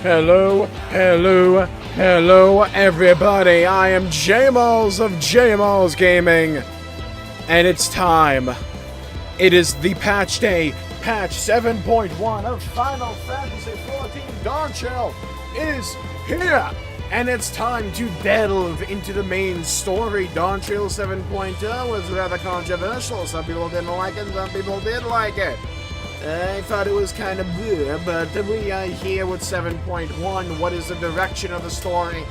Hello, hello, hello everybody, I am Jmulls of Jmulls Gaming, and it's time. It is the patch day, patch 7.1 of Final Fantasy XIV Dawntrail is here, and it's time to delve into the main story. Dawntrail 7.0 was rather controversial. Some people didn't like it, some people did like it. I thought it was kind of bleh, but we are here with 7.1. What is the direction of the story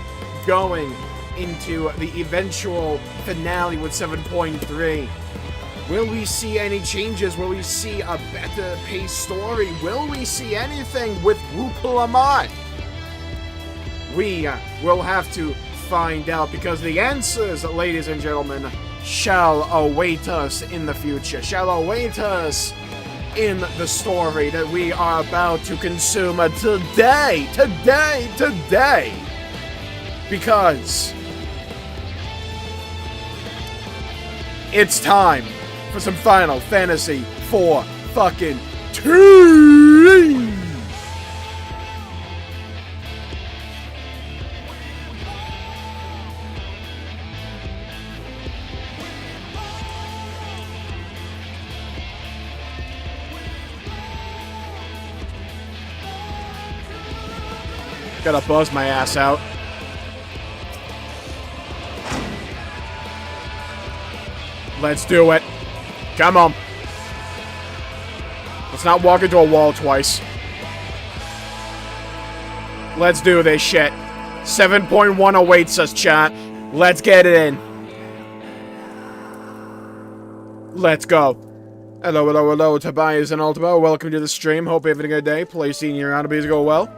going into the eventual finale with 7.3? Will we see any changes? Will we see a better paced story? Will we see anything with Gulool Ja? We will have to find out, because the answers, ladies and gentlemen, shall await us in the future, shall await us in the story that we are about to consume today. Because it's time for some Final Fantasy IV fucking 2. Gotta buzz my ass out. Let's do it. Come on. Let's not walk into a wall twice. Let's do this shit. 7.1 awaits us, chat. Let's get it in. Let's go. Hello, hello, hello, Tobias and Ultimo. Welcome to the stream. Hope you're having a good day. Play seeing your roundabout go well.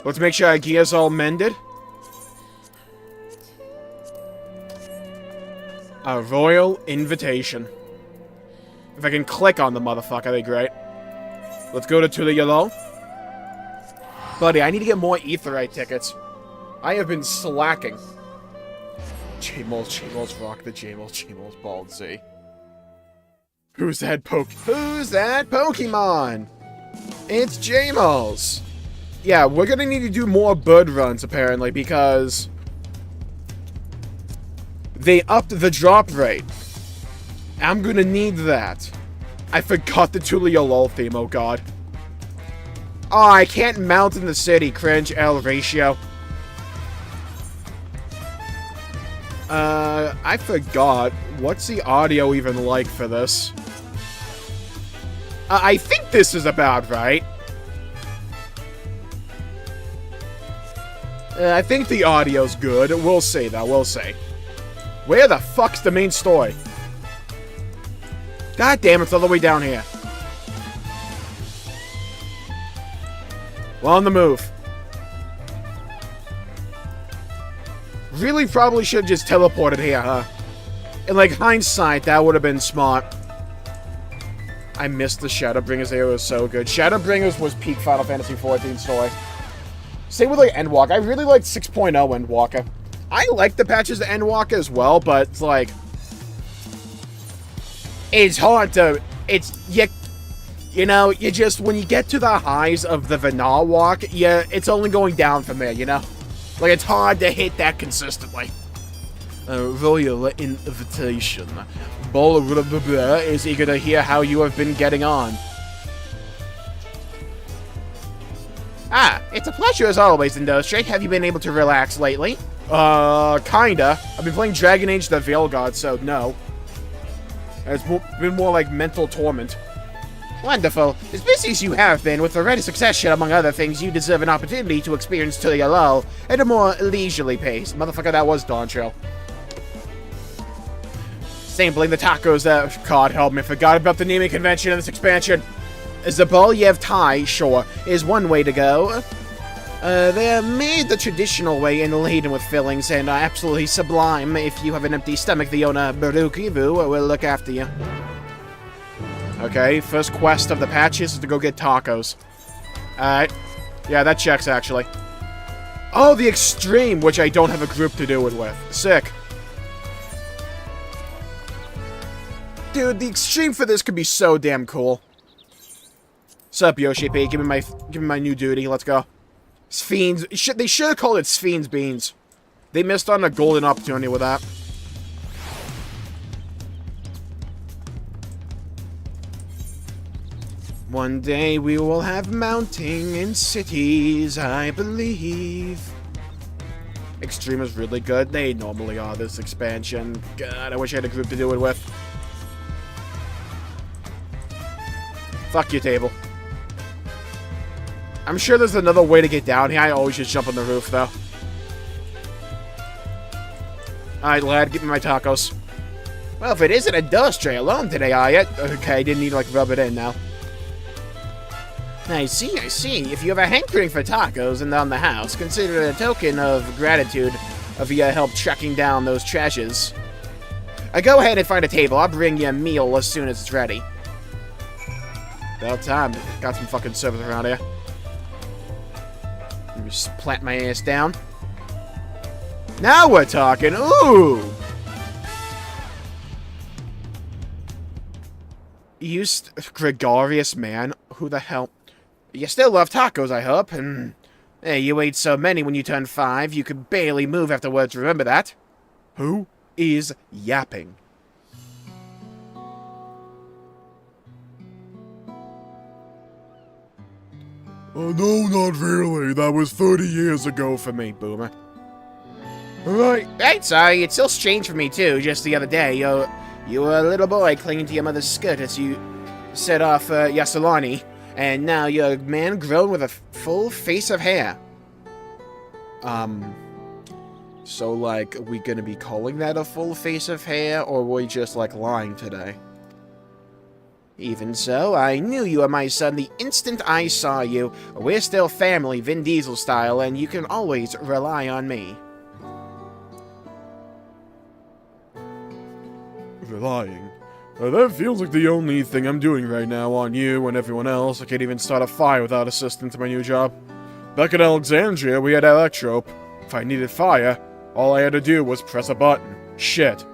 Let's make sure our gear's all mended. A royal invitation. If I can click on the motherfucker, that'd be great. Let's go to the yellow. Buddy, I need to get more Aetheryte tickets. I have been slacking. Jmulls rock the Jmulls bald Z. Who's that Pokemon? It's Jmulls. Yeah, we're gonna need to do more bird runs, apparently, because they upped the drop rate. I'm gonna need that. I forgot the Tulia LOL theme, oh god. Oh, I can't mount in the city, cringe, L ratio. I forgot. What's the audio even like for this? I think this is about right. I think the audio's good. We'll see, though. We'll see. Where the fuck's the main story? God damn, it's all the way down here. Well, on the move. Really probably should have just teleported here, huh? In, like, hindsight, that would have been smart. I missed the Shadowbringers. They were so good. Shadowbringers was peak Final Fantasy XIV story. Same with, like, Endwalker. I really liked 6.0 Endwalker. I like the patches of Endwalker as well, but it's like... It's hard to... It's... You know, you just... When you get to the highs of the Vanilla Walk, yeah, it's only going down from there, you know? Like, it's hard to hit that consistently. Royal invitation. Bol is eager to hear how you have been getting on. Ah, it's a pleasure as always, Industry. Have you been able to relax lately? Kinda. I've been playing Dragon Age the Veil God, so no. It's been more like mental torment. Wonderful. As busy as you have been with the Red Succession, among other things, you deserve an opportunity to experience Tulia LOL at a more leisurely pace. Motherfucker, that was Dawntrail. Sampling the tacos that... God help me, I forgot about the naming convention in this expansion. Zabalyev Thai, sure, is one way to go. They're made the traditional way and laden with fillings and are absolutely sublime. If you have an empty stomach, the owner, Barukivu, will look after you. Okay, first quest of the patches is to go get tacos. Alright. Yeah, that checks, actually. Oh, the Extreme, which I don't have a group to do it with. Sick. Dude, the Extreme for this could be so damn cool. Sup, Yoshi P? Give me my new duty. Let's go. Sfiends. They should have called it Sfiends Beans. They missed on a golden opportunity with that. One day we will have mounting in cities, I believe. Extreme is really good. They normally are this expansion. God, I wish I had a group to do it with. Fuck you, table. I'm sure there's another way to get down here. I always just jump on the roof, though. Alright, lad, give me my tacos. Well, if it isn't a Dawntrail alone today, are you? Okay, I didn't need to, like, rub it in now. I see, I see. If you have a hankering for tacos and on the house, consider it a token of gratitude of your help tracking down those trashes. Go ahead and find a table. I'll bring you a meal as soon as it's ready. About time. Got some fucking service around here. Let me just plant my ass down. Now we're talking. Ooh! You gregarious man? Who the hell? You still love tacos, I hope, and hey, you ate so many when you turned 5, you could barely move afterwards, remember that? Who is yapping? Oh, no, not really. That was 30 years ago for me, boomer. Alright. Right, sorry, it's still strange for me, too. Just the other day, you were a little boy clinging to your mother's skirt as you set off Yasalani. And now you're a man grown with a full face of hair. So, like, are we gonna be calling that a full face of hair, or were we just, like, lying today? Even so, I knew you were my son the instant I saw you. We're still family, Vin Diesel style, and you can always rely on me. Relying? That feels like the only thing I'm doing right now on you and everyone else. I can't even start a fire without assistance to my new job. Back in Alexandria, we had electrope. If I needed fire, all I had to do was press a button. Shit.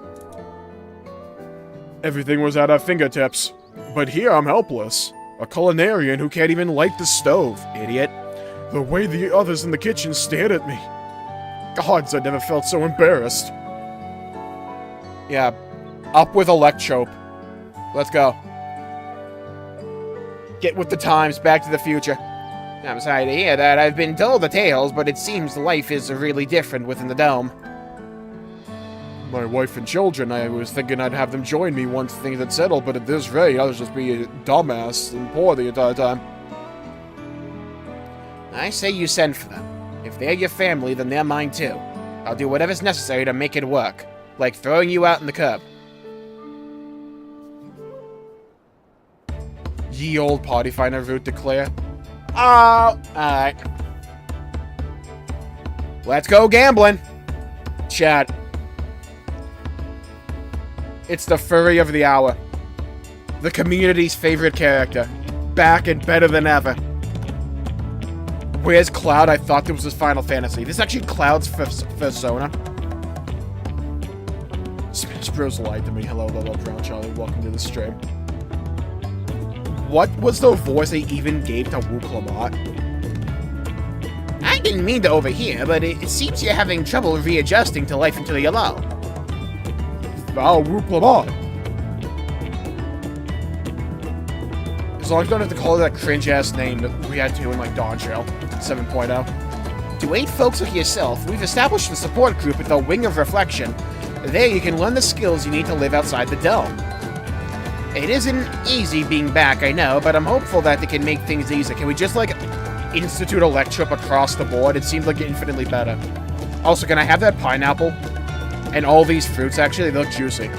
Everything was at our fingertips. But here I'm helpless. A culinarian who can't even light the stove, idiot. The way the others in the kitchen stared at me. Gods, I never felt so embarrassed. Yeah, up with electrope. Let's go. Get with the times, Back to the Future. I'm sorry to hear that. I've been told the tales, but it seems life is really different within the dome. My wife and children, I was thinking I'd have them join me once things had settled, but at this rate, I'll just be a dumbass and poor the entire time. I say you send for them. If they're your family, then they're mine too. I'll do whatever's necessary to make it work. Like throwing you out in the curb. Ye old party finder route declare. Oh, alright. Let's go gambling. Chat. It's the furry of the hour. The community's favorite character. Back and better than ever. Where's Cloud? I thought this was Final Fantasy. This is actually Cloud's persona. Spruce lied to me. Hello, Little Brown Charlie. Welcome to the stream. What was the voice they even gave to Walkthroughs? I didn't mean to overhear, but it seems you're having trouble readjusting to life until you're low. Oh, Walkthroughs. As long as you don't have to call it that cringe-ass name that we had to in, like, Dawntrail 7.0. To aid folks like yourself, we've established a support group at the Wing of Reflection. There you can learn the skills you need to live outside the dome. It isn't easy being back, I know, but I'm hopeful that they can make things easier. Can we just, like, institute electrop across the board? It seems like infinitely better. Also, can I have that pineapple? And all these fruits, actually, they look juicy.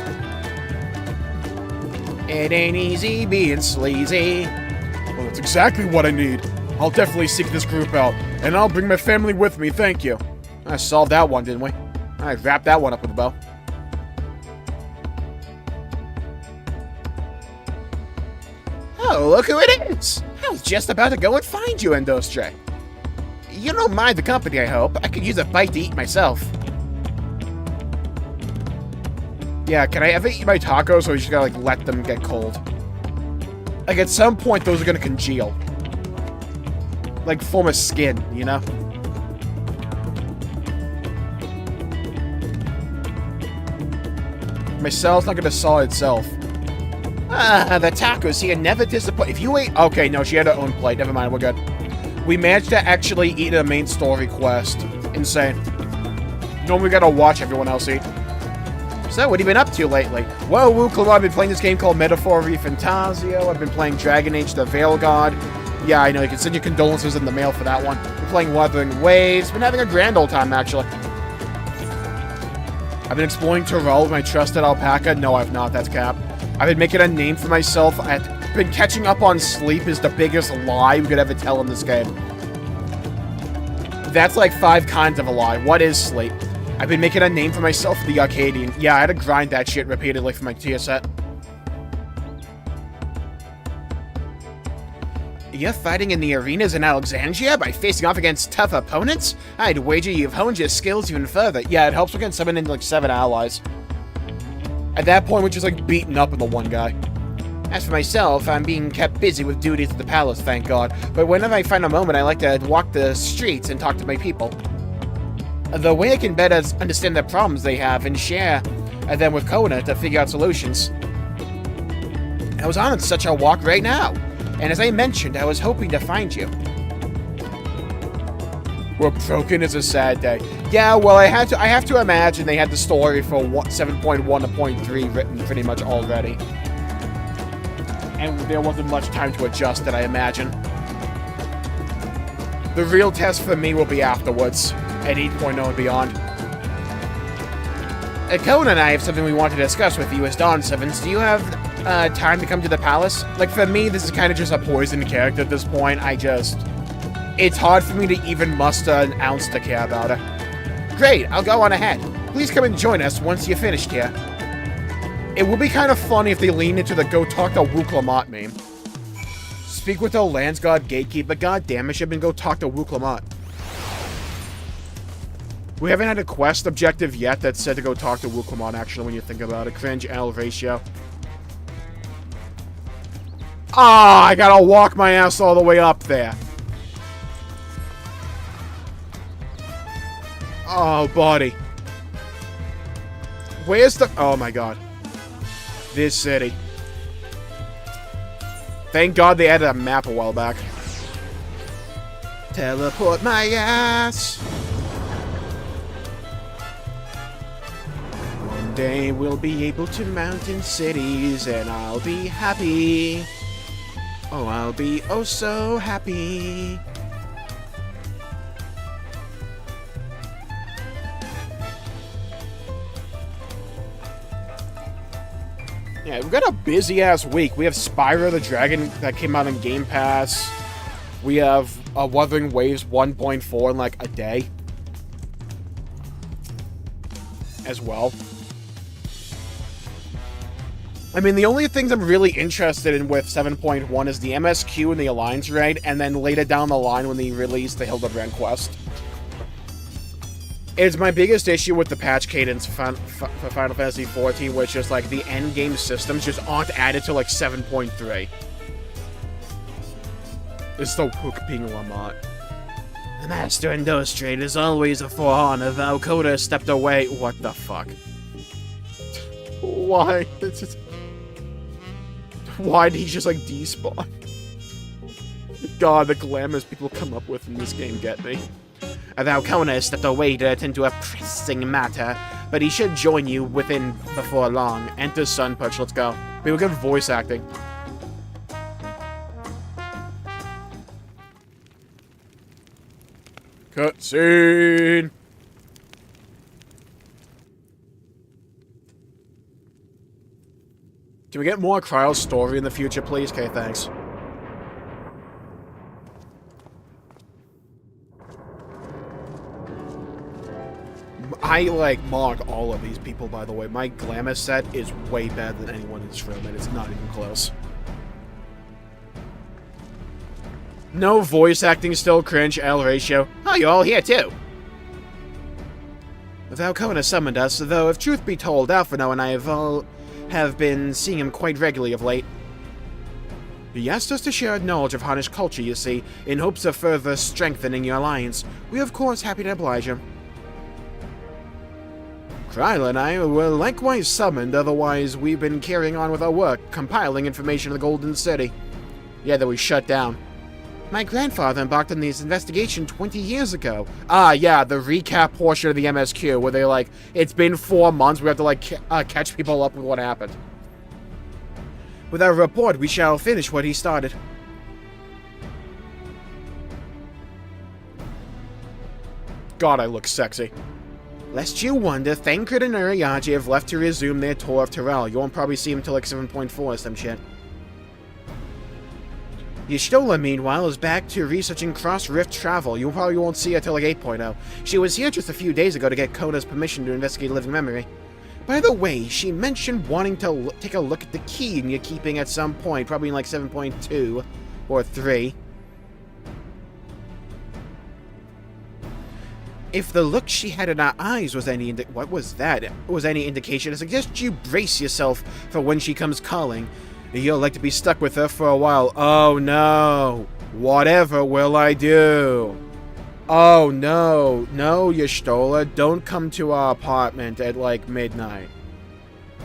It ain't easy being sleazy. Well, that's exactly what I need. I'll definitely seek this group out, and I'll bring my family with me, thank you. I solved that one, didn't we? I wrapped that one up with a bow. Oh, look who it is! I was just about to go and find you, Endostre. You don't mind the company, I hope. I could use a bite to eat myself. Yeah, can I ever eat my tacos, or you just gotta, like, let them get cold? Like, at some point, those are gonna congeal. Like, form a skin, you know? My cell's not gonna saw itself. Ah, the tacos here never disappoint. If you ate... Okay, no, she had her own plate. Never mind, we're good. We managed to actually eat a main story quest. Insane. Normally we gotta watch everyone else eat. So, what have you been up to lately? Well, Gulool, I've been playing this game called Metaphor Re Fantasio. I've been playing Dragon Age the Veil God. Yeah, I know, you can send your condolences in the mail for that one. Been playing Wuthering Waves. Been having a grand old time, actually. I've been exploring Tyrell with my trusted alpaca. No, I've not. That's cap. I've been making a name for myself. I've been catching up on sleep is the biggest lie we could ever tell in this game. That's like 5 kinds of a lie. What is sleep? I've been making a name for myself for the Arcadian. Yeah, I had to grind that shit repeatedly for my tier set. You're fighting in the arenas in Alexandria by facing off against tough opponents? I'd wager you've honed your skills even further. Yeah, it helps we can summon in like 7 allies. At that point, we're just like beating up on the one guy. As for myself, I'm being kept busy with duties at the palace, thank God. But whenever I find a moment, I like to walk the streets and talk to my people. The way I can better understand the problems they have and share them with Kona to figure out solutions. I was on such a walk right now, and as I mentioned, I was hoping to find you. We're broken is a sad day. Yeah, well, I have to imagine they had the story for 7.1 to 0.3 written pretty much already. And there wasn't much time to adjust it, I imagine. The real test for me will be afterwards, at 8.0 and beyond. Kona and I have something we want to discuss with you as Dawn Sevens. Do you have time to come to the palace? Like, for me, this is kind of just a poisoned character at this point. It's hard for me to even muster an ounce to care about her. Great, I'll go on ahead. Please come and join us once you're finished here. It would be kind of funny if they leaned into the go talk to Wuklamat meme. Speak with the Lands God Gatekeeper. God damn, it should have been go talk to Wuklamat. We haven't had a quest objective yet that said to go talk to Wuklamat, actually, when you think about it. Cringe L ratio. Ah, I gotta walk my ass all the way up there. Oh, buddy. Where's the... Oh, my God. This city. Thank God they added a map a while back. Teleport my ass. One day we'll be able to mountain cities and I'll be happy. Oh, I'll be oh so happy. Yeah, we've got a busy-ass week. We have Spyro the Dragon that came out in Game Pass. We have Wuthering Waves 1.4 in, like, a day. As well. I mean, the only things I'm really interested in with 7.1 is the MSQ and the Alliance raid, and then later down the line when they release the Hildebrand quest. It's my biggest issue with the patch cadence for Final Fantasy XIV, which is like the endgame systems just aren't added to like 7.3. It's the hook being Lamont. The master in those trade is always a forehorn of Alcoda stepped away. What the fuck? Why? Why did he just like despawn? God, the glamours people come up with in this game get me. Alcona stepped away to attend to a pressing matter, but he should join you before long. Enter Sunperch, let's go. We were good voice acting. Cutscene! Can we get more Cryle's story in the future, please? Okay, thanks. I, like, mock all of these people, by the way. My glamour set is way better than anyone in this room, and it's not even close. No voice acting still, cringe, L ratio. Oh, you're all here, too. Valkona summoned us, though, if truth be told, Alphino and I have been seeing him quite regularly of late. He asked us to share knowledge of Hannish culture, you see, in hopes of further strengthening your alliance. We're, of course, happy to oblige him. Kryla and I were likewise summoned, otherwise we've been carrying on with our work, compiling information in the Golden City. Yeah, that we shut down. My grandfather embarked on this investigation 20 years ago. Ah, yeah, the recap portion of the MSQ, where they're like, it's been 4 months, we have to, like, catch people up with what happened. With our report, we shall finish what he started. God, I look sexy. Lest you wonder, Thancred and Uriaji have left to resume their tour of Terrell. You won't probably see him till like 7.4 or some shit. Y'shtola, meanwhile, is back to researching cross-rift travel. You probably won't see her till like 8.0. She was here just a few days ago to get Kona's permission to investigate living memory. By the way, she mentioned wanting to take a look at the key you're keeping at some point, probably in like 7.2 or 3. If the look she had in her eyes was any indication, I suggest you brace yourself for when she comes calling. You'll like to be stuck with her for a while. Oh no! Whatever will I do? Oh no! No, Y'shtola, don't come to our apartment at like midnight.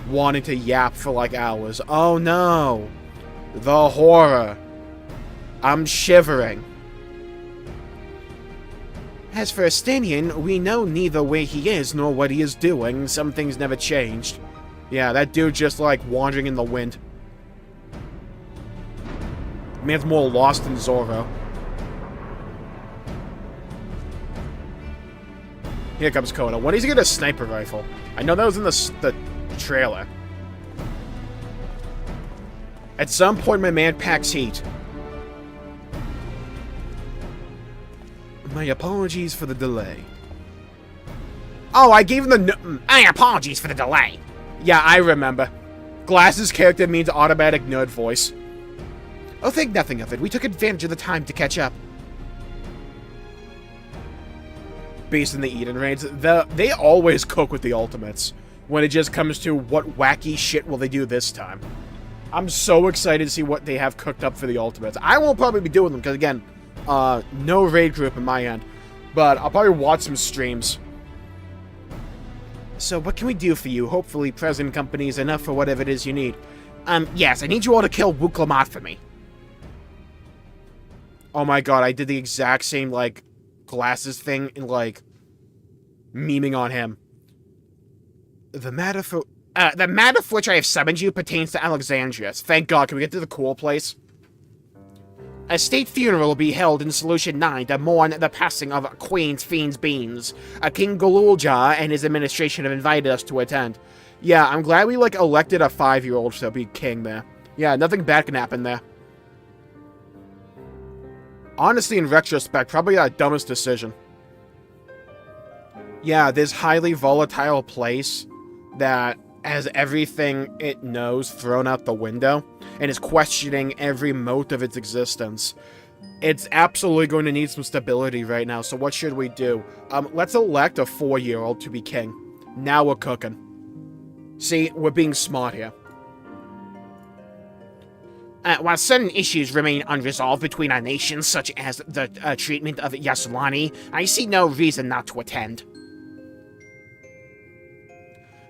Wanting to yap for like hours. Oh no! The horror. I'm shivering. As for Estinian, we know neither where he is nor what he is doing. Some things never changed. Yeah, that dude just like wandering in the wind. Man's more lost than Zorro. Here comes Kona. When does he get a sniper rifle? I know that was in the trailer. At some point, my man packs heat. My apologies for the delay. Oh, I gave him the my apologies for the delay. Yeah, I remember. Glass's character means automatic nerd voice. Oh, think nothing of it. We took advantage of the time to catch up. Based in the Eden raids, they always cook with the ultimates when it just comes to what wacky shit will they do this time. I'm so excited to see what they have cooked up for the ultimates. I won't probably be doing them because, again, no raid group in my end, but I'll probably watch some streams. So what can we do for you? Hopefully present company is enough for whatever it is you need. Yes, I need you all to kill Wuklamat for me. Oh my god, I did the exact same, like, glasses thing and, like, memeing on him. The matter for which I have summoned you pertains to Alexandria. Thank god, can we get to the cool place? A state funeral will be held in Solution 9 to mourn the passing of Queen's Fiend's Beans. King Gulool Ja and his administration have invited us to attend. Yeah, I'm glad we, like, elected a 5-year-old to be king there. Yeah, nothing bad can happen there. Honestly, in retrospect, probably the dumbest decision. Yeah, this highly volatile place that has everything it knows thrown out the window and is questioning every mote of its existence. It's absolutely going to need some stability right now, so what should we do? Let's elect a 4-year-old to be king. Now we're cooking. See, we're being smart here. While certain issues remain unresolved between our nations, such as the treatment of Yasulani, I see no reason not to attend.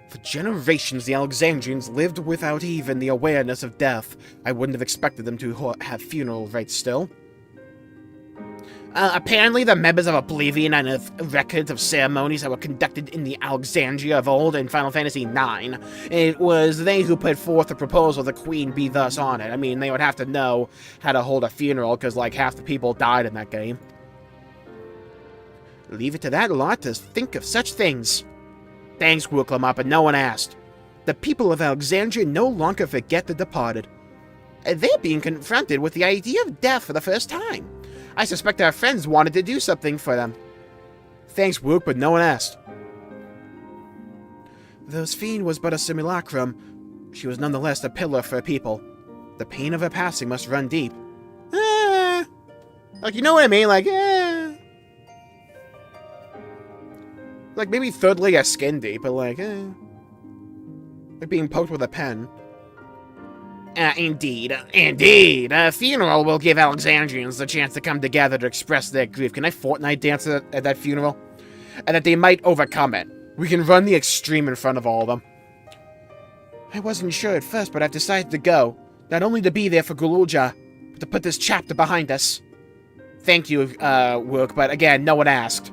For generations, the Alexandrians lived without even the awareness of death. I wouldn't have expected them to have funeral rites still. Apparently, the members of Oblivion unearthed records of ceremonies that were conducted in the Alexandria of old in Final Fantasy IX. It was they who put forth the proposal the Queen be thus honored. I mean, they would have to know how to hold a funeral, because, like, half the people died in that game. Leave it to that lot to think of such things. Thanks, Wuklamat, but no one asked. The people of Alexandria no longer forget the departed. They're being confronted with the idea of death for the first time. I suspect our friends wanted to do something for them. Thanks, Wook, but no one asked. Though Sphene was but a simulacrum, she was nonetheless a pillar for people. The pain of her passing must run deep. Like, you know what I mean? Like, like, maybe third layer skin deep, but like, like being poked with a pen. Indeed. A funeral will give Alexandrians the chance to come together to express their grief. Can I Fortnite dance at that funeral? And that they might overcome it. We can run the extreme in front of all of them. I wasn't sure at first, but I've decided to go. Not only to be there for Gulool Ja, but to put this chapter behind us. Thank you, Rique, but again, no one asked.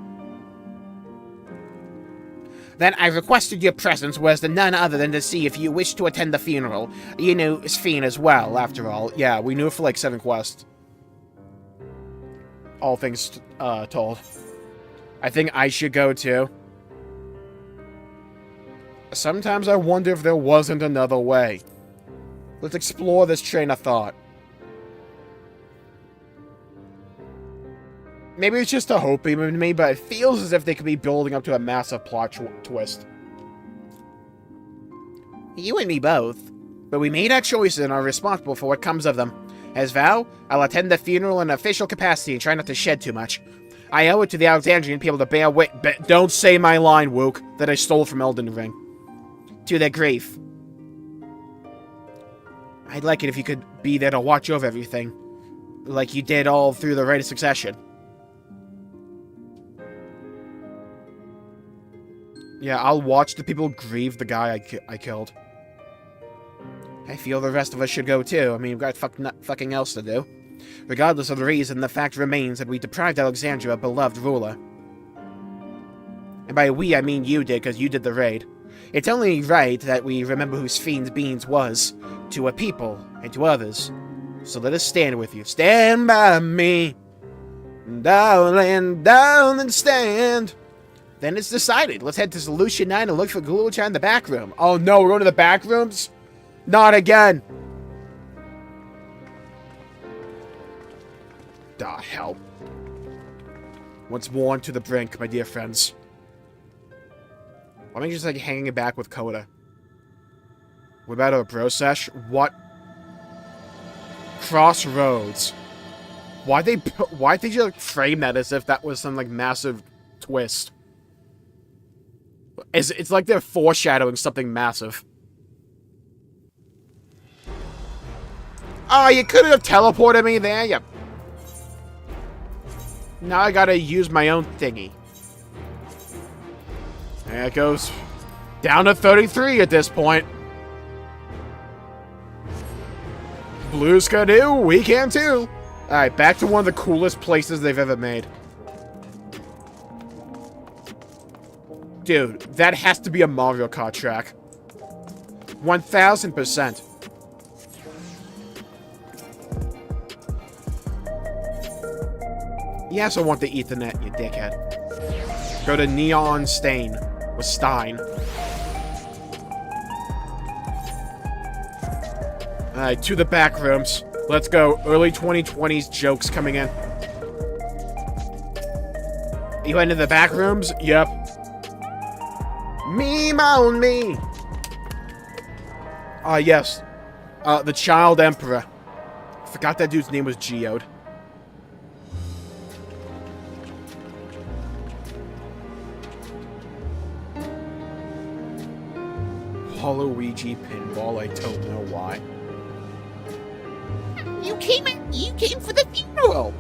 Then I requested your presence was none other than to see if you wish to attend the funeral. You knew Sphene as well, after all. Yeah, we knew her for like 7 quests. All things told. I think I should go too. Sometimes I wonder if there wasn't another way. Let's explore this train of thought. Maybe it's just a hope in me, but it feels as if they could be building up to a massive plot twist. You and me both. But we made our choices and are responsible for what comes of them. As vow, I'll attend the funeral in an official capacity and try not to shed too much. I owe it to the Alexandrian people to bear don't say my line, Wook, that I stole from Elden Ring. To their grief. I'd like it if you could be there to watch over everything. Like you did all through the Rite of Succession. Yeah, I'll watch the people grieve the guy I killed. I feel the rest of us should go too. I mean, we've got fucking else to do. Regardless of the reason, the fact remains that we deprived Alexandria of a beloved ruler. And by we, I mean you did, because you did the raid. It's only right that we remember who Sphene's Beans was, to a people, and to others. So let us stand with you. Stand by me. Down and stand. Then it's decided. Let's head to Solution 9 and look for Gulool Ja in the back room. Oh no, we're going to the back rooms? Not again. The hell. Once more onto the brink, my dear friends. Why am I just like hanging it back with Coda? What about a bro sesh? What? Crossroads. Why'd they just frame that as if that was some like massive twist? It's like they're foreshadowing something massive. Oh, you couldn't have teleported me there, you... Now I gotta use my own thingy. There it goes. Down to 33 at this point. Blues can do, we can too. Alright, back to one of the coolest places they've ever made. Dude, that has to be a Mario Kart track. 1000%. Yes, I want the Ethernet, you dickhead. Go to Neon Stain. With Stein. Alright, to the back rooms. Let's go. Early 2020s jokes coming in. You went into the back rooms? Yep. Meme on me! Yes. The Child Emperor. Forgot that dude's name was Geode. Waluigi pinball, I don't know why. You came for the funeral!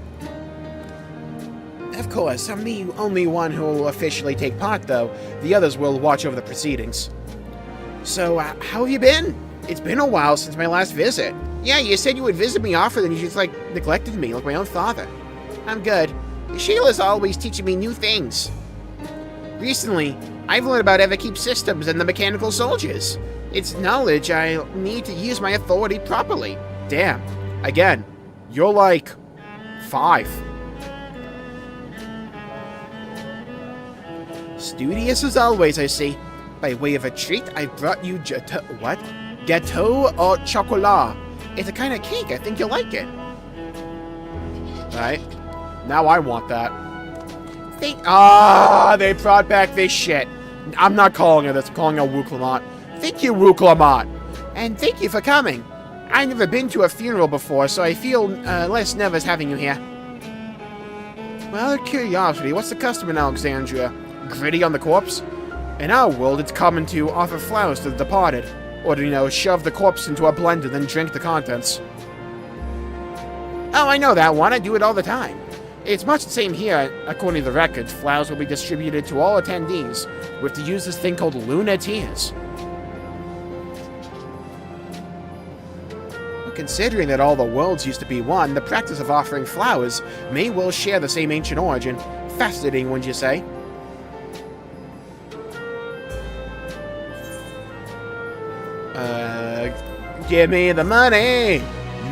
Of course, I'm the only one who will officially take part, though. The others will watch over the proceedings. So, how have you been? It's been a while since my last visit. Yeah, you said you would visit me often, and you just, like, neglected me, like my own father. I'm good. Sheila's always teaching me new things. Recently, I've learned about Everkeep systems and the mechanical soldiers. It's knowledge I need to use my authority properly. Damn. Again, you're like 5. Studious as always, I see. By way of a treat, I brought you what? Gâteau au chocolat. It's a kind of cake. I think you'll like it. Alright. Now I want that. They brought back this shit. I'm not calling her this. I'm calling her Wook Lamont. Thank you, Wook Lamont. And thank you for coming. I've never been to a funeral before, so I feel less nervous having you here. Well, out of curiosity, what's the custom in Alexandria? Gritty on the corpse? In our world, it's common to offer flowers to the departed. Or to, shove the corpse into a blender, then drink the contents. Oh, I know that one. I do it all the time. It's much the same here. According to the records, flowers will be distributed to all attendees. We have to use this thing called Lunar Tears. Considering that all the worlds used to be one, the practice of offering flowers may well share the same ancient origin. Fascinating, wouldn't you say? Give me the money!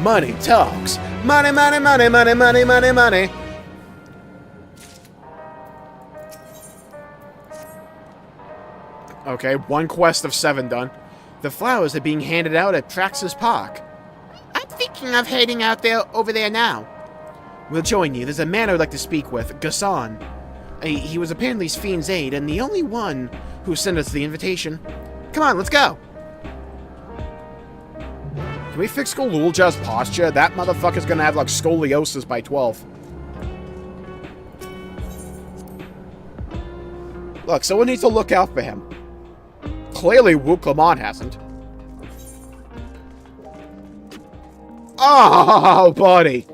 Money talks! Money, money, money, money, money, money, money! Okay, 1 quest of 7 done. The flowers are being handed out at Praxis Park. I'm thinking of heading out there over there now. We'll join you. There's a man I'd like to speak with, Gassan. He was apparently Sfien's aide, and the only one who sent us the invitation. Come on, let's go! Can we fix Gulool Ja's posture? That motherfucker's gonna have, like, scoliosis by 12. Look, someone needs to look out for him. Clearly, Wuklaman hasn't. Oh, buddy!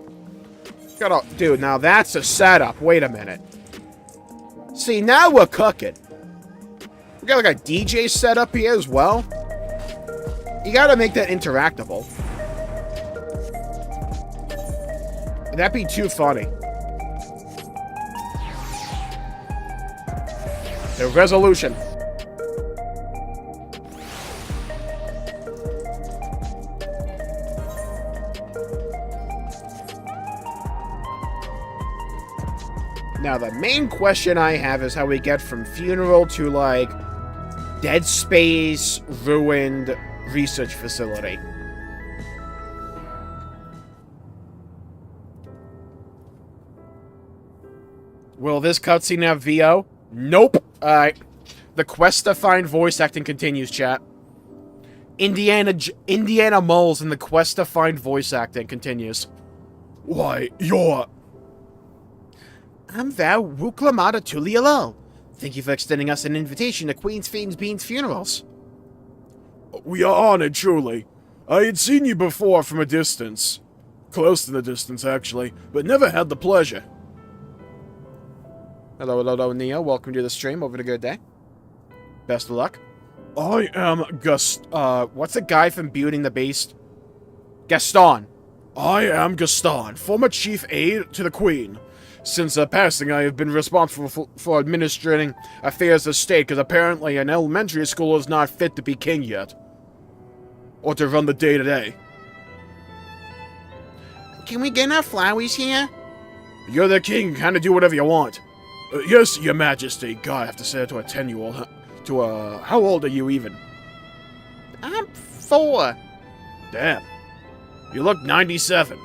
Dude, now that's a setup. Wait a minute. See, now we're cooking. We got, like, a DJ setup here as well. You gotta make that interactable. That'd be too funny. The resolution. Now, the main question I have is how we get from funeral to, like, Dead Space, ruined research facility. Will this cutscene have VO? Nope. Alright. The quest to find voice acting continues, chat. Indiana Jmulls and the quest to find voice acting continues. Why, you're... I'm Val Wuklamata Tulialal. Thank you for extending us an invitation to Queen's Fiends Beans funerals. We are honored, truly. I had seen you before from a distance. Close to the distance, actually, but never had the pleasure. Hello, hello, Neo. Welcome to the stream. Over a good day. Best of luck. I am what's the guy from Beauty and the Beast? Gaston. I am Gaston, former chief aide to the Queen. Since her passing, I have been responsible for administering affairs of state, because apparently an elementary school is not fit to be king yet. Or to run the day-to-day. Can we get our flowers here? You're the king, kinda do whatever you want. Yes, your majesty. God, I have to say it to a 10-year-old. How old are you even? I'm 4. Damn. You look 97.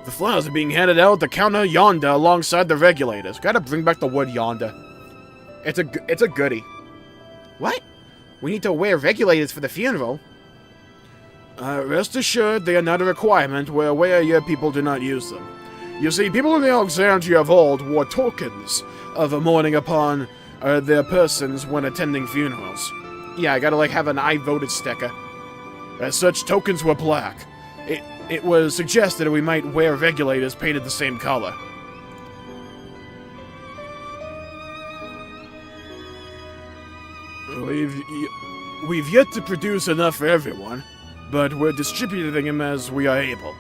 The flowers are being handed out at the counter yonder alongside the regulators. Gotta bring back the word yonder. It's a goodie. What? We need to wear regulators for the funeral? Rest assured, they are not a requirement. We're aware your people do not use them. You see, people in the Alexandria of old wore tokens of mourning upon their persons when attending funerals. Yeah, I gotta, like, have an I voted sticker. As such, tokens were black. It was suggested that we might wear regulators painted the same color. We've yet to produce enough for everyone, but we're distributing them as we are able.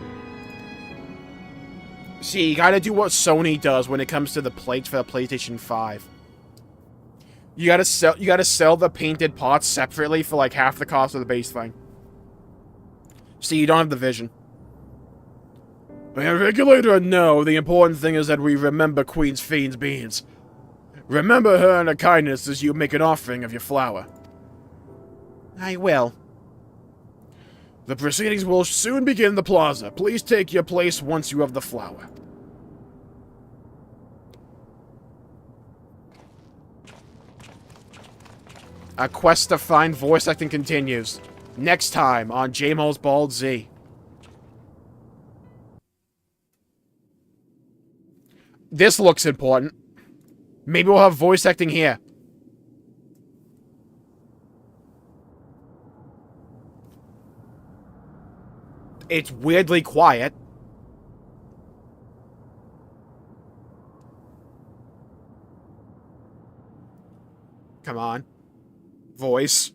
See, you gotta do what Sony does when it comes to the plates for the PlayStation 5. You gotta sell the painted parts separately for like half the cost of the base thing. See, you don't have the vision. A regulator or no, the important thing is that we remember Queen's Fiends Beans. Remember her and her kindness as you make an offering of your flower. I will. The proceedings will soon begin in the plaza. Please take your place once you have the flower. Our quest to find voice acting continues. Next time on Jmulls Bald Z. This looks important. Maybe we'll have voice acting here. It's weirdly quiet. Come on. Voice.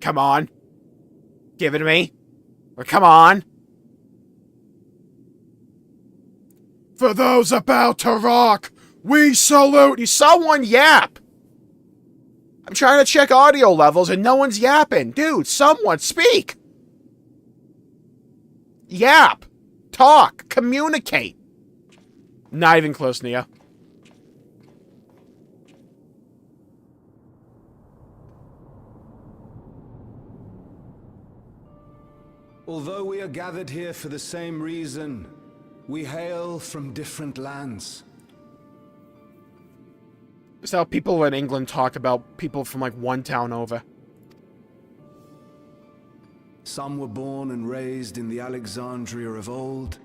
Come on. Give it to me. Or come on. For those about to rock, we salute you. Someone yap. I'm trying to check audio levels and no one's yapping. Dude, someone speak. Yap. Talk. Communicate. Not even close, Neo. Although we are gathered here for the same reason, we hail from different lands. It's how people in England talk about people from, like, one town over. Some were born and raised in the Alexandria of old,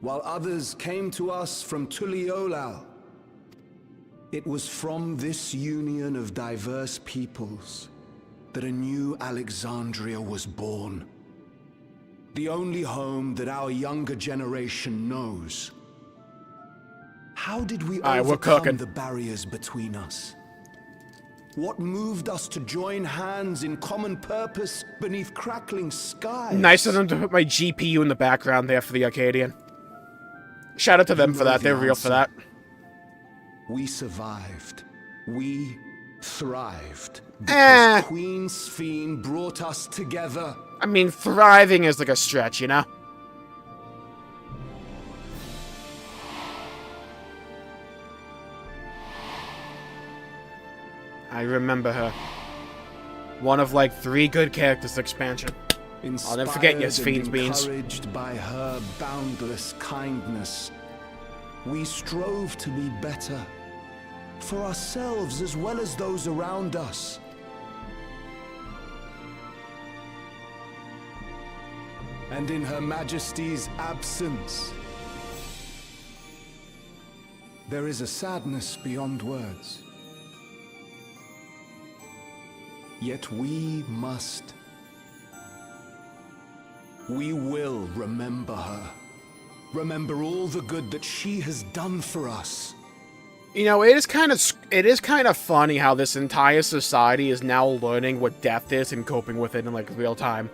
while others came to us from Tuliolal. It was from this union of diverse peoples that a new Alexandria was born. The only home that our younger generation knows. How did we overcome the barriers between us? What moved us to join hands in common purpose beneath crackling skies? Nice of them to put my GPU in the background there for the Arcadian. Shout out to them for that. They're real for that. We survived. We thrived. Because Queen Sphene brought us together. I mean, thriving is like a stretch, you know? I remember her. One of, like, 3 good characters expansion. I'll never forget you, Sphene's Beans. Encouraged by her boundless kindness, we strove to be better. For ourselves as well as those around us. And in Her Majesty's absence, there is a sadness beyond words. Yet we must. We will remember her. Remember all the good that she has done for us. You know, it is kind of funny how this entire society is now learning what death is and coping with it in, like, real time.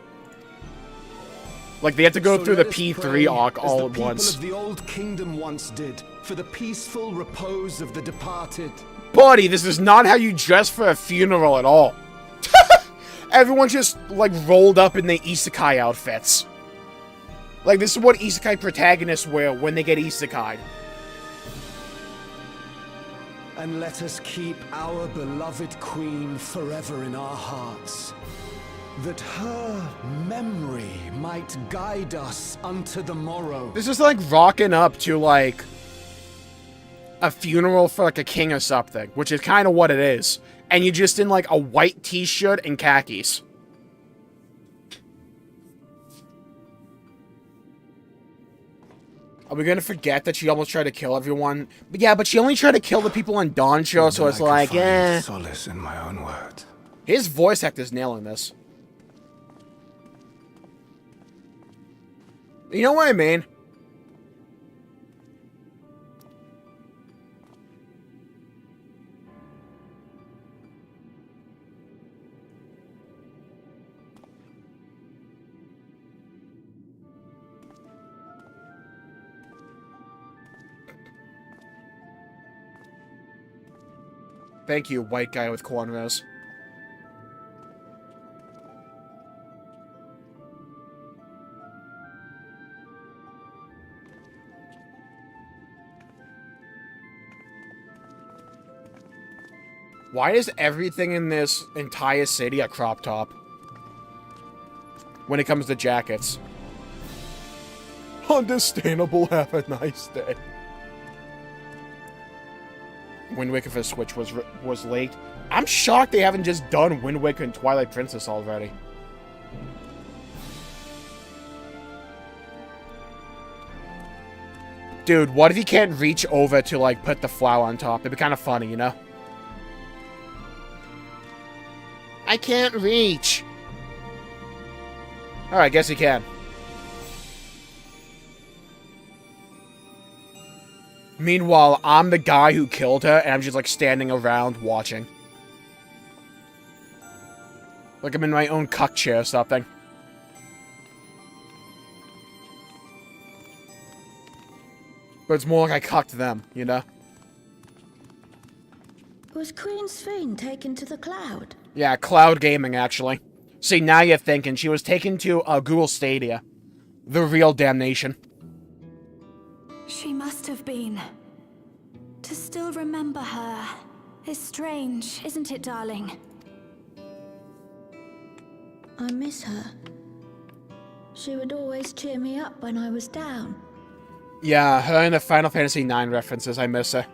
Like, they have to go through the P3 arc all at once. As the people of the old kingdom once did, for the peaceful repose of the departed. Buddy, this is not how you dress for a funeral at all. Everyone just, like, rolled up in their isekai outfits. Like, this is what isekai protagonists wear when they get isekai'd. And let us keep our beloved queen forever in our hearts, that her memory might guide us unto the morrow. This is like rocking up to, like, a funeral for, like, a king or something, which is kind of what it is. And you're just in, like, a white t-shirt and khakis. Are we gonna forget that she almost tried to kill everyone? But yeah, but she only tried to kill the people on Dawntrail, so it's like, eh. Solace in my own words. His voice actor's nailing this. You know what I mean? Thank you, white guy with cornrows. Why is everything in this entire city a crop top? When it comes to jackets. Understandable, have a nice day. Wind Waker for Switch was leaked. I'm shocked they haven't just done Wind Waker and Twilight Princess already. Dude, what if you can't reach over to, like, put the flower on top? It'd be kind of funny, you know? I can't reach. Alright, guess you can. Meanwhile, I'm the guy who killed her, and I'm just, like, standing around watching. Like I'm in my own cuck chair or something. But it's more like I cucked them, you know? Was Queen Sphene taken to the cloud? Yeah, cloud gaming, actually. See, now you're thinking. She was taken to Google Stadia. The real damnation. She must have been. To still remember her is strange, isn't it, darling? I miss her. She would always cheer me up when I was down. Yeah, her and the Final Fantasy IX references, I miss her.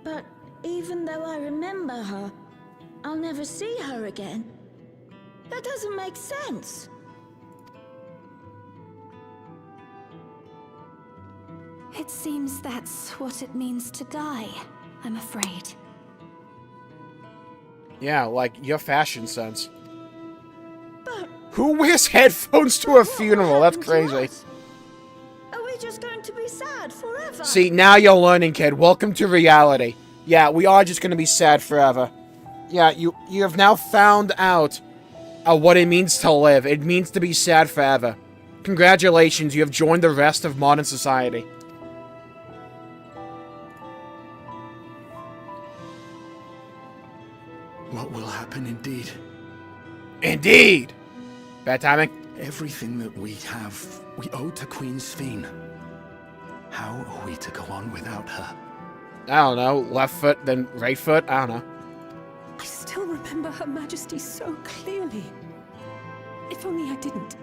But even though I remember her, I'll never see her again. That doesn't make sense. It seems that's what it means to die, I'm afraid. Yeah, like your fashion sense. But who wears headphones to a funeral? That's crazy. Are we just going to be sad forever? See, now you're learning, kid. Welcome to reality. Yeah, we are just going to be sad forever. Yeah, you have now found out what it means to live. It means to be sad forever. Congratulations, you have joined the rest of modern society. What will happen indeed? Indeed! Bad timing? Everything that we have, we owe to Queen Sphene. How are we to go on without her? I don't know. Left foot, then right foot? I don't know. I still remember Her Majesty so clearly. If only I didn't,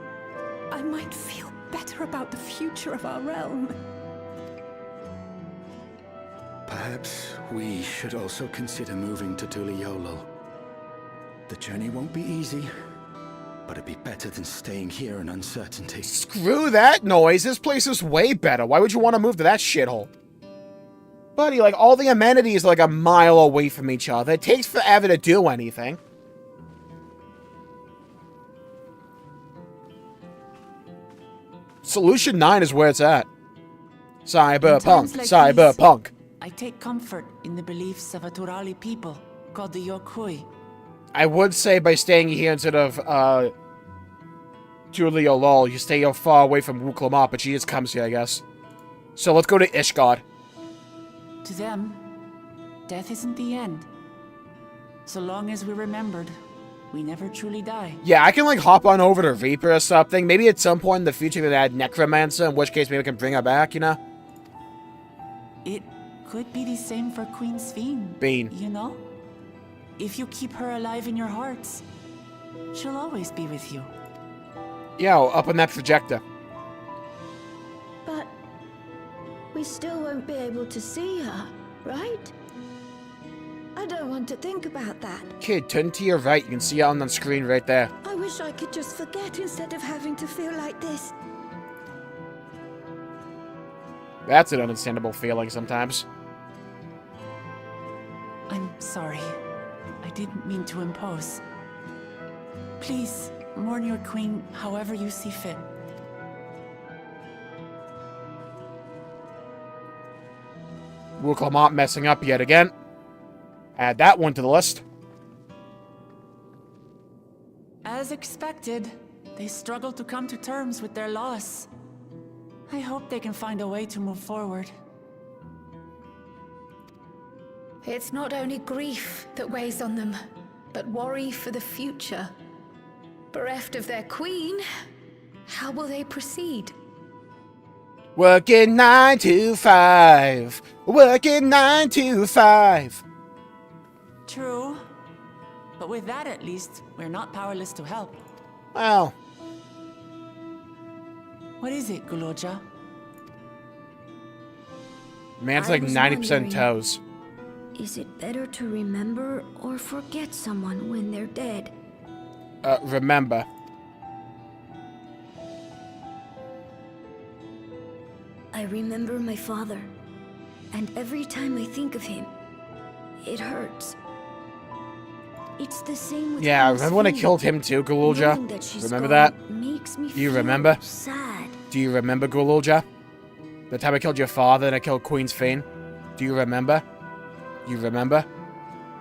I might feel better about the future of our realm. Perhaps we should also consider moving to Tuliolo. The journey won't be easy, but it'd be better than staying here in uncertainty. Screw that noise. This place is way better. Why would you want to move to that shithole? Buddy, like, all the amenities are like a mile away from each other. It takes forever to do anything. Solution 9 is where it's at. Cyberpunk. Like Cyberpunk. I take comfort in the beliefs of a Turali people called the Yokui. I would say by staying here instead of, Tuliolol, you stay far away from Wuklamat, but she just comes here, I guess. So let's go to Ishgard. To them, death isn't the end. So long as we're remembered, we never truly die. Yeah, I can, like, hop on over to Reaper or something. Maybe at some point in the future they add Necromancer, in which case maybe we can bring her back, you know? It could be the same for Queen Sphene. Bean. You know? If you keep her alive in your hearts, she'll always be with you. Yeah, up on that projector. But we still won't be able to see her, right? I don't want to think about that. Kid, turn to your right. You can see her on the screen right there. I wish I could just forget instead of having to feel like this. That's an understandable feeling sometimes. I'm sorry. I didn't mean to impose. Please, mourn your queen however you see fit. Wuklamat messing up yet again. Add that one to the list. As expected, they struggle to come to terms with their loss. I hope they can find a way to move forward. It's not only grief that weighs on them, but worry for the future. Bereft of their queen, how will they proceed? Working 9 to 5. Working 9 to 5. True. But with that at least, we're not powerless to help. Well, What is it, Gulool Ja? man's I like was 90% wondering- toes. Is it better to remember or forget someone when they're dead? Remember. I remember my father, and every time I think of him, it hurts. It's the same with Yeah, Queen remember when I Sphene. killed him too, Gulool Ja? Knowing that she's Remember gone that? makes me Do you feel remember? sad. Do you remember, Gulool Ja? The time I killed your father and I killed Queen Sphene? Do you remember? You remember?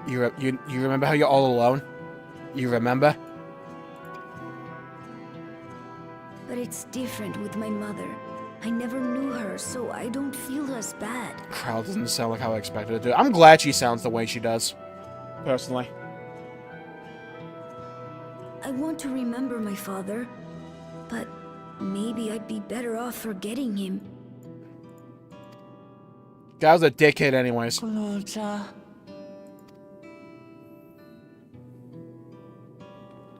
You remember how you're all alone? You remember? But it's different with my mother. I never knew her, so I don't feel as bad. Crowd doesn't sound like how I expected it to. I'm glad she sounds the way she does, personally. I want to remember my father, but maybe I'd be better off forgetting him. Guy was a dickhead anyways. Gulool Ja.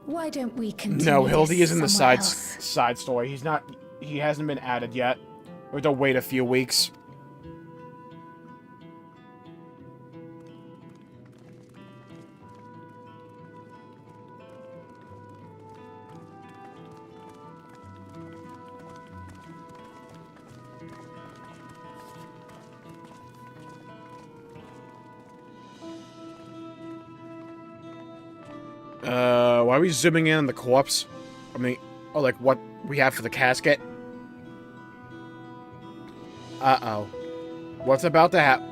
Why don't we continue? No, Hildy this is in the somewhere side story. He's not. He hasn't been added yet. We have to wait a few weeks. Why are we zooming in on the corpse? I mean, oh, like what we have for the casket? Uh-oh. What's about to happen?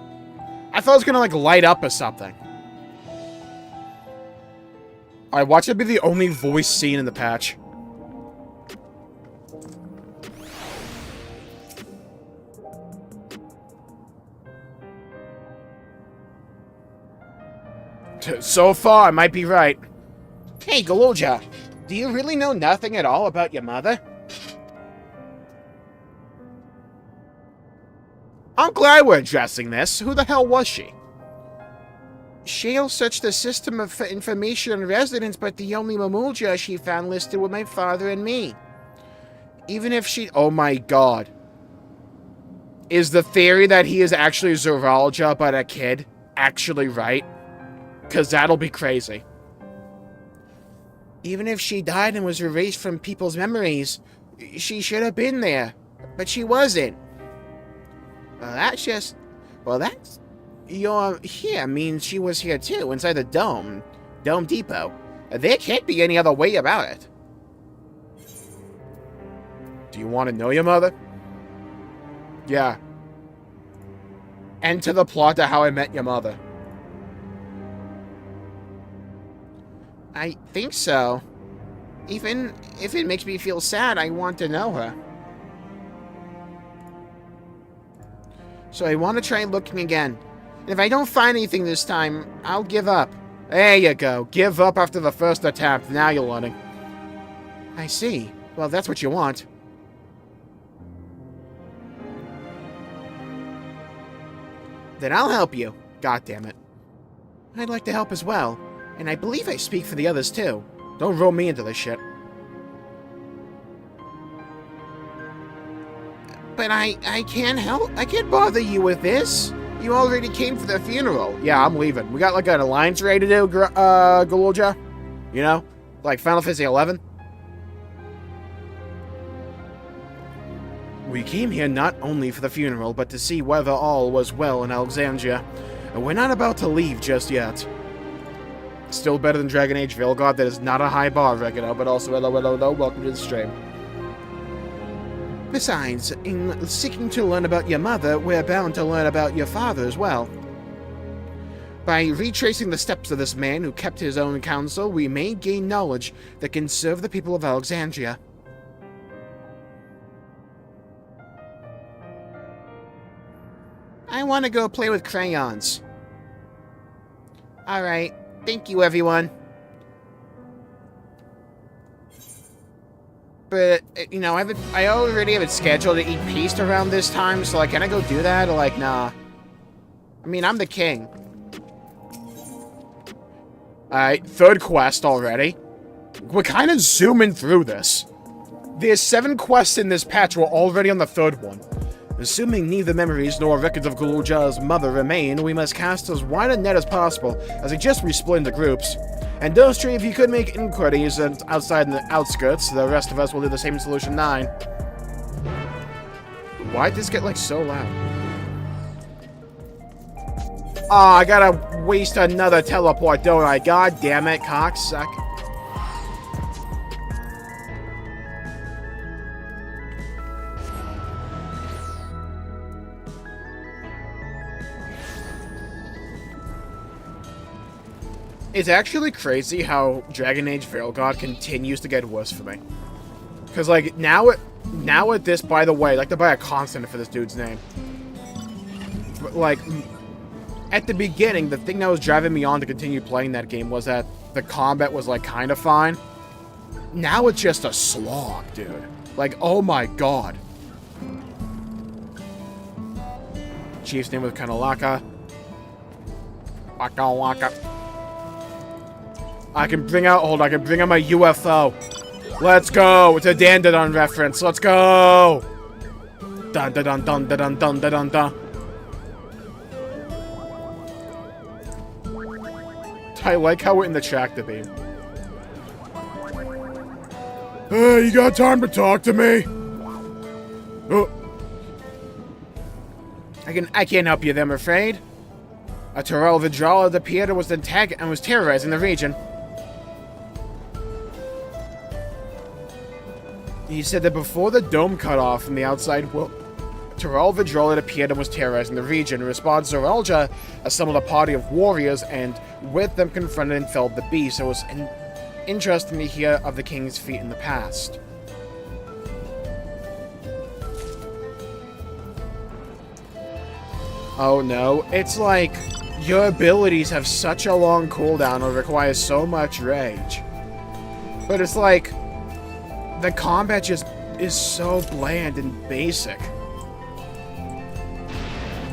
I thought it was gonna, like, light up or something. Alright, watch it be the only voice scene in the patch. So far, I might be right. Hey, Gulool Ja, do you really know nothing at all about your mother? I'm glad we're addressing this. Who the hell was she? She'll search the system of information on residents, but the only Jmulls Ja she found listed were my father and me. Even if she... Oh my god. Is the theory that he is actually Gulool Ja but a kid actually right? Because that'll be crazy. Even if she died and was erased from people's memories, she should have been there. But she wasn't. Well, that's just... Well, that's... You're here means she was here too, inside the Dome Depot. There can't be any other way about it. Do you want to know your mother? Yeah. Enter the plot to How I Met Your Mother. I think so. Even if it makes me feel sad, I want to know her. So I want to try looking again. And if I don't find anything this time, I'll give up. There you go. Give up after the first attempt. Now you're learning. I see. Well, that's what you want. Then I'll help you. God damn it. I'd like to help as well. And I believe I speak for the others too. Don't roll me into this shit. But I can't help. I can't bother you with this. You already came for the funeral. Yeah, I'm leaving. We got like an alliance ready to do, Gulool Ja. You know? Like Final Fantasy XI. We came here not only for the funeral, but to see whether all was well in Alexandria. And we're not about to leave just yet. Still better than Dragon Age Veilguard. That is not a high bar, Regino, but also hello, welcome to the stream. Besides, in seeking to learn about your mother, we're bound to learn about your father as well. By retracing the steps of this man who kept his own counsel, we may gain knowledge that can serve the people of Alexandria. I want to go play with crayons. Alright, thank you everyone. But, you know, I already have it scheduled to eat peace around this time, so, like, can I go do that? Or, like, nah. I mean, I'm the king. Alright, third quest already. We're kind of zooming through this. There's 7 quests in this patch, we're already on the 3rd one. Assuming neither memories nor records of Gulool Ja's mother remain, we must cast as wide a net as possible, as I just resplit into groups. And those 3 of you could make inquiries outside in the outskirts, the rest of us will do the same solution 9. Why'd this get, like, so loud? Oh, I gotta waste another teleport, don't I? God damn it, cocksuck. It's actually crazy how Dragon Age Veilguard continues to get worse for me. Because, like, now at this, by the way, I'd like to buy a consonant for this dude's name. But, like, at the beginning, the thing that was driving me on to continue playing that game was that the combat was, like, kind of fine. Now it's just a slog, dude. Like, oh my god. Chief's name was Kanalaka. Waka waka. I can bring out my UFO. Let's go. It's a Dan-da-dun reference. Let's go. Dun-da-dun-dun-da-dun-dun-da-dun-dun. I like how we're in the tractor beam. Hey, you got time to talk to me? Oh. I can't help you there, I'm afraid. A Torel Vidrala de Pieta was attacked and was terrorizing the region. He said that before the dome cut off from the outside, well, Torel Vidrala de Pieta was terrorizing the region. In response, Gulool Ja assembled a party of warriors and with them confronted and felled the beast. It was interesting to hear of the king's feat in the past. Oh no, it's like your abilities have such a long cooldown or require so much rage. But it's like the combat just is so bland and basic.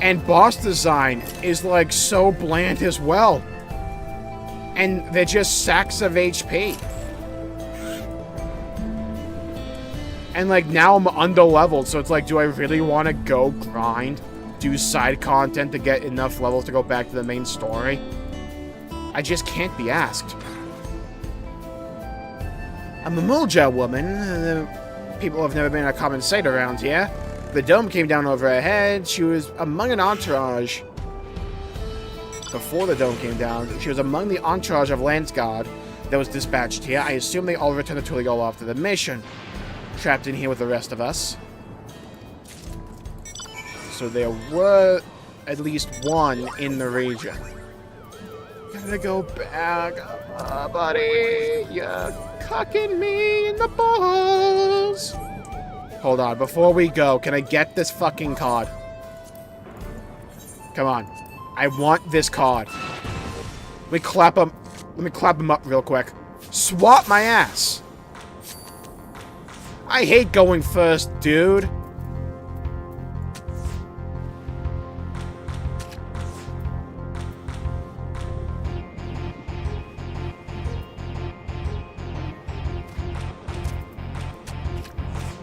And boss design is like so bland as well. And they're just sacks of HP. And like now I'm under-leveled, so it's like, do I really want to go grind? Do side content to get enough levels to go back to the main story? I just can't be asked. I'm a Jmulls Ja woman. People have never been a common sight around here. The dome came down over her head. She was among an entourage. Before the dome came down, she was among the entourage of Landsguard that was dispatched here. I assume they all returned to Tuliol after the mission. Trapped in here with the rest of us. So there were at least one in the region. Gotta go back, buddy. You're cucking me in the balls. Hold on, before we go, can I get this fucking card? Come on. I want this card. Let me clap him up real quick. Swap my ass. I hate going first, dude.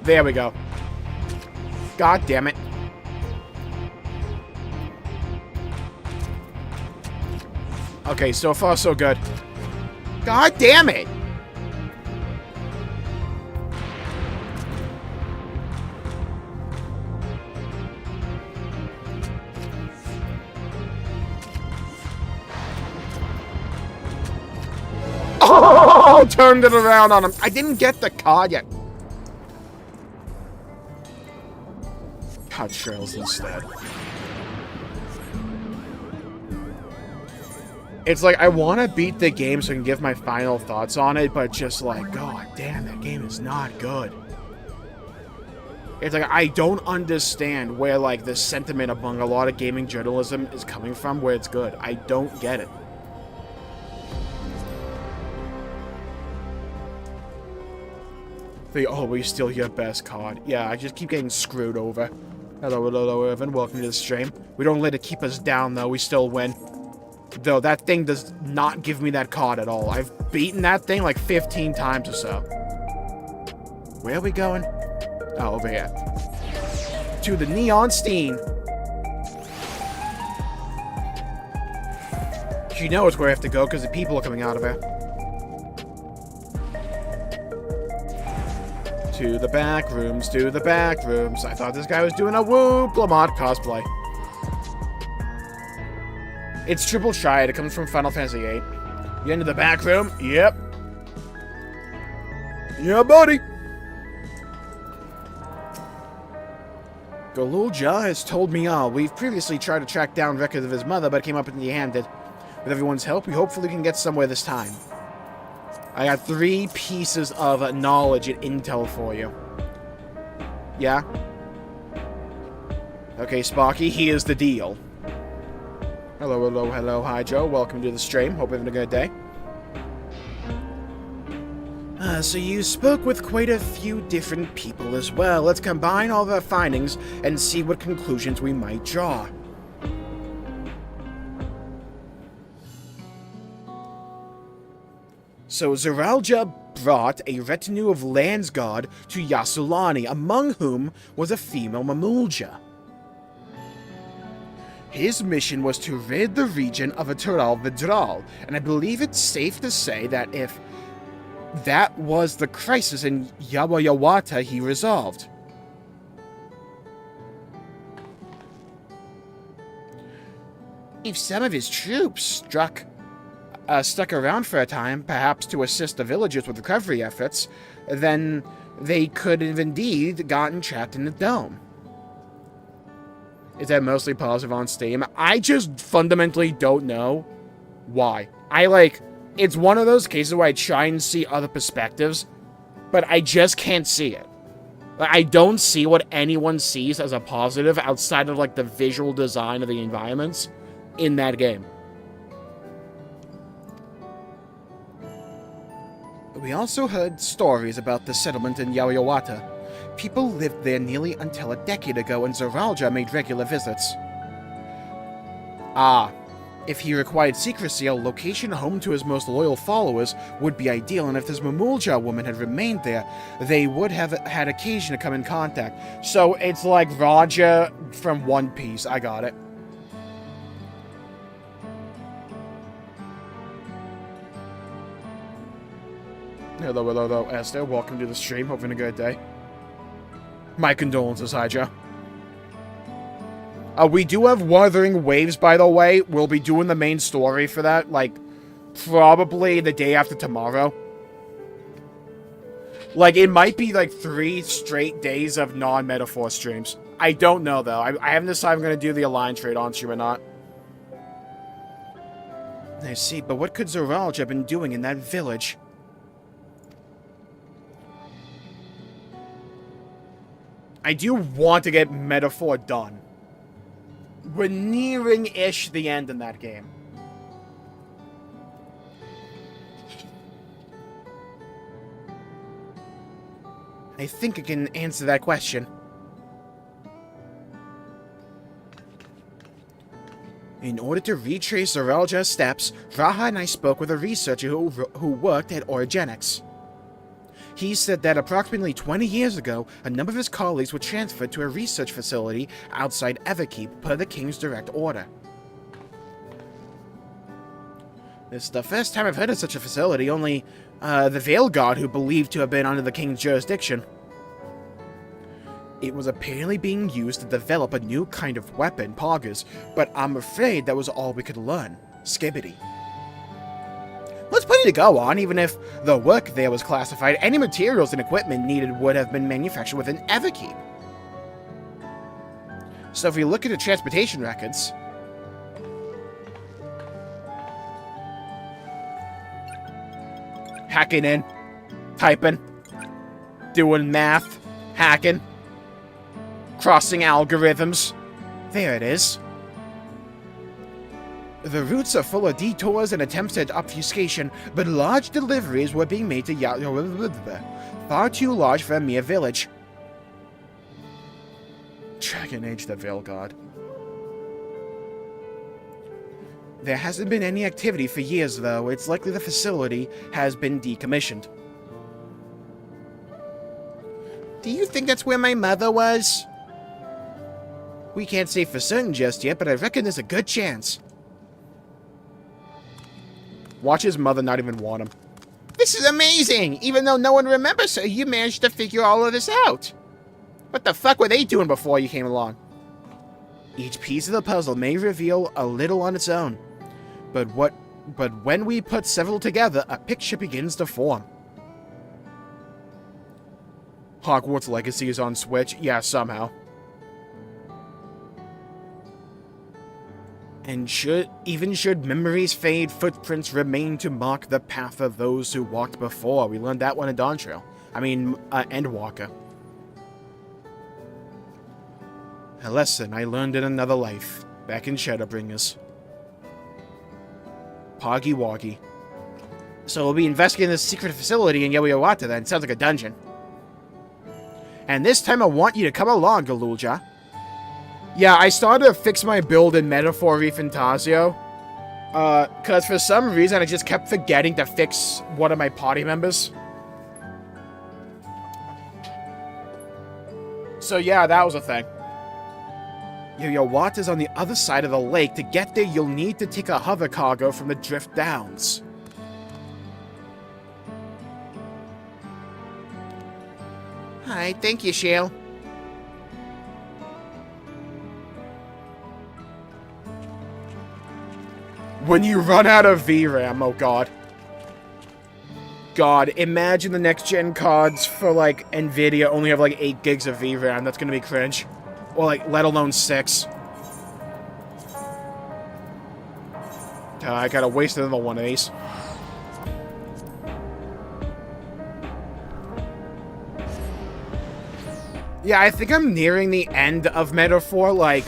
There we go. God damn it. Okay, so far so good. God damn it! Oh, turned it around on him. I didn't get the card yet. Cut trails instead. It's like, I want to beat the game so I can give my final thoughts on it, but just like, god damn, that game is not good. It's like, I don't understand where, like, the sentiment among a lot of gaming journalism is coming from where it's good. I don't get it. Oh, we steal your best card. Yeah, I just keep getting screwed over. Hello, Irvin. Welcome to the stream. We don't let it keep us down, though. We still win. Though, that thing does not give me that card at all. I've beaten that thing like 15 times or so. Where are we going? Oh, over here. To the Neon Steen. She knows where I have to go because the people are coming out of her. To the back rooms, to the back rooms. I thought this guy was doing a Whoop Lamont cosplay. It's Triple Triad. It comes from Final Fantasy VIII. You into the back room? Yep. Yeah, buddy. Gulool Ja has told me all. We've previously tried to track down records of his mother, but it came up empty-handed. With everyone's help, we hopefully can get somewhere this time. I got 3 pieces of knowledge and intel for you. Yeah? Okay, Sparky, here's the deal. Hello, hello, hello. Hi, Joe. Welcome to the stream. Hope you're having a good day. So you spoke with quite a few different people as well. Let's combine all of our findings and see what conclusions we might draw. So Jmulls Ja brought a retinue of Landsguard to Yassulani, among whom was a female Jmulls Ja. His mission was to rid the region of a Tural Vidral, and I believe it's safe to say that if that was the crisis in Yawayawata he resolved. If some of his troops stuck around for a time, perhaps to assist the villagers with recovery efforts, then they could have indeed gotten trapped in the dome. Is that mostly positive on Steam? I just fundamentally don't know why. It's one of those cases where I try and see other perspectives, but I just can't see it. I don't see what anyone sees as a positive outside of, the visual design of the environments in that game. We also heard stories about the settlement in Yawayawata. People lived there nearly until a decade ago, and Jmulls Ja made regular visits. If he required secrecy, a location home to his most loyal followers would be ideal, and if this Jmulls Ja woman had remained there, they would have had occasion to come in contact. So it's like Roger from One Piece. I got it. Hello, hello, hello, Esther. Welcome to the stream. Hoping a good day. My condolences, Hydra. We do have Wuthering Waves, by the way. We'll be doing the main story for that, probably the day after tomorrow. It might be, 3 straight days of non-metaphor streams. I don't know, though. I haven't decided if I'm going to do the Align trade on stream or not. I see, but what could Jmulls Ja have been doing in that village? I do want to get metaphor done. We're nearing-ish the end in that game. I think I can answer that question. In order to retrace Jmulls Ja's steps, Raha and I spoke with a researcher who worked at Origenics. He said that approximately 20 years ago, a number of his colleagues were transferred to a research facility outside Everkeep per the King's direct order. This is the first time I've heard of such a facility, only the Veil Guard who believed to have been under the King's jurisdiction. It was apparently being used to develop a new kind of weapon, Poggers, but I'm afraid that was all we could learn. Skibbity. There's plenty to go on, even if the work there was classified. Any materials and equipment needed would have been manufactured within Everkeep. So if we look at the transportation records... hacking in, typing, doing math, hacking, crossing algorithms. There it is. The routes are full of detours and attempts at obfuscation, but large deliveries were being made to far too large for a mere village. Dragon Age the Veil God. There hasn't been any activity for years, though. It's likely the facility has been decommissioned. Do you think that's where my mother was? We can't say for certain just yet, but I reckon there's a good chance. Watch his mother not even want him. This is amazing! Even though no one remembers her, you managed to figure all of this out. What the fuck were they doing before you came along? Each piece of the puzzle may reveal a little on its own. But when we put several together, a picture begins to form. Hogwarts Legacy is on Switch? Yeah, somehow. And should memories fade, footprints remain to mark the path of those who walked before. We learned that one in Dawntrail. I mean, Endwalker. A lesson I learned in another life, back in Shadowbringers. Poggy Woggy. So we'll be investigating this secret facility in Yawata then. Sounds like a dungeon. And this time I want you to come along, Gulool Ja. Yeah, I started to fix my build in Metaphor Refantasio. Because for some reason I just kept forgetting to fix one of my party members. So yeah, that was a thing. Yawata's on the other side of the lake. To get there, you'll need to take a hover cargo from the Drift Downs. Hi, thank you, Shale. When you run out of VRAM, oh god. God, imagine the next-gen cards for, like, Nvidia only have, like, 8 gigs of VRAM. That's gonna be cringe. Or, like, let alone 6. I gotta waste another one of these. Yeah, I think I'm nearing the end of Metaphor, like...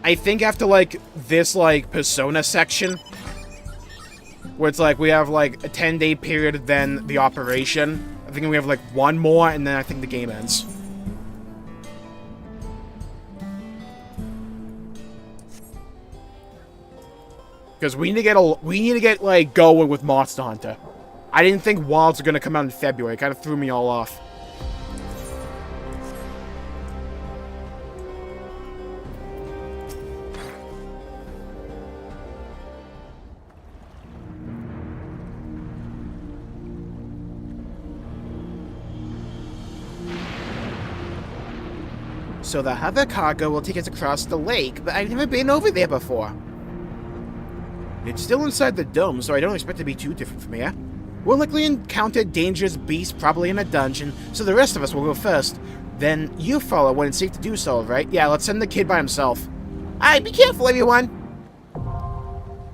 I think after, like, this, like, Persona section, where it's like, we have, like, a 10-day period, then the operation. I think we have, like, one more, and then I think the game ends. Because we need to get, like, going with Monster Hunter. I didn't think Wilds were gonna come out in February. It kind of threw me all off. So the hover cargo will take us across the lake, but I've never been over there before. It's still inside the dome, so I don't expect it to be too different from here. We'll likely encounter dangerous beasts, probably in a dungeon, so the rest of us will go first. Then you follow when it's safe to do so, right? Yeah, let's send the kid by himself. Alright, be careful, everyone!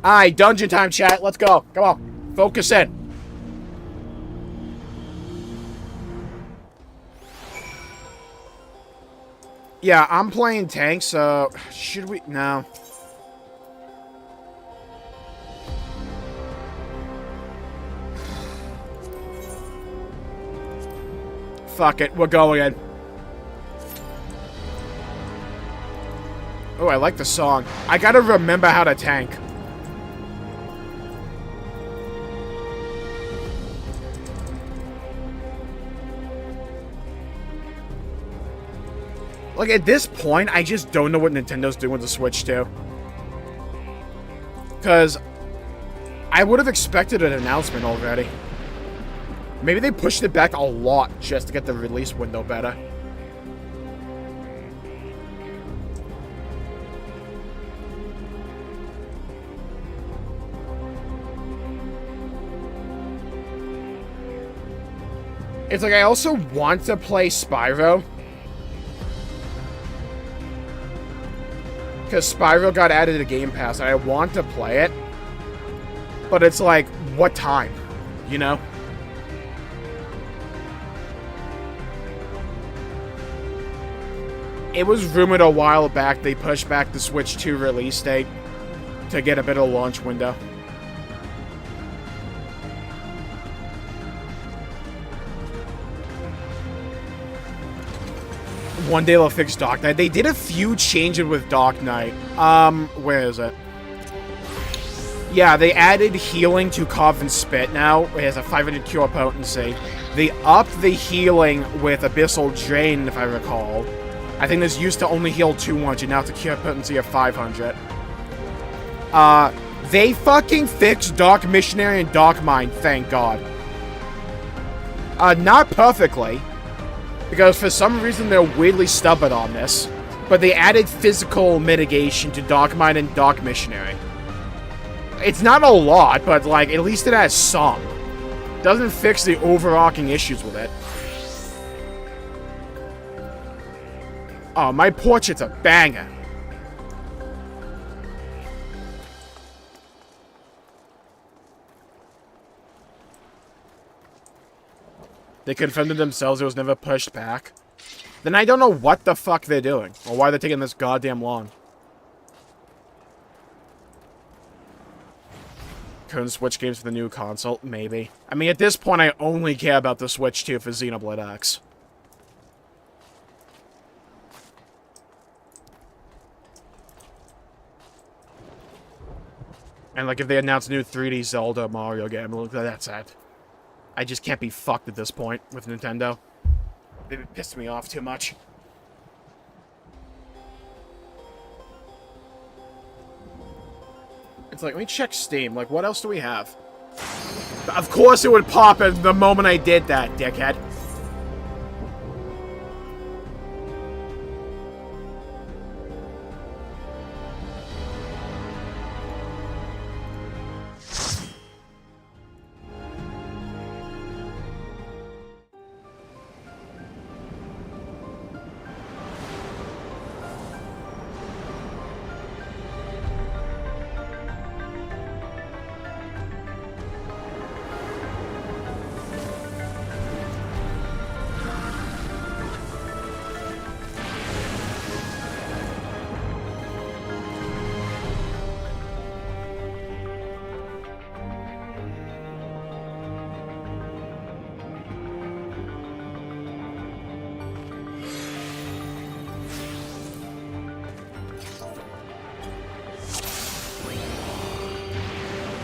Alright, dungeon time, chat. Let's go. Come on. Focus in. Yeah, I'm playing tank, so... Should we... No. Fuck it, we're going in. Oh, I like the song. I gotta remember how to tank. Like, at this point, I just don't know what Nintendo's doing with the Switch 2. Because I would have expected an announcement already. Maybe they pushed it back a lot just to get the release window better. It's like I also want to play Spyro. Because Spyro got added to Game Pass, and I want to play it. But it's like, what time? You know? It was rumored a while back they pushed back the Switch 2 release date to get a better launch window. One day they'll fix Dark Knight. They did a few changes with Dark Knight. Where is it? Yeah, they added healing to Carven Spit now. It has a 500 cure potency. They upped the healing with Abyssal Drain, if I recall. I think this used to only heal 200, now it's a cure potency of 500. They fucking fixed Dark Missionary and Dark Mind, thank God. Not perfectly. Because for some reason they're weirdly stubborn on this. But they added physical mitigation to Dark Mind and Dark Missionary. It's not a lot, but like, at least it has some. Doesn't fix the overarching issues with it. Oh, my portrait's a banger. They confirmed it themselves, it was never pushed back. Then I don't know what the fuck they're doing, or why they're taking this goddamn long. Couldn't switch games for the new console? Maybe. I mean, at this point, I only care about the Switch 2 for Xenoblade X. And, like, if they announce a new 3D Zelda Mario game, look, that's it. I just can't be fucked at this point with Nintendo. They've pissed me off too much. It's like, let me check Steam. Like, what else do we have? Of course it would pop at the moment I did that, dickhead.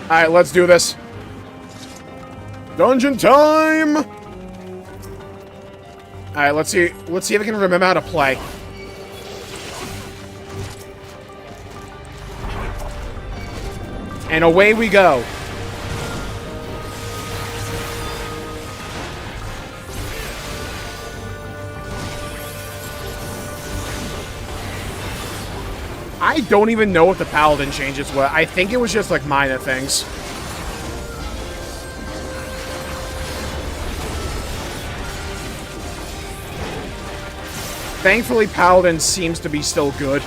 Alright, let's do this. Dungeon time! Alright, let's see if I can remember how to play. And away we go. I don't even know what the Paladin changes were. I think it was just, like, minor things. Thankfully, Paladin seems to be still good.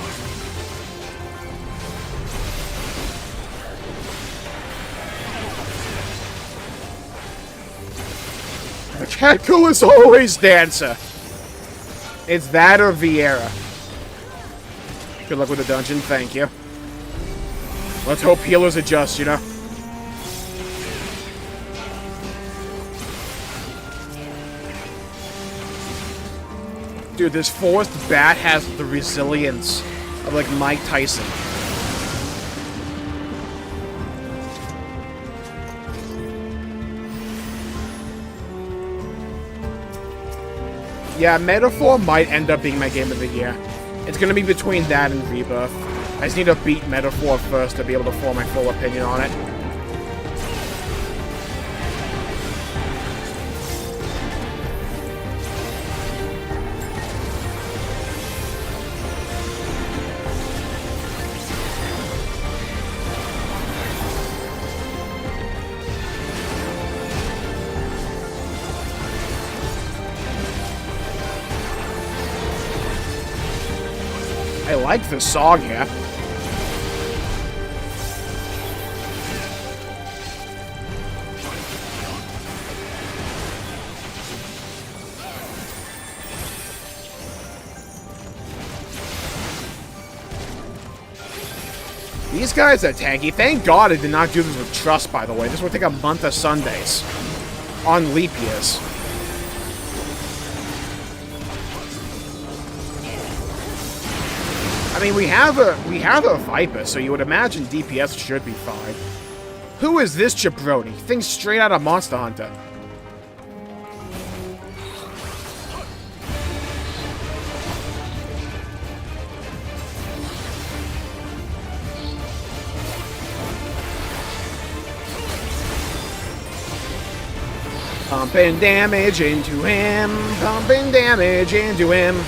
The Cackle is always Dancer. It's that or Vieira. Good luck with the dungeon, thank you. Let's hope healers adjust, you know? Dude, this forest bat has the resilience of, like, Mike Tyson. Yeah, Metaphor might end up being my game of the year. It's gonna be between that and Rebirth. I just need to beat Metaphor first to be able to form my full opinion on it. I like this song here. These guys are tanky. Thank God I did not do this with Trust, by the way. This would take a month of Sundays. On leap years. I mean, we have a Viper, so you would imagine DPS should be fine. Who is this jabroni? Thing's straight out of Monster Hunter. Pumping damage into him. Pumping damage into him.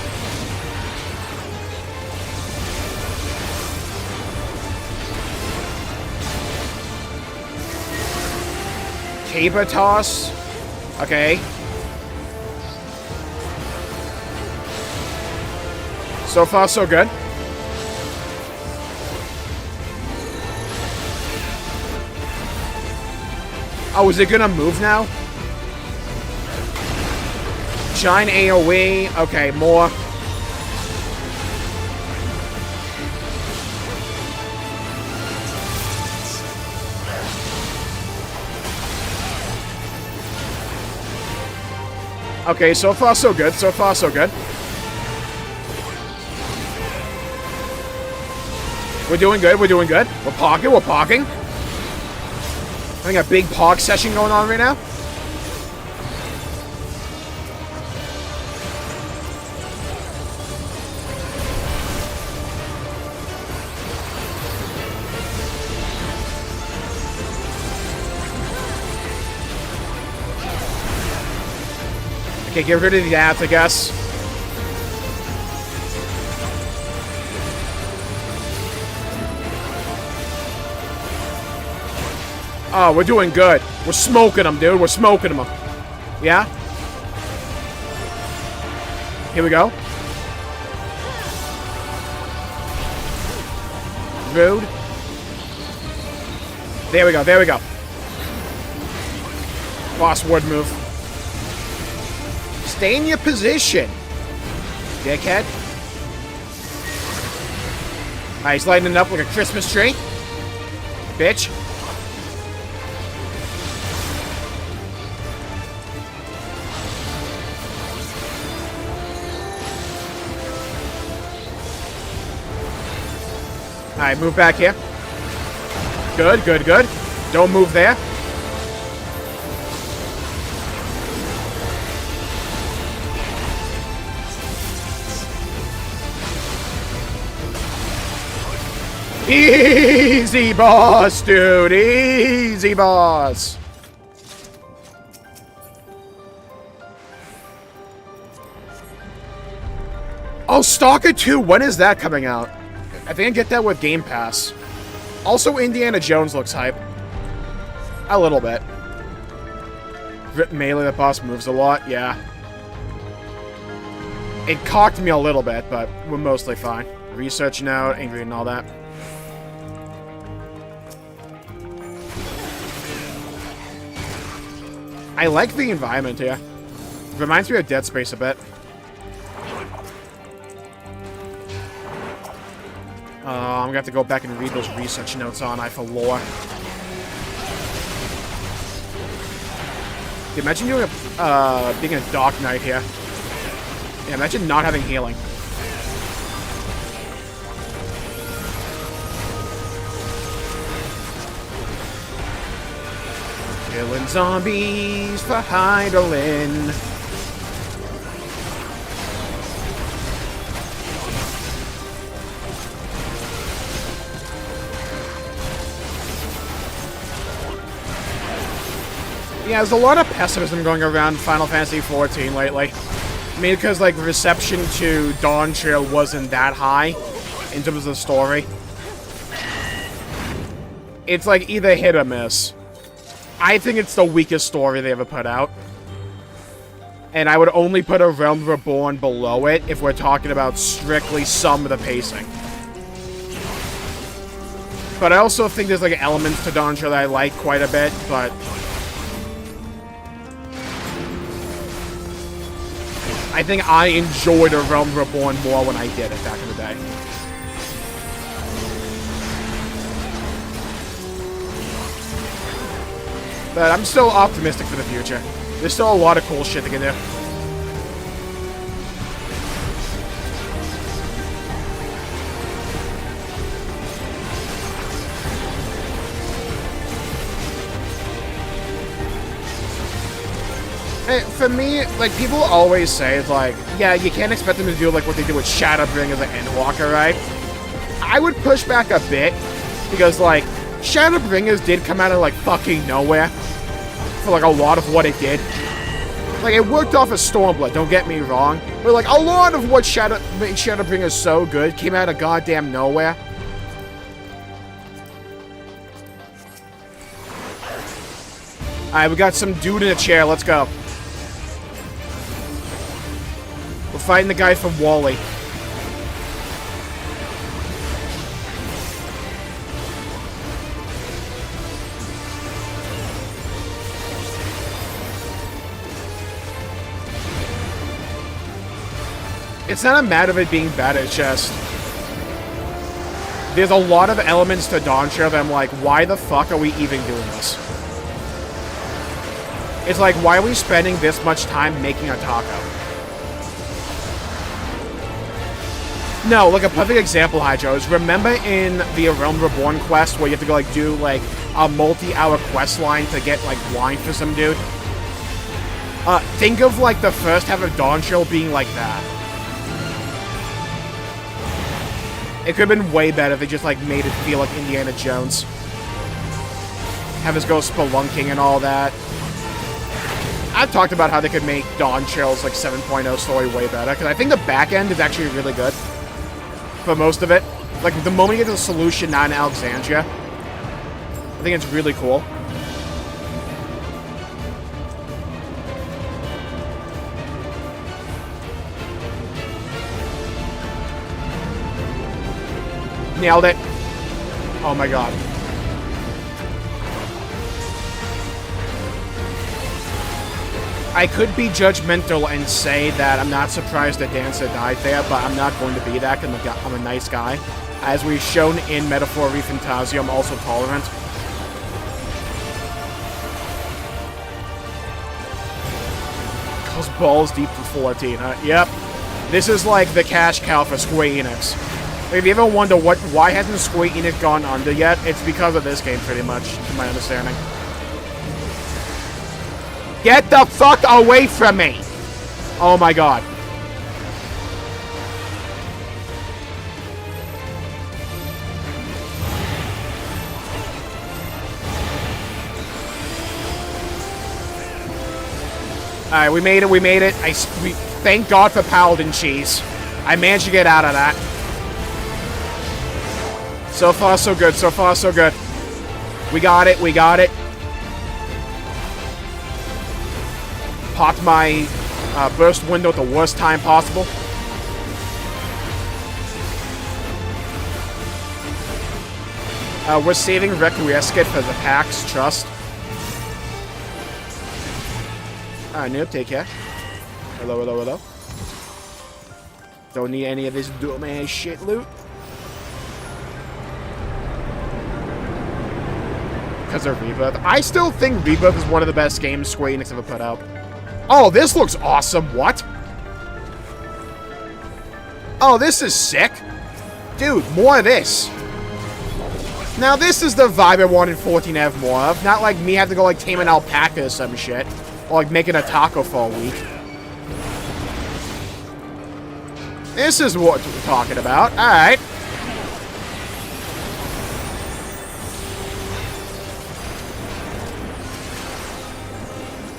Caber toss. Okay. So far, so good. Oh, is it gonna move now? Giant AoE. Okay, more. Okay, so far so good. So far so good. We're doing good. We're doing good. We're parking. We're parking. Having a big park session going on right now. Okay, get rid of the ads, I guess. Oh, we're doing good. We're smoking them, dude. We're smoking them. Yeah? Here we go. Rude. There we go. There we go. Boss word move. Stay in your position, dickhead. Alright, he's lighting it up like a Christmas tree. Bitch. Alright, move back here. Good, good, good. Don't move there. Easy boss, dude. Easy boss. Oh, Stalker 2. When is that coming out? I think I get that with Game Pass. Also, Indiana Jones looks hype. A little bit. Melee, the boss moves a lot. Yeah. It cocked me a little bit, but we're mostly fine. Research now, angry and all that. I like the environment here. Reminds me of Dead Space a bit. I'm gonna have to go back and read those research notes on I for lore. Yeah, imagine doing being a Dark Knight here. Yeah, imagine not having healing. Killing zombies for Heidelin. Yeah, there's a lot of pessimism going around Final Fantasy XIV lately. I mean, because, like, reception to Dawntrail wasn't that high in terms of the story. It's, like, either hit or miss. I think it's the weakest story they ever put out. And I would only put A Realm Reborn below it if we're talking about strictly some of the pacing. But I also think there's, like, elements to Dawntrail that I like quite a bit, but I think I enjoyed A Realm Reborn more when I did it back in the day. But I'm still optimistic for the future. There's still a lot of cool shit they can do. For me, like, people always say, it's like, yeah, you can't expect them to do, like, what they did with Shadowbringers and Endwalker, right? I would push back a bit, because, like, Shadowbringers did come out of, like, fucking nowhere for, like, a lot of what it did. Like, it worked off of Stormblood, don't get me wrong, but, like, a lot of what made Shadowbringers so good came out of goddamn nowhere. Alright, we got some dude in a chair, let's go. We're fighting the guy from Wall-E. It's not a matter of it being bad, it's just... There's a lot of elements to Dawntrail that I'm like, why the fuck are we even doing this? It's like, why are we spending this much time making a taco? No, like a perfect example, Hydro, is remember in the Realm Reborn quest where you have to go, like, do, like, a multi-hour quest line to get, like, wine for some dude? Think of, like, the first half of Dawntrail being like that. It could have been way better if they just, like, made it feel like Indiana Jones. Have us go spelunking and all that. I've talked about how they could make Dawntrail's, like, 7.0 story way better, because I think the back end is actually really good. For most of it. Like, the moment you get to the solution now in Alexandria, I think it's really cool. Nailed it. Oh my god. I could be judgmental and say that I'm not surprised that Dancer died there, but I'm not going to be that because I'm a nice guy. As we've shown in Metaphor ReFantazio, I'm also tolerant. Goes balls deep for 14, huh? Yep. This is like the cash cow for Square Enix. If you ever wonder why hasn't Square Enix gone under yet, it's because of this game pretty much, to my understanding. Get the fuck away from me! Oh my god. Alright, we made it. Thank God for Paladin Cheese. I managed to get out of that. So far, so good. So far, so good. We got it. Popped my burst window at the worst time possible. We're saving Rique for the PAX Trust. Alright, noob, take care. Hello. Don't need any of this dumbass shit loot. Because of Rebirth. I still think Rebirth is one of the best games Square Enix ever put out. Oh, this looks awesome. What? Oh, this is sick. Dude, more of this. Now, this is the vibe I wanted 14 to have more of. Not like me having to go, like, tame an alpaca or some shit. Or, like, making a taco for a week. This is what we're talking about. Alright.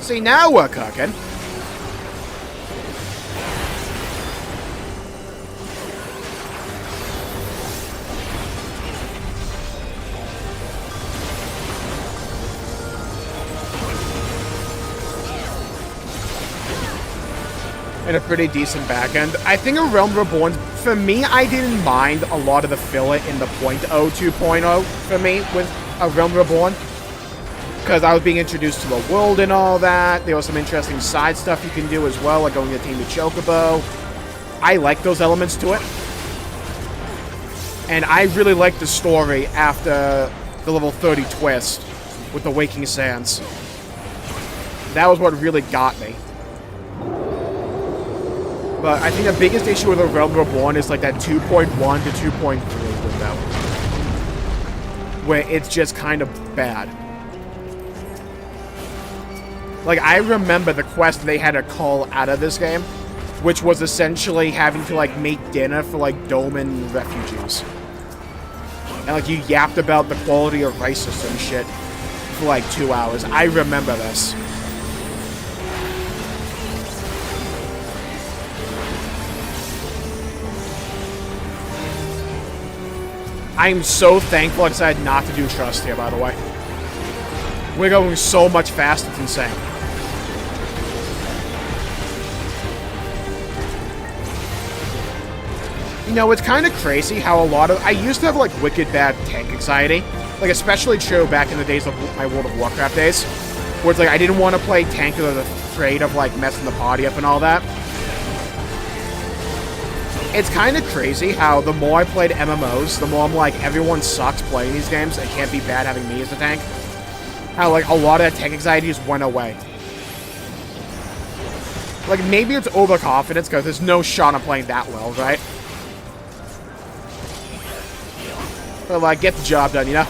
See, now we're cooking. And a pretty decent back end. I think a Realm Reborn, for me, I didn't mind a lot of the filler in the 0.0 2.0 for me with a Realm Reborn. Because I was being introduced to the world and all that. There was some interesting side stuff you can do as well, like going to tame the Chocobo. I like those elements to it. And I really liked the story after the level 30 twist with the Waking Sands. That was what really got me. But I think the biggest issue with the Realm Reborn is like that 2.1 to 2.3 window. Where it's just kind of bad. Like, I remember the quest they had to call out of this game, which was essentially having to, like, make dinner for, like, Doman refugees. And, like, you yapped about the quality of rice or some shit for, like, 2 hours. I remember this. I'm so thankful I decided not to do Trust here, by the way. We're going so much faster, it's insane. You know, it's kind of crazy how a lot of... I used to have, like, wicked bad tank anxiety. Like, especially true back in the days of my World of Warcraft days. Where it's like, I didn't want to play tank because I was afraid of, like, messing the party up and all that. It's kind of crazy how the more I played MMOs, the more I'm like, everyone sucks playing these games. It can't be bad having me as a tank. How, like, a lot of that tank anxiety just went away. Like, maybe it's overconfidence, because there's no shot I'm playing that well, right? But, like, get the job done, you know?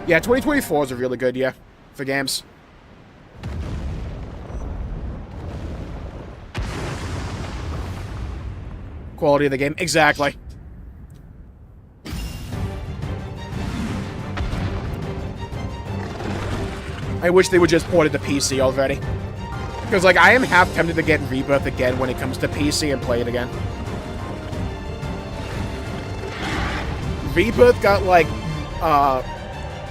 Yeah, 2024 is a really good year for games. Quality of the game, exactly. I wish they would just port it to PC already. Because, like, I am half tempted to get Rebirth again when it comes to PC and play it again. Rebirth got, like,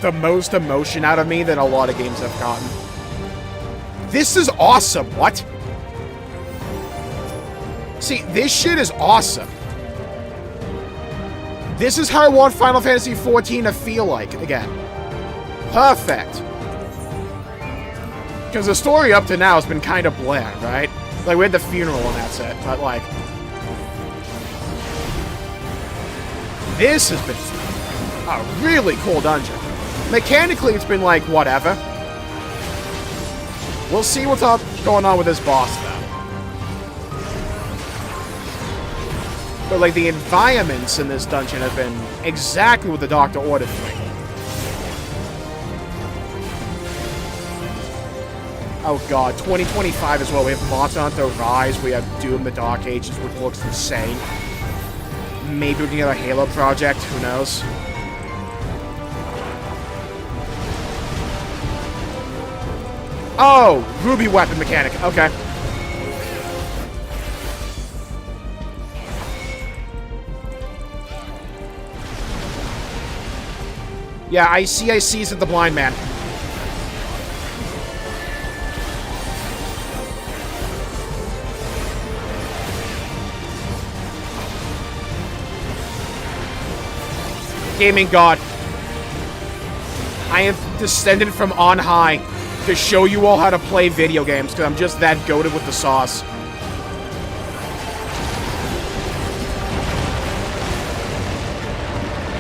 the most emotion out of me than a lot of games have gotten. This is awesome, what? See, this shit is awesome. This is how I want Final Fantasy XIV to feel like, again. Perfect. Because the story up to now has been kind of bland, right? Like, we had the funeral and that's it, but, like... This has been a really cool dungeon. Mechanically, it's been, like, whatever. We'll see what's up going on with this boss, though. But, like, the environments in this dungeon have been exactly what the Doctor ordered for me. Oh god, 2025 as well. We have Monster Hunter Rise, we have Doom the Dark Ages, which looks insane. Maybe we can get a Halo project, who knows? Oh! Ruby weapon mechanic, okay. Yeah, I see, said the blind man. Gaming God. I have descended from on high to show you all how to play video games, because I'm just that goated with the sauce.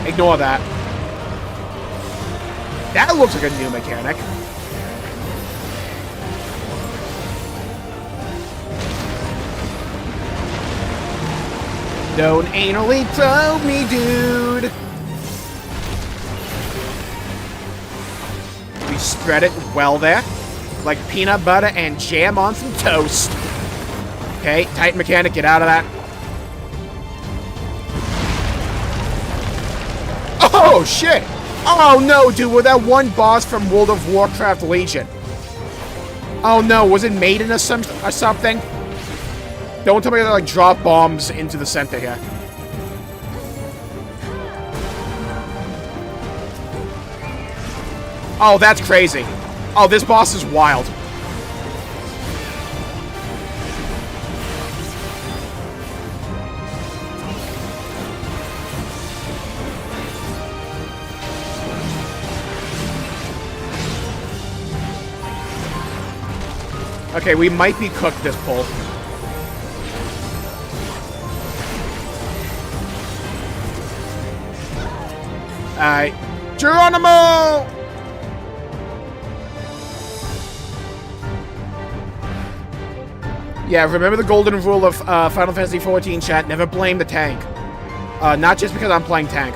Ignore that. That looks like a new mechanic. Don't anally tell me, dude. We spread it well there. Like peanut butter and jam on some toast. Okay, tight mechanic, get out of that. Oh, shit! Oh, no, dude, with that one boss from World of Warcraft Legion. Oh, no, was it Maiden or something? Don't tell me they, like, drop bombs into the center here. Oh, that's crazy. Oh, this boss is wild. Okay, we might be cooked this pull. Alright. Geronimo! Yeah, remember the golden rule of Final Fantasy XIV, chat. Never blame the tank. Not just because I'm playing tank.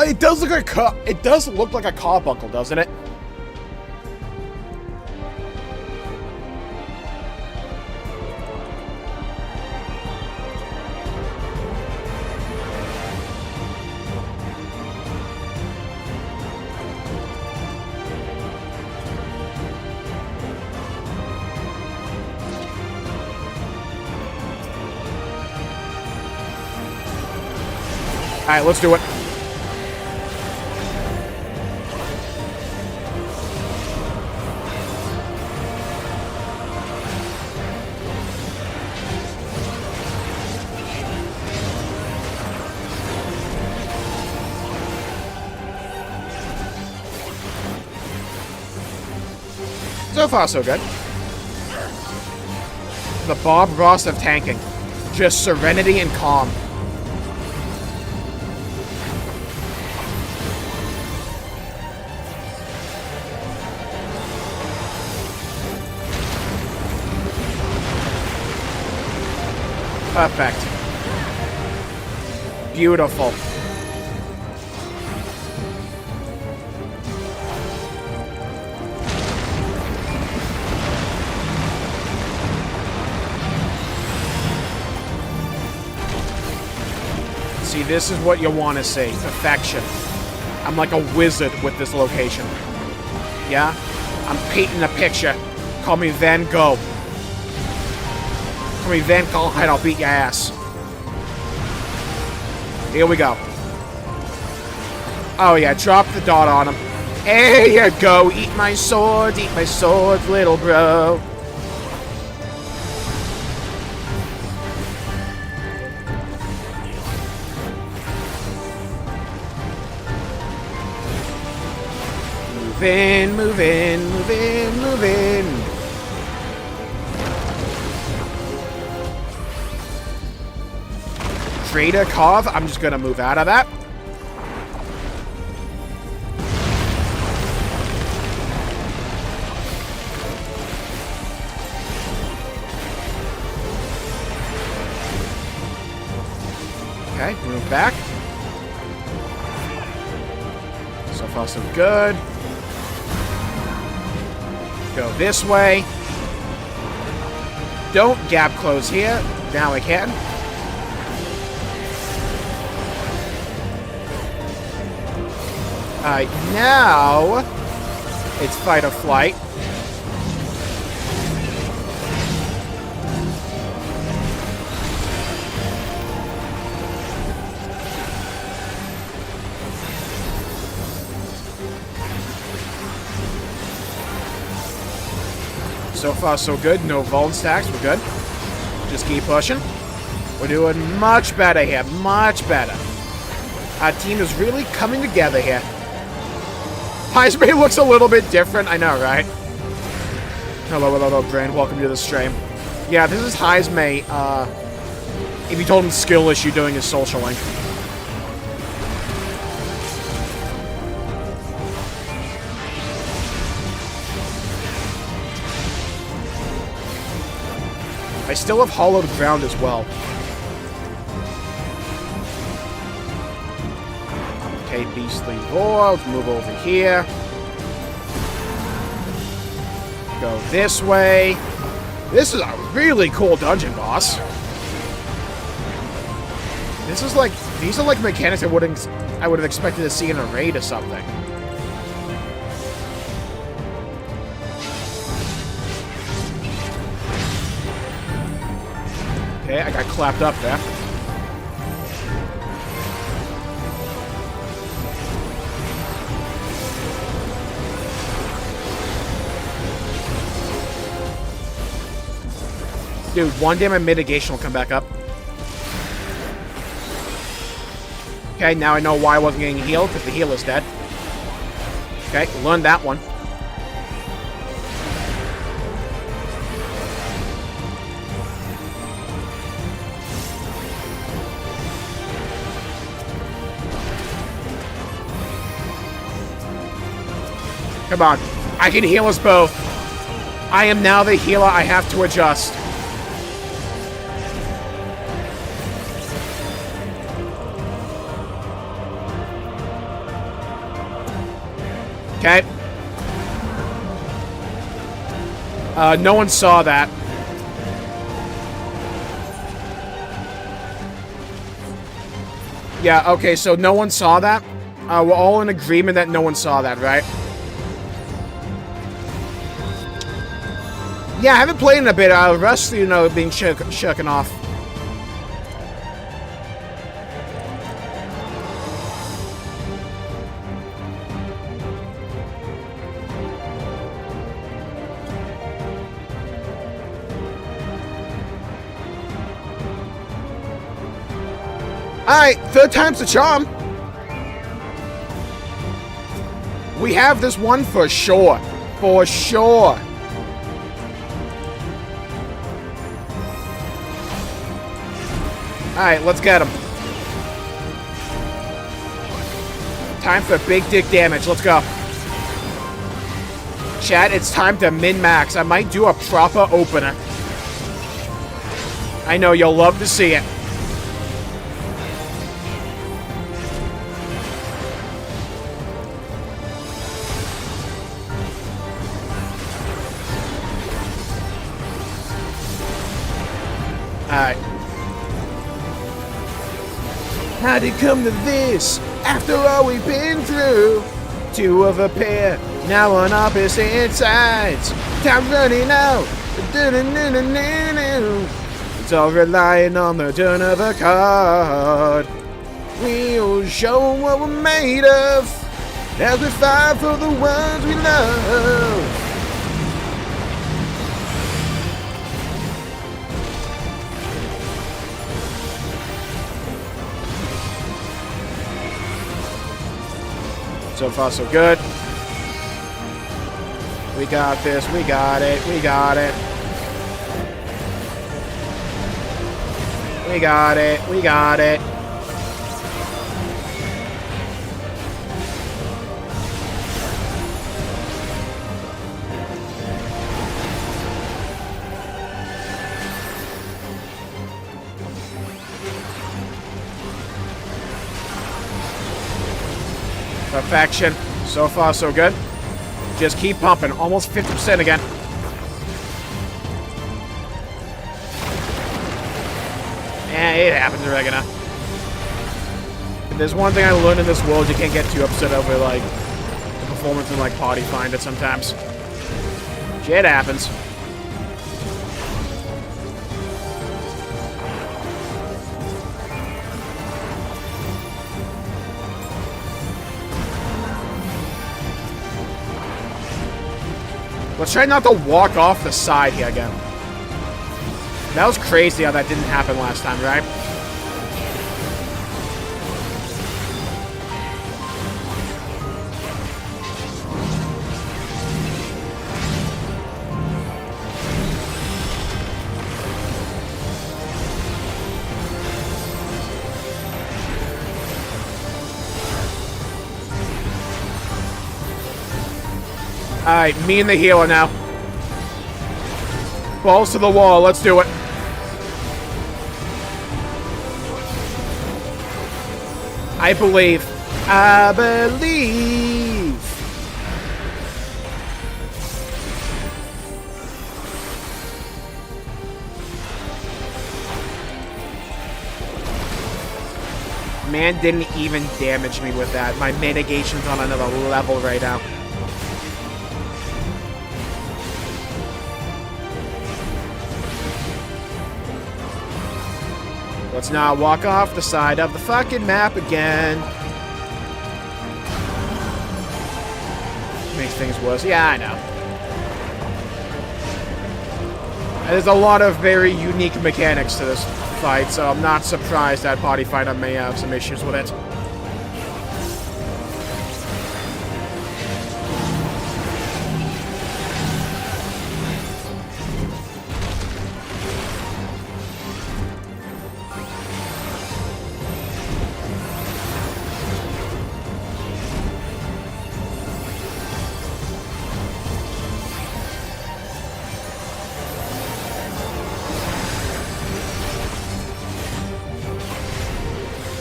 It does look like a carbuncle, doesn't it? Alright, let's do it. So far, so good. The Bob Ross of tanking. Just serenity and calm. Perfect. Beautiful. See, this is what you want to see. Perfection. I'm like a wizard with this location. Yeah? I'm painting a picture. Call me Van Gogh. Call me Van Gogh and I'll beat your ass. Here we go. Oh yeah, drop the dot on him. There you go. Eat my sword, little bro. Move in, move in, move in, move in. Trader Carve, I'm just gonna move out of that. Okay, move back. So far, so good. Go this way. Don't gap close here. Now I can. Alright, now it's fight or flight. So far, so good. No vuln stacks. We're good. Just keep pushing. We're doing much better here. Much better. Our team is really coming together here. Heismay looks a little bit different. I know, right? Hello, hello, Brand. Welcome to the stream. Yeah, this is Heismay. If you told him skill issue doing his social link. I still have hollowed ground as well. Okay, Beastly Roar. Let's move over here. Go this way. This is a really cool dungeon boss. This is like, these are like mechanics I would have expected to see in a raid or something. Okay, I got clapped up there. Dude, one day my mitigation will come back up. Okay, now I know why I wasn't getting healed, because the heal is dead. Okay, learned that one. Come on. I can heal us both. I am now the healer. I have to adjust. Okay. No one saw that. Yeah, okay, so no one saw that? We're all in agreement that no one saw that, right? Yeah, I haven't played in a bit. The rest, you know, being shooken off. Alright, third time's the charm. We have this one for sure. For sure. Alright, let's get him. Time for big dick damage. Let's go. Chat, it's time to min-max. I might do a proper opener. I know you'll love to see it. Alright. How'd it come to this? After all we've been through, two of a pair, now on opposite sides. Time's running out. It's all relying on the turn of a card. We'll show what we're made of as we fight for the ones we love. So far, so good. We got this. We got it. We got it. We got it. We got it. Perfection. So far, so good. Just keep pumping. Almost 50% again. Yeah, it happens, Oregano. If there's one thing I learned in this world, you can't get too upset over, like, the performance in, like, Party Finder sometimes. Shit happens. Let's try not to walk off the side here again. That was crazy how that didn't happen last time, right? Alright, me and the healer now. Balls to the wall, let's do it. I believe. I believe. Man didn't even damage me with that. My mitigation's on another level right now. Let's not walk off the side of the fucking map again. Makes things worse. Yeah, I know. There's a lot of very unique mechanics to this fight, so I'm not surprised that Party Finder may have some issues with it.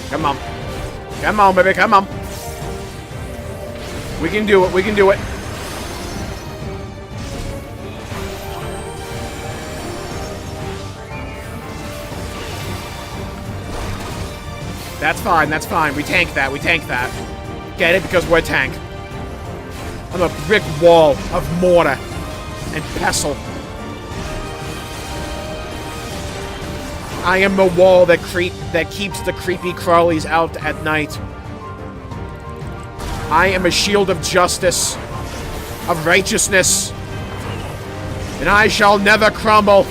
Come on. Come on, baby, come on. We can do it, we can do it. That's fine, that's fine. We tank that, we tank that. Get it? Because we're a tank. I'm a brick wall of mortar and pestle. I am the wall that keeps the creepy crawlies out at night. I am a shield of justice, of righteousness, and I shall never crumble.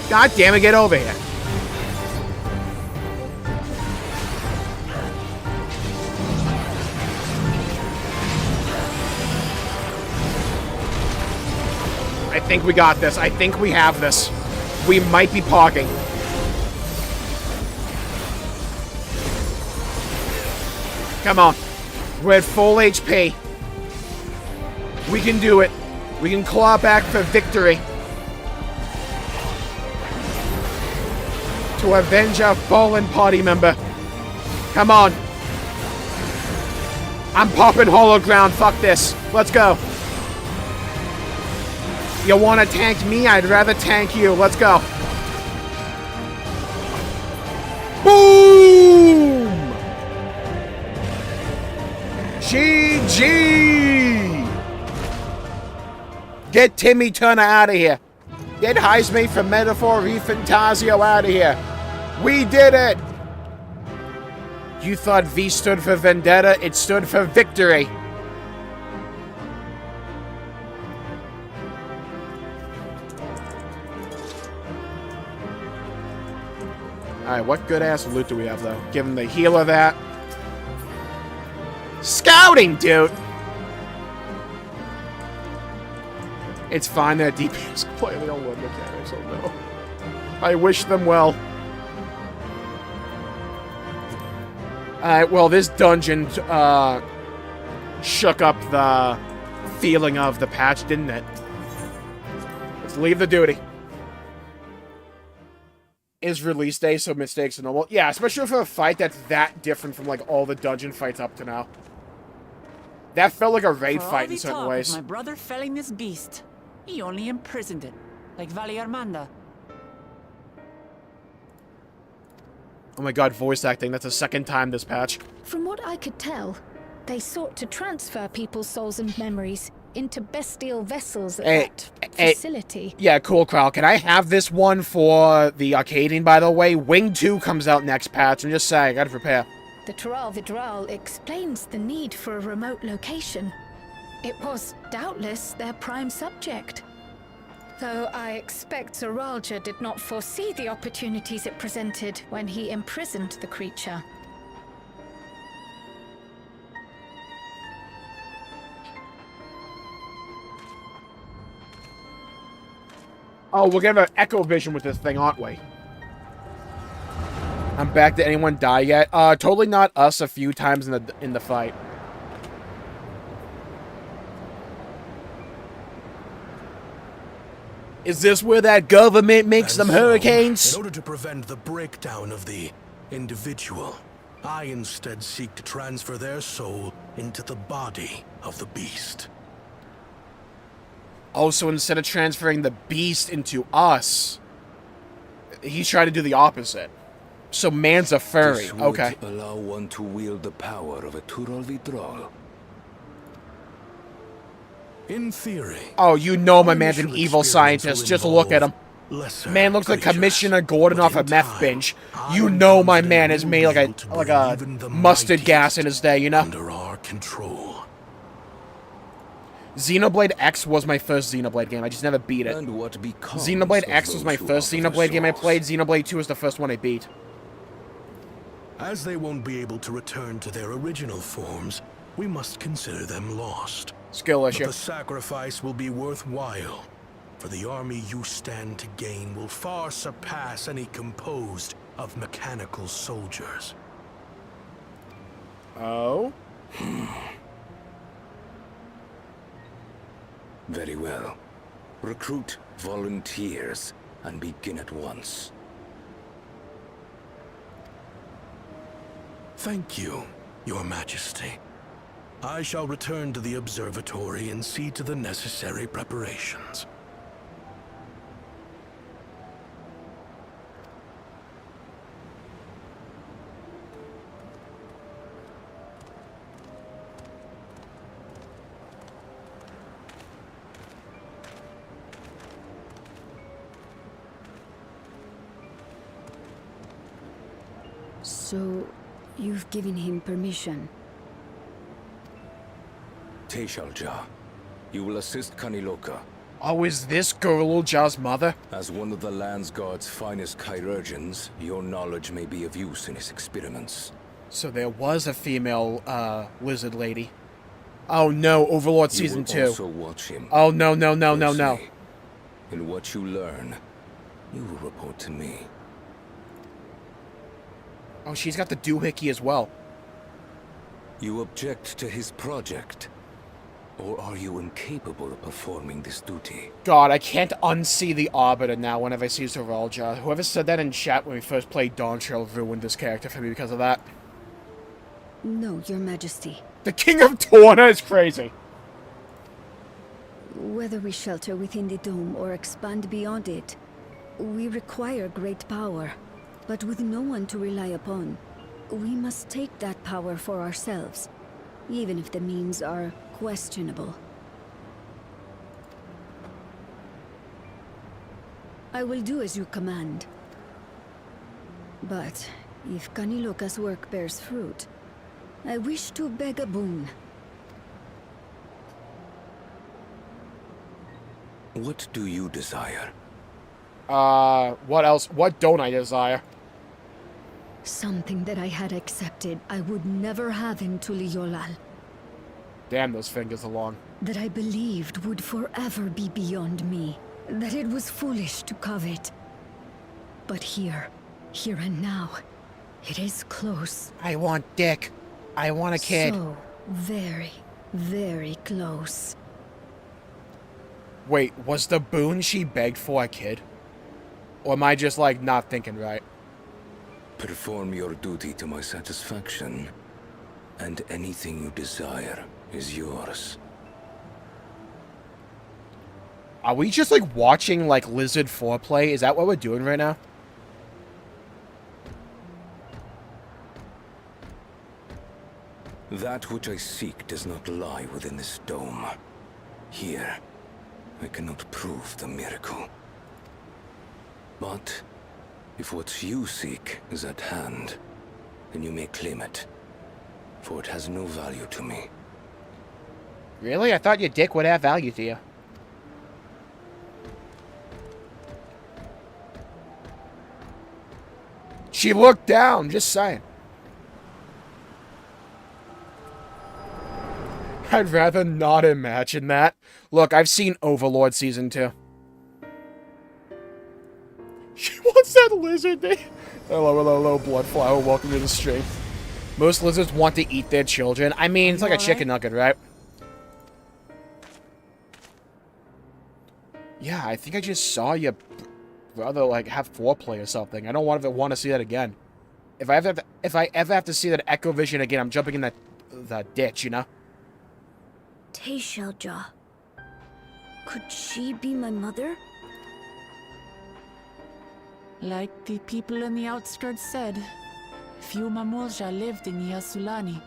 God damn it, get over here. I think we got this. I think we have this. We might be parking. Come on. We're at full HP. We can do it. We can claw back for victory. To avenge our fallen party member. Come on. I'm popping hollow ground. Fuck this. Let's go. You want to tank me? I'd rather tank you. Let's go. Boom! GG! Get Timmy Turner out of here. Get Heisman from Metaphor Refantasio out of here. We did it! You thought V stood for vendetta, it stood for victory. Alright, what good-ass loot do we have, though? Give him the healer that. Scouting, dude! It's fine that DP is completely on wood mechanics, oh no. I wish them well. Alright, well, this dungeon, shook up the feeling of the patch, didn't it? Let's leave the duty. Is release day, so mistakes are normal. Yeah, especially for a fight that's that different from, like, all the dungeon fights up to now. That felt like a raid fight in certain ways. My brother felling this beast. He only imprisoned it, like Valley Armanda. Oh my god, voice acting. That's the second time this patch. From what I could tell, they sought to transfer people's souls and memories into bestial vessels at that facility. Yeah, cool, Kral. Can I have this one for the arcading, by the way? Wing 2 comes out next patch. I'm just saying, I gotta prepare. The Tral explains the need for a remote location. It was doubtless their prime subject. Though I expect Gulool Ja did not foresee the opportunities it presented when he imprisoned the creature. Oh, we're gonna have Echo Vision with this thing, aren't we? I'm back. Did anyone die yet? Totally not us a few times in the fight. Is this where that government makes them hurricanes? In order to prevent the breakdown of the individual, I instead seek to transfer their soul into the body of the beast. Also, instead of transferring the beast into us, he's trying to do the opposite. So man's a furry. This would okay. allow one to wield the power of a Turol. In theory. Oh, you know my man's an evil scientist. Just look at him. Man looks like Commissioner Gordon off a meth binge. You know my man has made like a mustard gas in his day, you know? Under our control. Xenoblade X was my first Xenoblade game. I just never beat it. And what becomes Xenoblade of X was my those who first offer their Xenoblade game I souls? played. Xenoblade 2 was the first one I beat. As they won't be able to return to their original forms, we must consider them lost. Skill But issue. the sacrifice will be worthwhile, for the army you stand to gain will far surpass any composed of mechanical soldiers. Oh? Very well. Recruit volunteers and begin at once. Thank you, Your Majesty. I shall return to the observatory and see to the necessary preparations. So, you've given him permission? Ja, you will assist Kaniloka. Oh, is this Gulool Ja's mother? As one of the Land's Guard's finest chirurgeons, your knowledge may be of use in his experiments. So there was a female, lizard lady. Oh no, Overlord Season 2. You will also watch him. Oh no. In what you learn, You will report to me. Oh, she's got the doohickey as well. You object to his project? Or are you incapable of performing this duty? God, I can't unsee the Arbiter now whenever I see Gulool Ja. Whoever said that in chat when we first played Dawntrail ruined this character for me because of that. No, Your Majesty. The King of Torna is crazy. Whether we shelter within the dome or expand beyond it, we require great power. But with no one to rely upon, we must take that power for ourselves, even if the means are questionable. I will do as you command. But if Kaniloka's work bears fruit, I wish to beg a boon. What do you desire? What else? What don't I desire? Something that I had accepted I would never have in Tuliyollal. Damn, those fingers are long. That I believed would forever be beyond me. That it was foolish to covet. But here and now, it is close. I want Dick. I want a kid. So very, very close. Wait, was the boon she begged for a kid? Or am I just, like, not thinking right? Perform your duty to my satisfaction, and anything you desire is yours. Are we just, like, watching, like, lizard foreplay? Is that what we're doing right now? That which I seek does not lie within this dome. Here, I cannot prove the miracle. But if what you seek is at hand, then you may claim it, for it has no value to me. Really? I thought your dick would have value to you. She looked down, just saying. I'd rather not imagine that. Look, I've seen Overlord Season 2. She wants that lizard name. Hello, hello, hello, Bloodflower. Welcome to the stream. Most lizards want to eat their children. I mean, it's like a chicken nugget, right? Yeah, I think I just saw your brother, like, have foreplay or something. I don't want to see that again. If I ever have to see that Echo Vision again, I'm jumping in that ditch, you know? Gulool Ja. Could she be my mother? Like the people in the outskirts said, few Jmulls Ja lived in Yasulani.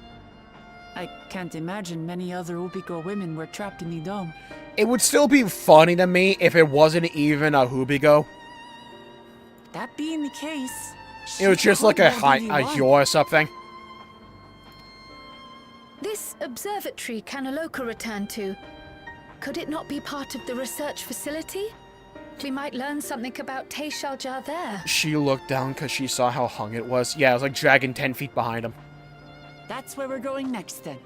I can't imagine many other Ubigo women were trapped in the dome. It would still be funny to me if it wasn't even a Hubigo. That being the case, It was just like a Yor or something. This observatory Kaniloka returned to, could it not be part of the research facility? We might learn something about Gulool Ja there. She looked down because she saw how hung it was. Yeah, it was like dragging 10 feet behind him. That's where we're going next then.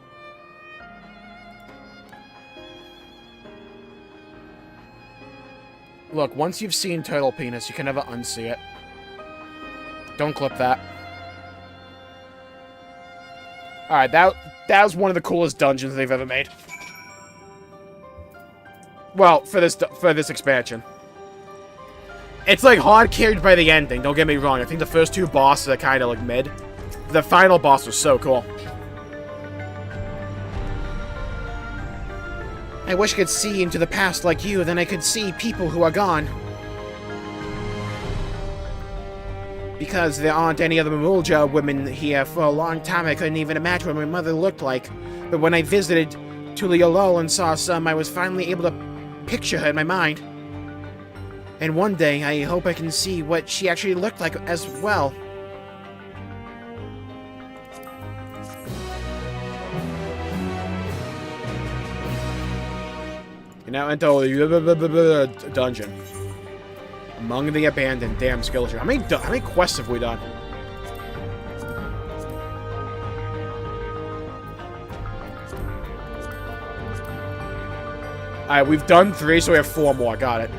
Look, once you've seen Turtle Penis, you can never unsee it. Don't clip that. Alright, that was one of the coolest dungeons they've ever made. Well, for this expansion. It's like hard carried by the ending, don't get me wrong. I think the first two bosses are kind of like mid. The final boss was so cool. I wish I could see into the past like you, then I could see people who are gone. Because there aren't any other Jmulls Ja women here for a long time, I couldn't even imagine what my mother looked like. But when I visited Tuliyollal and saw some, I was finally able to picture her in my mind. And one day, I hope I can see what she actually looked like as well. You now enter the dungeon. Among the abandoned. Damn skill tree. How many quests have we done? Alright, we've done 3, so we have 4 more. Got it.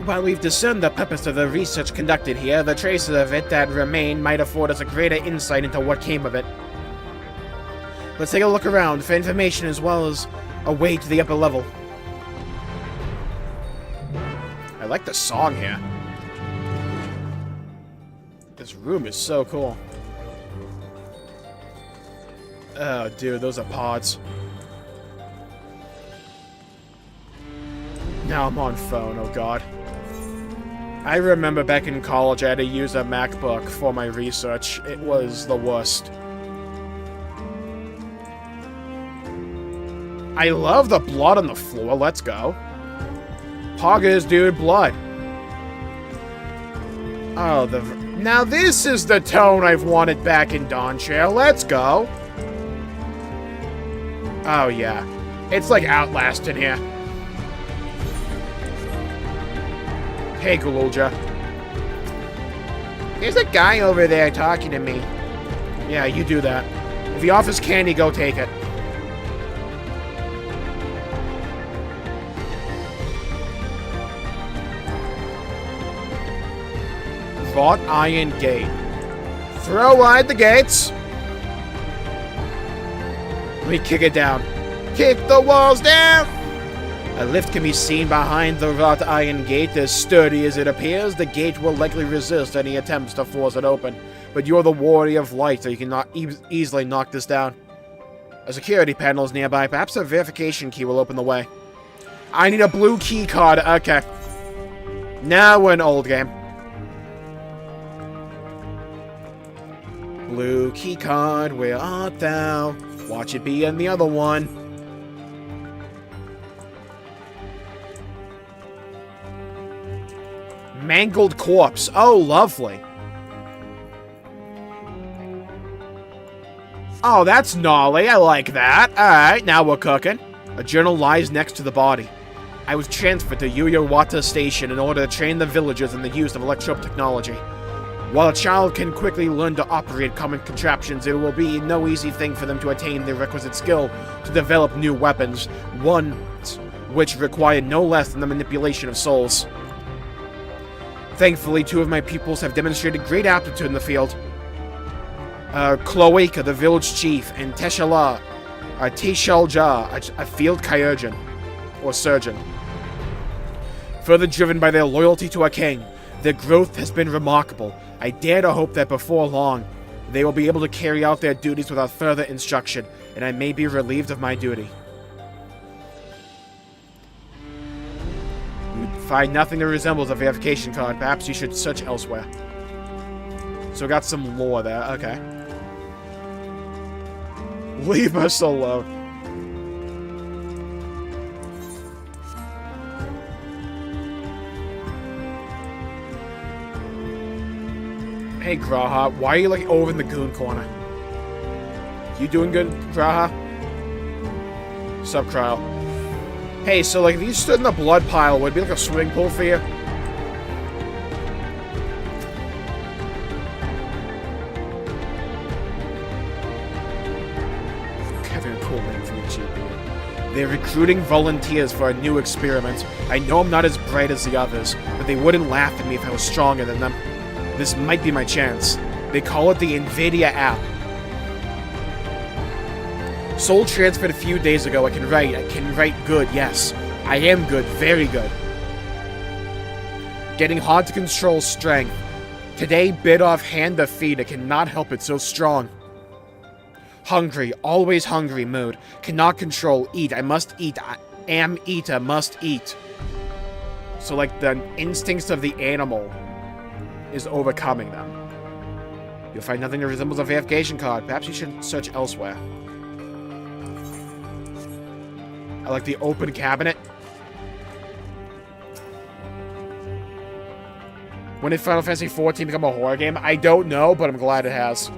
While we've discerned the purpose of the research conducted here, the traces of it that remain might afford us a greater insight into what came of it. Let's take a look around for information as well as a way to the upper level. I like the song here. This room is so cool. Oh, dude, those are pods. Now I'm on phone, oh god. I remember back in college I had to use a MacBook for my research. It was the worst. I love the blood on the floor, let's go. Poggers, dude, blood. Oh, now this is the tone I've wanted back in Dawntrail, let's go. Oh yeah, it's like Outlast in here. Hey, Gulool Ja. There's a guy over there talking to me. Yeah, you do that. If he offers candy, go take it. Wrought iron gate. Throw wide the gates. Let me kick it down. Kick the walls down! A lift can be seen behind the wrought iron gate. As sturdy as it appears, the gate will likely resist any attempts to force it open. But you're the warrior of light, so you can not easily knock this down. A security panel is nearby. Perhaps a verification key will open the way. I need a blue key card. Okay. Now we're in old game. Blue key card, where art thou? Watch it be in the other one. Mangled corpse. Oh, lovely. Oh, that's gnarly. I like that. Alright, now we're cooking. A journal lies next to the body. I was transferred to Yuyawata Station in order to train the villagers in the use of electro technology. While a child can quickly learn to operate common contraptions, it will be no easy thing for them to attain the requisite skill to develop new weapons, ones which require no less than the manipulation of souls. Thankfully, two of my pupils have demonstrated great aptitude in the field. Cloaca, the village chief, and Teshal Ja, a field chirurgeon, or surgeon. Further driven by their loyalty to our king, their growth has been remarkable. I dare to hope that before long, they will be able to carry out their duties without further instruction, and I may be relieved of my duty. You find nothing that resembles a verification card. Perhaps you should search elsewhere. So we got some lore there. Okay. Leave us alone. Hey, Graha, why are you, like, over in the goon corner? You doing good, Graha? Sup, Kryl? Hey, so, like, if you stood in the blood pile, would it be, like, a swimming pool for you? Having a cool name for you, GP. They're recruiting volunteers for a new experiment. I know I'm not as bright as the others, but they wouldn't laugh at me if I was stronger than them. This might be my chance. They call it the NVIDIA app. Soul transferred a few days ago. I can write good, yes. I am good, very good. Getting hard to control strength. Today bit off hand to feet. I cannot help it, so strong. Hungry, always hungry mood. Cannot control, eat. I must eat. I am eater, must eat. So like the instincts of the animal is overcoming them. You'll find nothing that resembles a verification card. Perhaps you should search elsewhere. I like the open cabinet. When did Final Fantasy XIV become a horror game? I don't know, but I'm glad it has.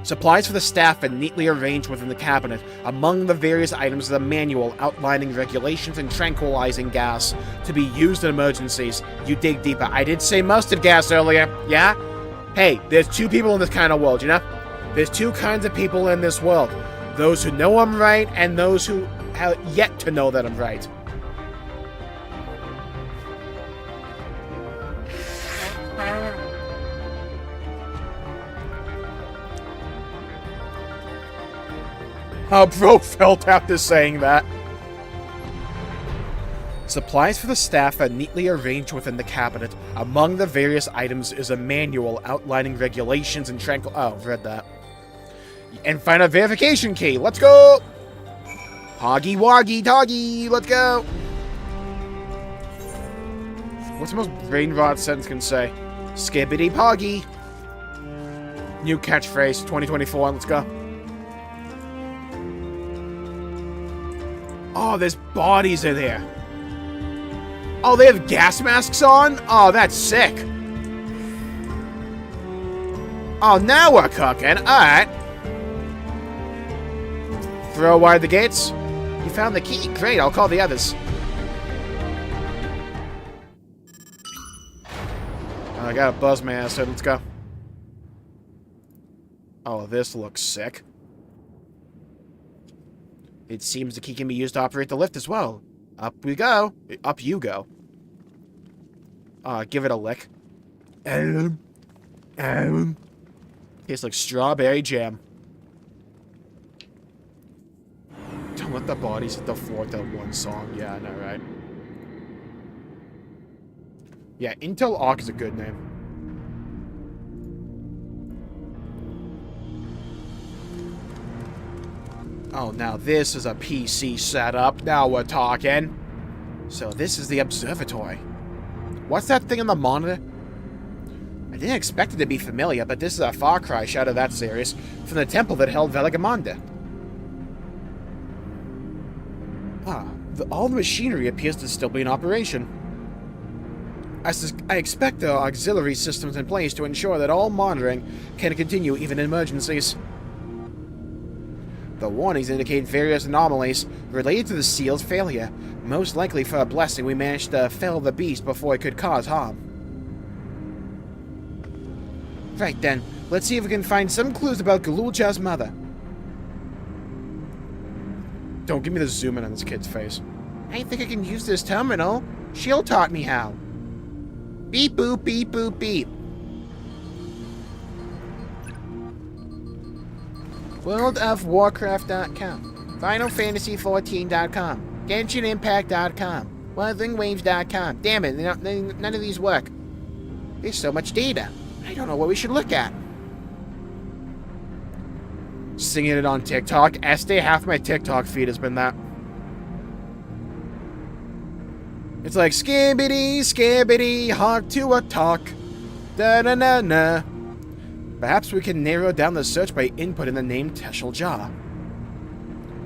Supplies for the staff are neatly arranged within the cabinet. Among the various items is a manual outlining regulations and tranquilizing gas to be used in emergencies. You dig deeper. I did say mustard gas earlier, yeah? Hey, there's two people in this kind of world, you know? There's two kinds of people in this world. Those who know I'm right, and those who have yet to know that I'm right. How bro felt after saying that. Supplies for the staff are neatly arranged within the cabinet. Among the various items is a manual outlining regulations and Oh, read that. And find a verification key. Let's go! Hoggy woggy doggy, let's go! What's the most brain rot sentence can say? Skibbity poggy. New catchphrase, 2024, let's go. Oh, there's bodies in there. Oh, they have gas masks on? Oh, that's sick. Oh, now we're cooking. Alright. Throw wide the gates. You found the key. Great, I'll call the others. I got a buzz my ass, so let's go. Oh, this looks sick. It seems the key can be used to operate the lift as well. Up we go. Up you go. Give it a lick. Tastes like strawberry jam. Don't let the bodies hit the floor to one song. Yeah, I know, right? Yeah, Intel Arc is a good name. Oh, now this is a PC setup. Now we're talking. So this is the observatory. What's that thing on the monitor? I didn't expect it to be familiar, but this is a far cry out of that series from the temple that held Velagamanda. All the machinery appears to still be in operation. I expect there are auxiliary systems in place to ensure that all monitoring can continue even in emergencies. The warnings indicate various anomalies related to the seal's failure. Most likely for a blessing, we managed to fell the beast before it could cause harm. Right then, let's see if we can find some clues about Gulool Ja's mother. Don't give me the zoom in on this kid's face. I think I can use this terminal. She'll taught me how. Beep boop beep boop beep. WorldofWarcraft.com, FinalFantasy14.com, GenshinImpact.com, Wuthering.Waves.com. Damn it, none of these work. There's so much data. I don't know what we should look at. Singing it on TikTok. Este, half my TikTok feed has been that. It's like skibbity, skibbity, hark to a talk. Da-na-na-na. Perhaps we can narrow down the search by inputting the name Jmulls Ja.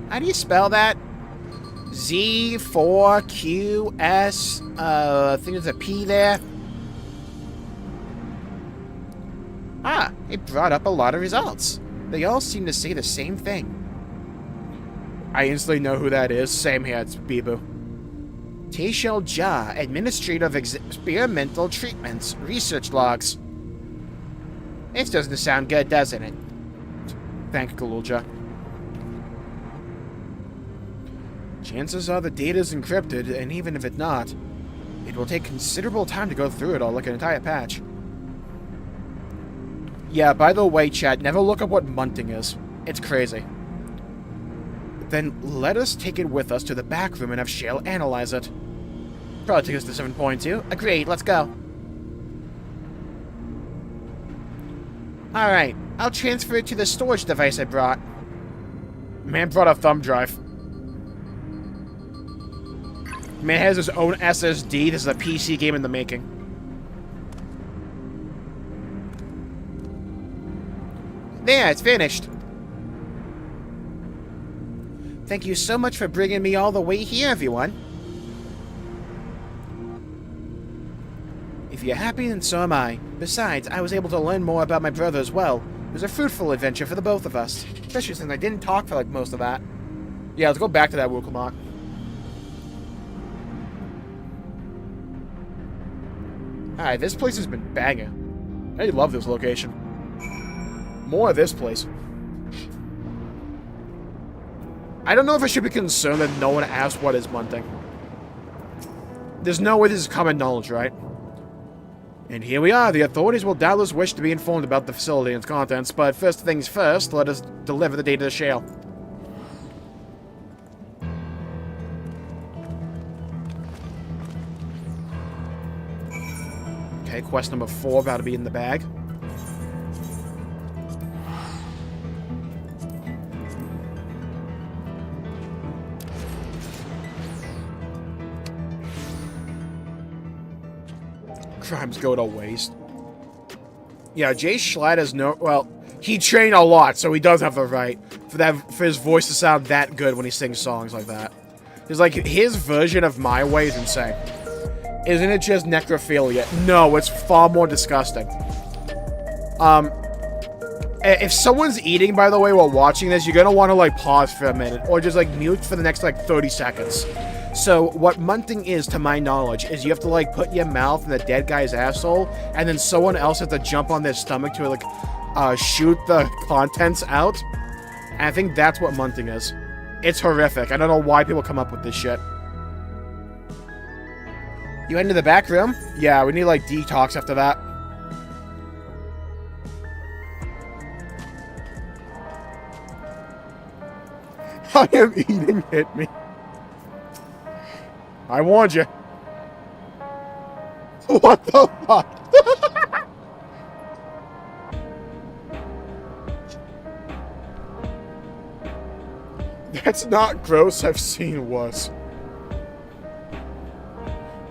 How do you spell that? Z4QS. I think there's a P there. It brought up a lot of results. They all seem to say the same thing. I instantly know who that is. Same here, it's Bibu. Jmulls Ja, Administrator of Experimental Treatments, Research Logs. This doesn't sound good, doesn't it? Thank Gulool Ja. Chances are the data is encrypted, and even if it's not, it will take considerable time to go through it all like an entire patch. Yeah, by the way, chat, never look up what munting is. It's crazy. Then let us take it with us to the back room and have Shale analyze it. Probably take us to 7.2. Agreed, let's go. Alright, I'll transfer it to the storage device I brought. Man brought a thumb drive. Man has his own SSD. This is a PC game in the making. There, it's finished. Thank you so much for bringing me all the way here, everyone. If you're happy, then so am I. Besides, I was able to learn more about my brother as well. It was a fruitful adventure for the both of us. Especially since I didn't talk for like most of that. Yeah, let's go back to that Wukulmok. Alright, this place has been banging. I love this location. More of this place. I don't know if I should be concerned that no one asked what is munting. There's no way this is common knowledge, right? And here we are. The authorities will doubtless wish to be informed about the facility and its contents, but first things first, let us deliver the data to Shale. quest number 4 about to be in the bag. Crimes go to waste. Yeah, Jay Schlatt has no... Well, he trained a lot, so he does have the right for his voice to sound that good when he sings songs like that. It's like, his version of My Way is insane. Isn't it just necrophilia? No, it's far more disgusting. If someone's eating, by the way, while watching this, you're gonna want to, like, pause for a minute, or just, like, mute for the next, like, 30 seconds. So, what munting is, to my knowledge, is you have to, like, put your mouth in the dead guy's asshole, and then someone else has to jump on their stomach to, like, shoot the contents out. And I think that's what munting is. It's horrific. I don't know why people come up with this shit. You head into the back room? Yeah, we need, like, detox after that. I am eating, hit me. I warned you. What the fuck? That's not gross. I've seen worse.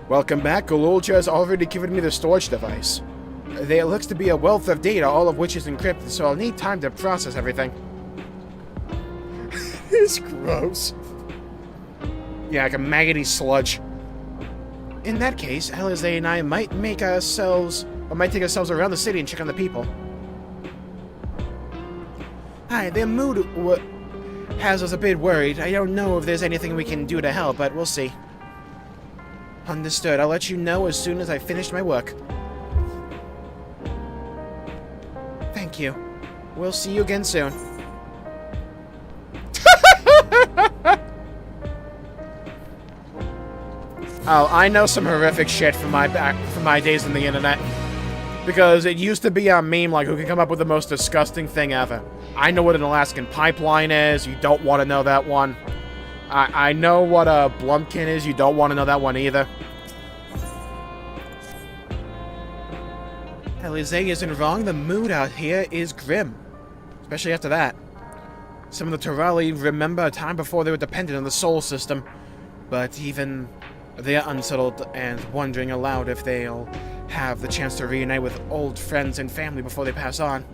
Welcome back. Gulool Ja has already given me the storage device. There looks to be a wealth of data, all of which is encrypted, so I'll need time to process everything. It's gross. Yeah, like a maggoty sludge. In that case, Alize and I might take ourselves around the city and check on the people. Hi, their mood has us a bit worried. I don't know if there's anything we can do to help, but we'll see. Understood. I'll let you know as soon as I finish my work. Thank you. We'll see you again soon. Oh, I know some horrific shit from my days on the internet. Because it used to be a meme like, who can come up with the most disgusting thing ever. I know what an Alaskan pipeline is. You don't want to know that one. I know what a Blumpkin is. You don't want to know that one either. Alize isn't wrong. The mood out here is grim. Especially after that. Some of the Turali remember a time before they were dependent on the soul system. But even... they're unsettled and wondering aloud if they'll have the chance to reunite with old friends and family before they pass on.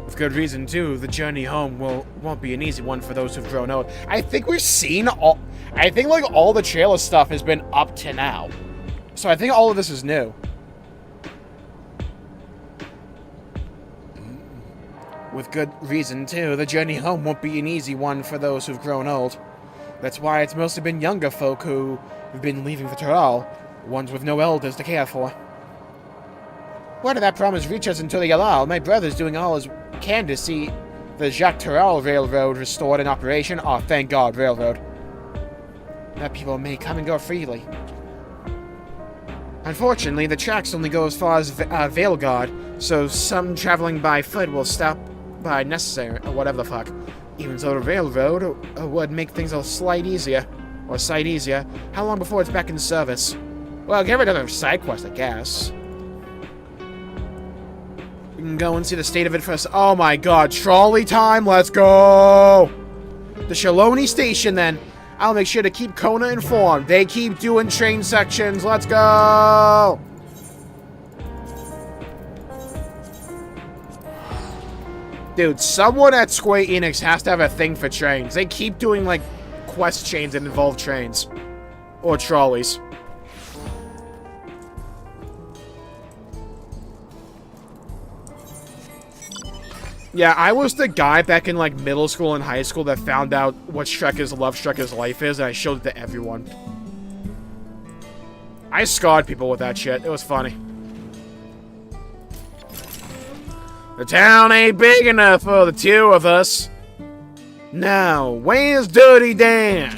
With good reason, too. The journey home won't be an easy one for those who've grown old. I think we've seen all... I think, like, all the trailer stuff has been up to now. So I think all of this is new. With good reason, too. The journey home won't be an easy one for those who've grown old. That's why it's mostly been younger folk who have been leaving for Tural, ones with no elders to care for. Where did that promise reach us into the Yalal? My brother's doing all he can to see the Jacques Tural Railroad restored in operation. Oh, thank God, Railroad. That people may come and go freely. Unfortunately, the tracks only go as far as Veilguard, so some traveling by foot will stop by necessary, or whatever the fuck. Even so, the railroad would make things a slight easier. Or sight easier. How long before it's back in service? Well, give it another side quest, I guess. We can go and see the state of it first. Oh my god, trolley time, let's go! The Shaloni station, then. I'll make sure to keep Kona informed. They keep doing train sections, let's go! Dude, someone at Square Enix has to have a thing for trains. They keep doing, like, quest chains that involve trains. Or trolleys. Yeah, I was the guy back in, like, middle school and high school that found out what Love Strecker's life is, and I showed it to everyone. I scarred people with that shit. It was funny. The town ain't big enough for the two of us. Now, where's Dirty Dan?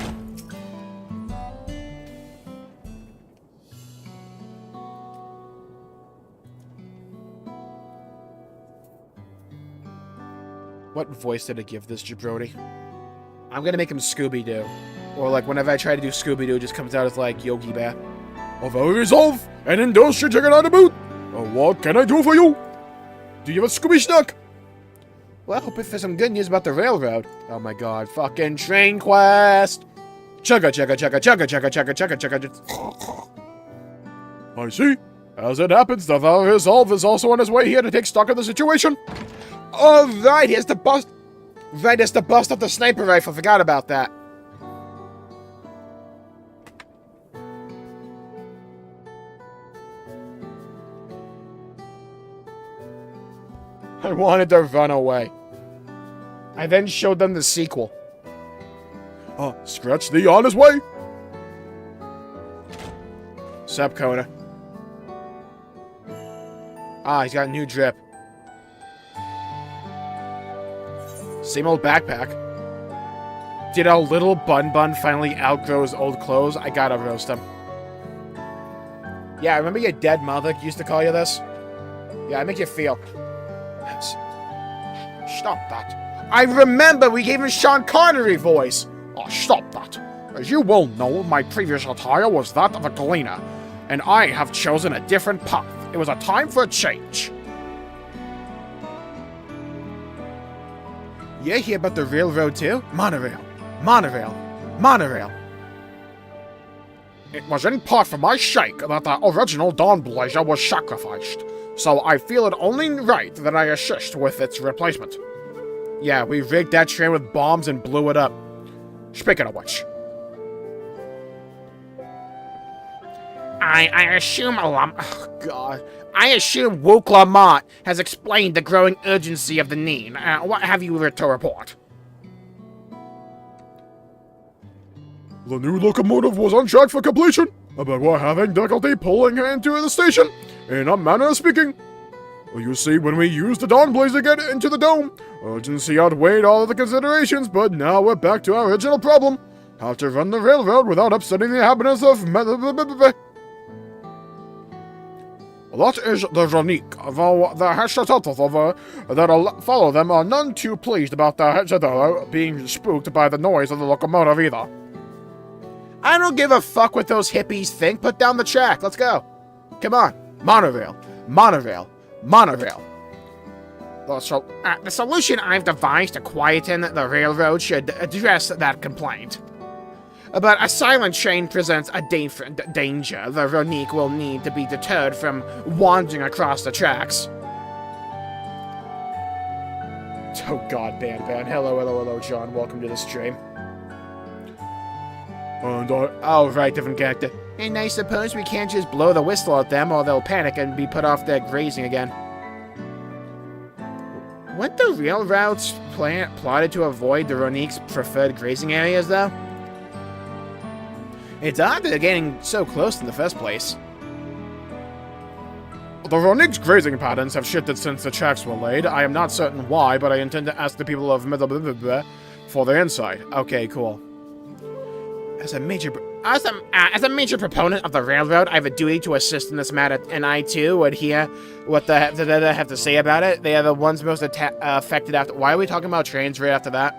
What voice did I give this jabroni? I'm gonna make him Scooby-Doo. Or, like, whenever I try to do Scooby-Doo, it just comes out as, like, Yogi Bear. Of our resolve, and endorse your juggernaut boot. What can I do for you? Do you have a Scooby Snack? Well, hoping for some good news about the railroad. Oh my god, fucking train quest! Chugga chugga chugga chugga chugga chugga chugga chugga. I see. As it happens, the Resolve is also on his way here to take stock of the situation. Oh, right, he has to bust... Right, he has to bust up the sniper rifle. Forgot about that. I wanted to run away. I then showed them the sequel. Scratch the on his way. Sup, Kona. He's got a new drip. Same old backpack. Did our little bun finally outgrow his old clothes? I gotta roast him. Yeah, remember your dead mother used to call you this? Yeah, I make you feel. Stop that. I remember we gave him Sean Connery voice. Oh, stop that. As you well know, my previous attire was that of a gleaner, and I have chosen a different path. It was a time for a change. You hear about the railroad too? Monorail. Monorail. Monorail. It was in part for my shake that the original Dawntrail was sacrificed, so I feel it only right that I assist with its replacement. Yeah, we rigged that train with bombs and blew it up. Speaking of which... I assume I assume Woke Lamont has explained the growing urgency of the need. What have you to report? The new locomotive was on track for completion, but we're having difficulty pulling her into the station, in a manner of speaking. You see, when we used the Dawn Blaze to get into the dome, urgency outweighed all of the considerations, but now we're back to our original problem. How to run the railroad without upsetting the inhabitants of... That is the Rique, though the Hashtatov that follow them are none too pleased about the Hashtatov being spooked by the noise of the locomotive either. I don't give a fuck what those hippies think. Put down the track. Let's go. Come on. Monorail. Monorail. Monorail. The solution I've devised to quieten the railroad should address that complaint. But a silent train presents a danger. The Rique will need to be deterred from wandering across the tracks. Oh god, Van. Hello, John. Welcome to the stream. And oh, right, different character. And I suppose we can't just blow the whistle at them or they'll panic and be put off their grazing again. Weren't the railroads plotted to avoid the Rique's preferred grazing areas, though? It's odd they're getting so close in the first place. The Rique's grazing patterns have shifted since the tracks were laid. I am not certain why, but I intend to ask the people of for their insight. Okay, cool. As a major proponent of the railroad, I have a duty to assist in this matter, and I too would hear what they have to say about it. They are the ones most affected after. Why are we talking about trains right after that?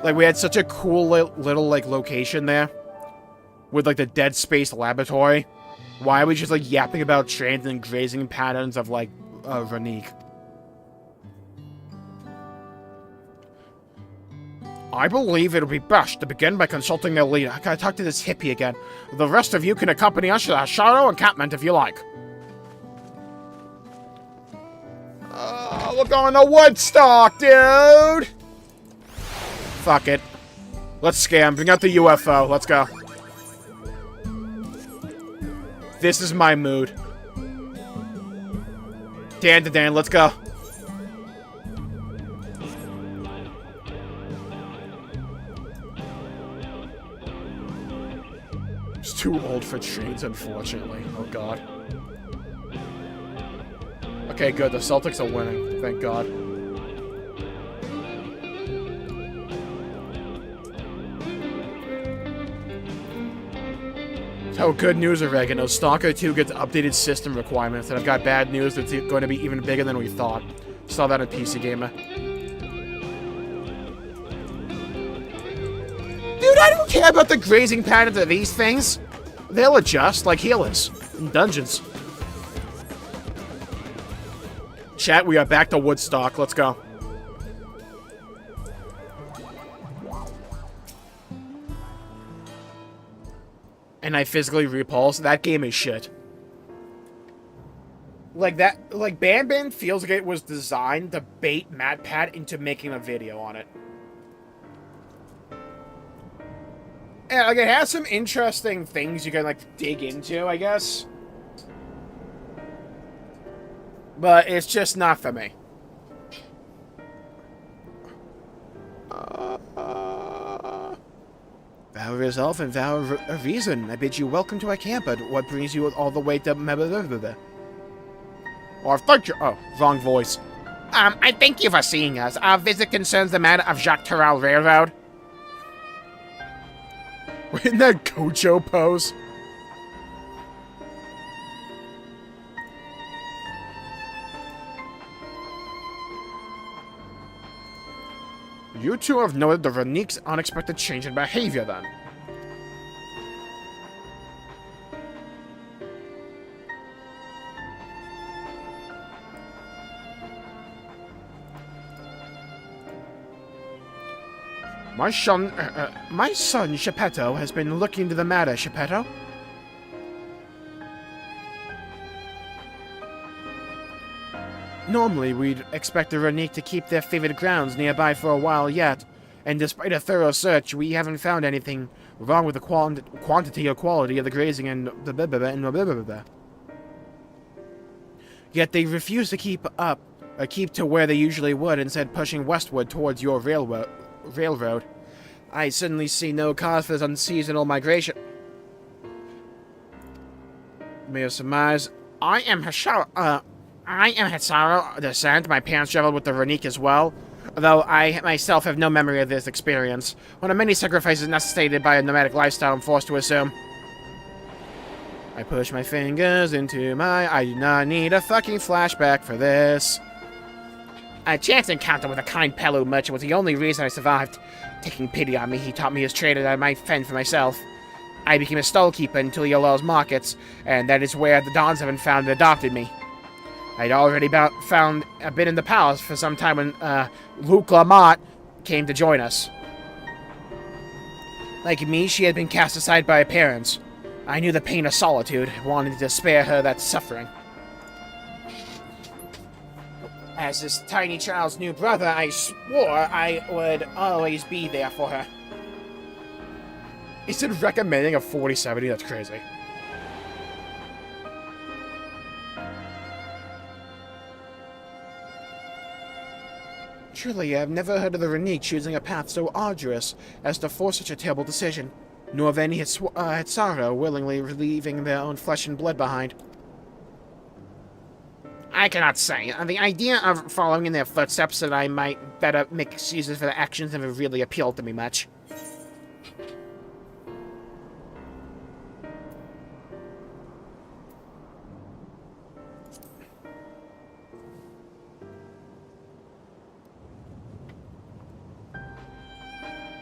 Like, we had such a cool little like location there with like the Dead Space laboratory. Why are we just like yapping about trains and grazing patterns of like Rique? I believe it'll be best to begin by consulting their leader. I gotta talk to this hippie again. The rest of you can accompany us to the Shadow encampment if you like. We're going to Woodstock, dude! Fuck it. Let's scam. Bring out the UFO. Let's go. This is my mood. Dan, let's go. It's too old for trains, unfortunately. Oh, God. Okay, good. The Celtics are winning. Thank God. Oh, good news, Oregano. Stalker 2 gets updated system requirements, and I've got bad news. It's going to be even bigger than we thought. Saw that on PC Gamer. Dude, I don't care about the grazing patterns of these things. They'll adjust like healers in dungeons. Chat, we are back to Woodstock. Let's go. And I physically repulse. That game is shit. Like that, like Ban feels like it was designed to bait MatPat into making a video on it. And like it has some interesting things you can like dig into, I guess. But it's just not for me. Vow of resolve and vow of reason. I bid you welcome to our camp, but what brings you all the way to... Or thank you... Oh, wrong voice. I thank you for seeing us. Our visit concerns the matter of Jacques Terrell Railroad. In that Gojo pose. You two have noted the Rique's unexpected change in behavior, then. My son, Geppetto, has been looking into the matter, Geppetto. Normally, we'd expect the Rique to keep their favorite grounds nearby for a while yet, and despite a thorough search, we haven't found anything wrong with the quantity or quality of the grazing and the Yet they refuse to keep to where they usually would, instead pushing westward towards your railroad. I suddenly see no cause for this unseasonal migration. May have surmise. I am Hatsaro descent. My parents traveled with the Rique as well, though I myself have no memory of this experience. One of many sacrifices necessitated by a nomadic lifestyle, I'm forced to assume. I push my fingers into my... I do not need a fucking flashback for this. A chance encounter with a kind Pelu merchant was the only reason I survived. Taking pity on me, he taught me his trade that I might fend for myself. I became a stallkeeper in Tuliola's markets, and that is where the Dons have found and adopted me. I'd already been in the palace for some time when Luke Lamont came to join us. Like me, she had been cast aside by her parents. I knew the pain of solitude, wanted to spare her that suffering. As this tiny child's new brother, I swore I would always be there for her. Is it recommending a 40/70? That's crazy. Truly, I have never heard of the Rique choosing a path so arduous as to force such a terrible decision, nor of any Hatsaro willingly leaving their own flesh and blood behind. I cannot say. The idea of following in their footsteps that I might better make excuses for their actions never really appealed to me much.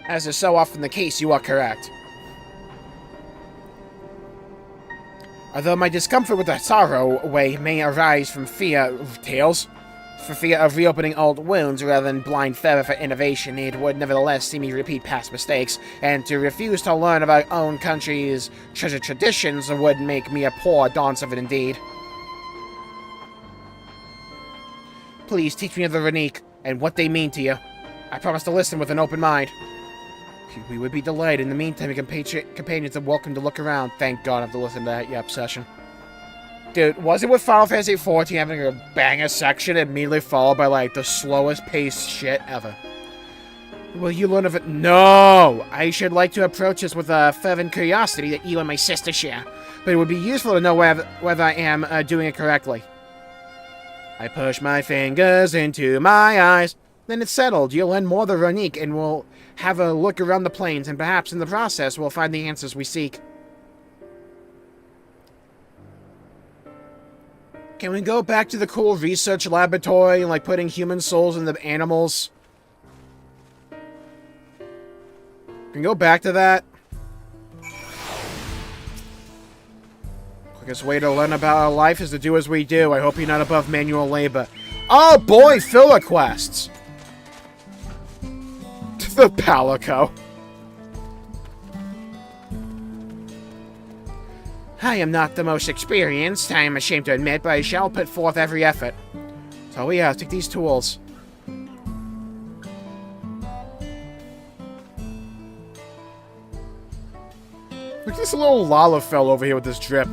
As is so often the case, you are correct. Although my discomfort with the Hatsaro way may arise from fear of reopening old wounds rather than blind fervor for innovation, it would nevertheless see me repeat past mistakes, and to refuse to learn of our own country's treasured traditions would make me a poor Dawn servant indeed. Please teach me of the Rique and what they mean to you. I promise to listen with an open mind. We would be delighted. In the meantime, your companions are welcome to look around. Thank God I have to listen to that obsession. Dude, was it with Final Fantasy XIV having a banger section immediately followed by, like, the slowest paced shit ever? Will you learn of it? No! I should like to approach this with a fervent curiosity that you and my sister share, but it would be useful to know whether I am doing it correctly. I push my fingers into my eyes. Then it's settled. You'll learn more of the Rique, and we'll have a look around the plains, and perhaps in the process we'll find the answers we seek. Can we go back to the cool research laboratory and, like, putting human souls into animals? Can we go back to that? Quickest way to learn about our life is to do as we do. I hope you're not above manual labor. Oh boy, filler quests! The Palico. I am not the most experienced, I am ashamed to admit, but I shall put forth every effort. So yeah, take these tools. Look at this little lava fell over here with this drip.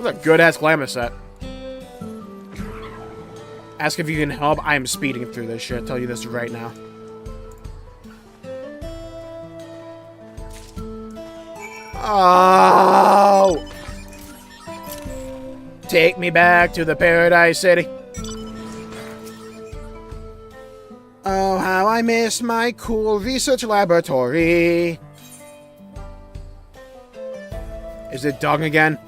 That's a good-ass glamour set. Ask if you can help. I am speeding through this shit. I'll tell you this right now. Oh! Take me back to the Paradise City. Oh, how I miss my cool research laboratory. Is it dung again?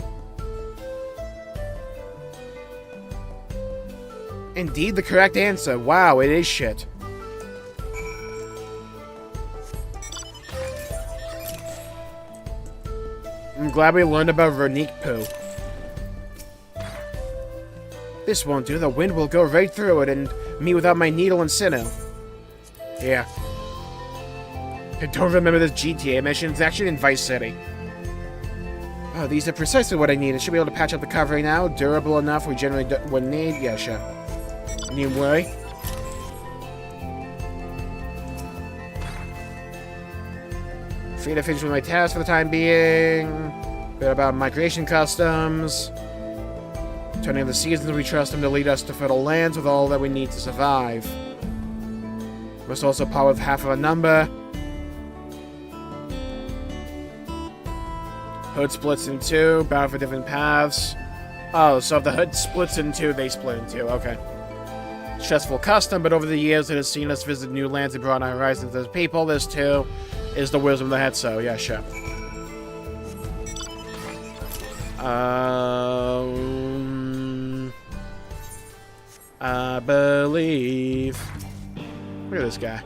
Indeed, the correct answer. Wow, it is shit. I'm glad we learned about Rique poo. This won't do. The wind will go right through it, and me without my needle and sinew. Yeah. I don't remember this GTA mission. It's actually in Vice City. Oh, these are precisely what I need. I should be able to patch up the covering now. Durable enough we generally wouldn't need. Yeah, sure. Need worry. Free to finish with my task for the time being. Bit about migration customs. Turning the seasons, we trust them to lead us to fertile lands with all that we need to survive. Must also part with half of a number. Hood splits in two, bound for different paths. Oh, so if the hood splits in two, they split in two. Okay. Stressful custom, but over the years it has seen us visit new lands and broaden our horizons as people. This too is the wisdom of the head, so yeah, sure. I believe. Look at this guy.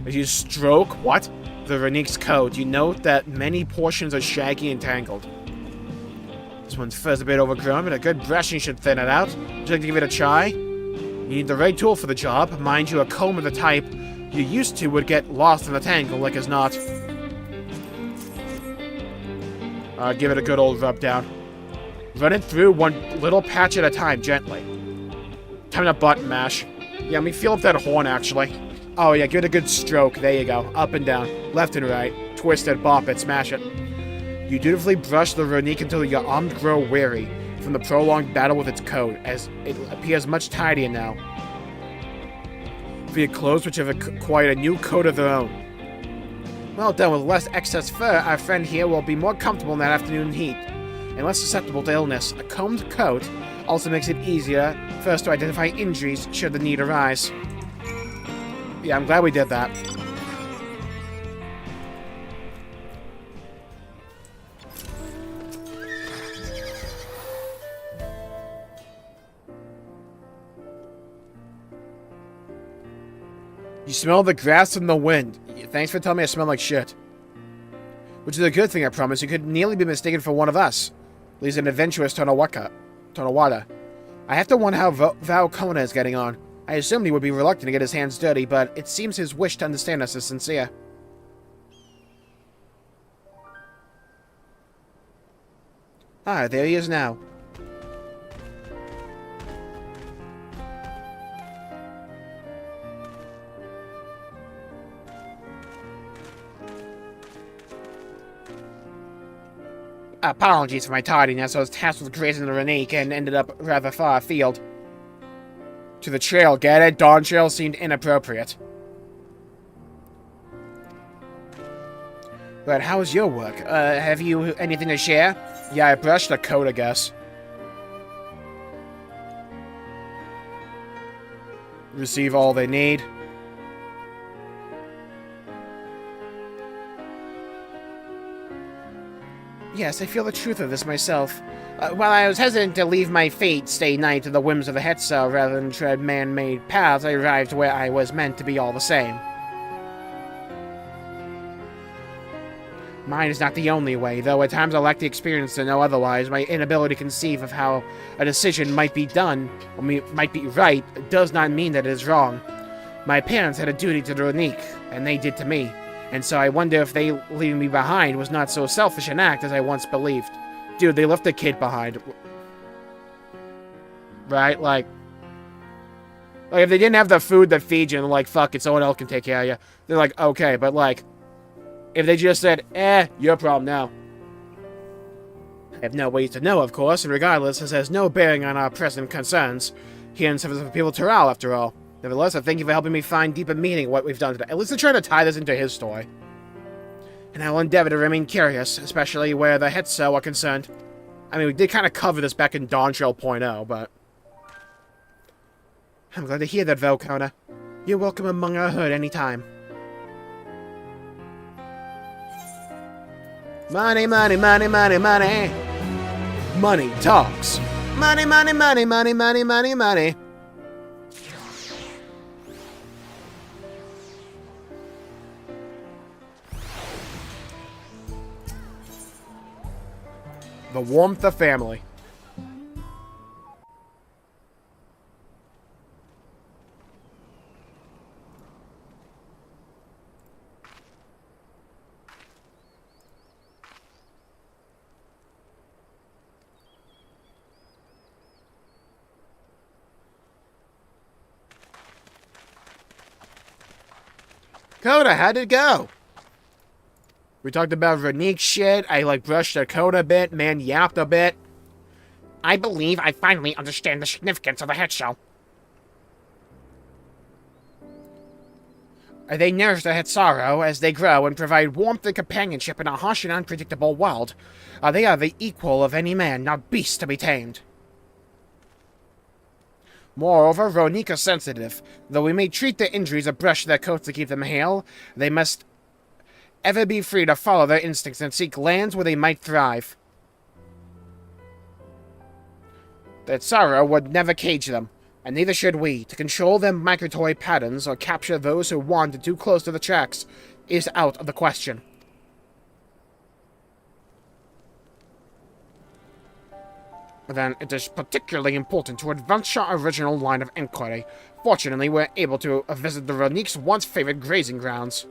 If you stroke what? The Rique's code. You note that many portions are shaggy and tangled. This one's first a bit overgrown, but a good brushing should thin it out. Would you like to give it a try? You need the right tool for the job. Mind you, a comb of the type you used to would get lost in the tangle like as not. Give it a good old rub down. Run it through one little patch at a time, gently. Time to button mash. Yeah, let me feel up that horn, actually. Oh, yeah, give it a good stroke. There you go. Up and down. Left and right. Twist it, bop it, smash it. You dutifully brush the Rique until your arms grow weary from the prolonged battle with its coat, as it appears much tidier now. For your clothes, which have acquired a new coat of their own. Well done, with less excess fur, our friend here will be more comfortable in that afternoon heat, and less susceptible to illness. A combed coat also makes it easier for us to identify injuries should the need arise. Yeah, I'm glad we did that. You smell the grass and the wind. Thanks for telling me I smell like shit. Which is a good thing, I promise. You could nearly be mistaken for one of us. At least an adventurous Tonawada. I have to wonder how Val Kona is getting on. I assumed he would be reluctant to get his hands dirty, but it seems his wish to understand us is sincere. Ah, there he is now. Apologies for my tardiness. I was tasked with grazing the Rique and ended up rather far afield. To the trail, get it? Dawntrail seemed inappropriate. But how was your work? Have you anything to share? Yeah, I brushed the coat, I guess. Receive all they need. Yes, I feel the truth of this myself. While I was hesitant to leave my fate stay night to the whims of the Hetzel rather than tread man-made paths, I arrived where I was meant to be all the same. Mine is not the only way, though at times I lack the experience to know otherwise. My inability to conceive of how a decision might be done, or might be right, does not mean that it is wrong. My parents had a duty to the Rique, and they did to me, and so I wonder if they leaving me behind was not so selfish an act as I once believed. Dude, they left a kid behind. Right? Like, if they didn't have the food that feeds you, and like, fuck it, someone else can take care of you, they're like, okay, but like, if they just said, your problem now. I have no ways to know, of course, and regardless, this has no bearing on our present concerns. Here in service of the people of Toral, after all. Nevertheless, I thank you for helping me find deeper meaning in what we've done today. At least they're trying to tie this into his story. And I will endeavor to remain curious, especially where the Hetso are concerned. I mean, we did kind of cover this back in Dawntrail 0.0, but... I'm glad to hear that, Velkona. You're welcome among our herd anytime. Money, money, money, money, money. Money talks. Money, money, money, money, money, money, money. The warmth of family. Coda, how'd it go? We talked about Rique shit. I, like, brushed the code a bit. Man yapped a bit. I believe I finally understand the significance of the head shell. They nourish the Hetsaro as they grow and provide warmth and companionship in a harsh and unpredictable world. They are the equal of any man, not beast to be tamed. Moreover, Rique are sensitive. Though we may treat their injuries or brush their coats to keep them hale, they must ever be free to follow their instincts and seek lands where they might thrive. That sorrow would never cage them, and neither should we. To control their migratory patterns or capture those who wander too close to the tracks is out of the question. Then it is particularly important to advance our original line of inquiry. Fortunately, we're able to visit the Rique's once-favorite grazing grounds.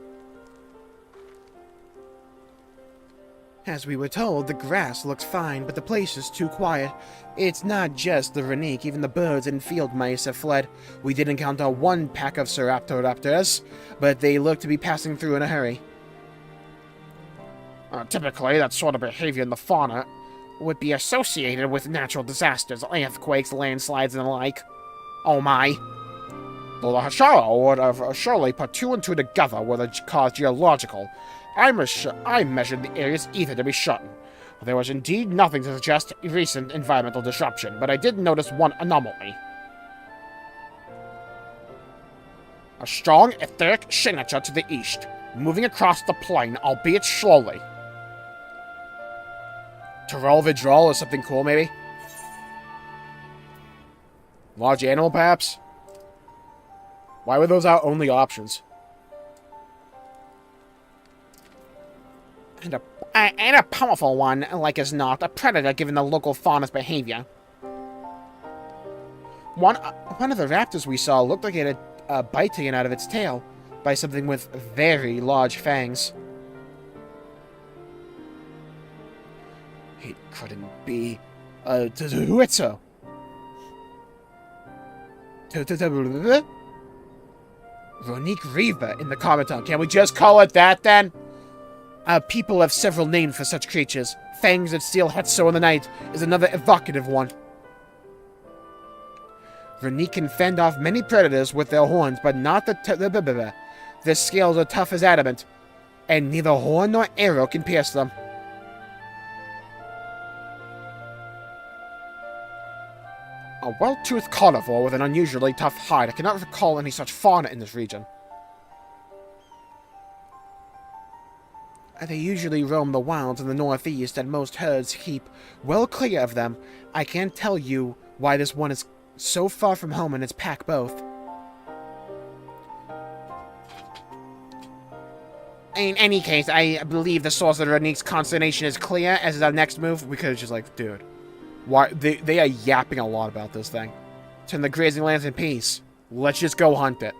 As we were told, the grass looks fine, but the place is too quiet. It's not just the Rique, even the birds and field mice have fled. We did encounter one pack of Ceratops, but they look to be passing through in a hurry. Typically, that sort of behavior in the fauna would be associated with natural disasters, earthquakes, landslides, and the like. Oh my. The Hashara would have surely put two and two together with the cause geological. I measured the area's ether to be certain. There was indeed nothing to suggest recent environmental disruption, but I did notice one anomaly. A strong, etheric signature to the east, moving across the plain, albeit slowly. Toral withdrawal or something cool, maybe? Large animal, perhaps? Why were those our only options? And a powerful one, like as not, a predator given the local fauna's behavior. One of the raptors we saw looked like it had a bite taken out of its tail by something with very large fangs. It couldn't be Tuetso. Rique Riva in the common tongue. Can we just call it that then? People have several names for such creatures. Fangs that steal Hetso in the night is another evocative one. Rique can fend off many predators with their horns, but not the their scales are tough as adamant, and neither horn nor arrow can pierce them. A well-toothed carnivore with an unusually tough hide. I cannot recall any such fauna in this region. They usually roam the wilds in the northeast, and most herds keep well clear of them. I can't tell you why this one is so far from home and its pack both. In any case, I believe the source of Renique's consternation is clear. As our next move, we could have just like, dude, why they are yapping a lot about this thing. Turn the grazing lands in peace. Let's just go hunt it.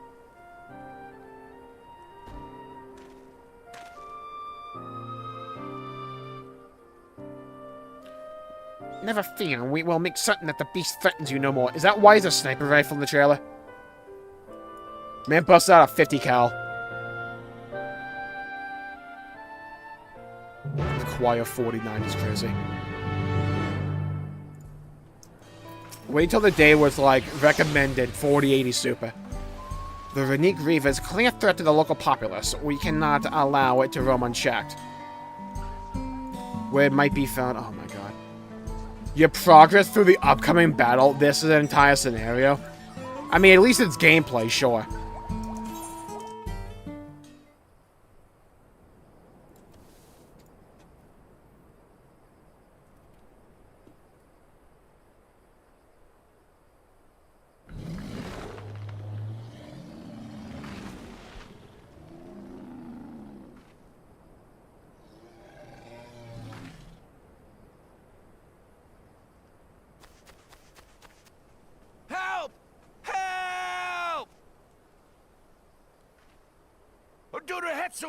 Never fear, we will make certain that the beast threatens you no more. Is that why he's a sniper rifle in the trailer? Man busts out a 50 cal. Acquire 49 is crazy. Wait till the day was like recommended 4080 super. The Renique Reaver is a clear threat to the local populace. We cannot allow it to roam unchecked. Where it might be found. Oh my god. Your progress through the upcoming battle. This is an entire scenario. I mean, at least it's gameplay, sure.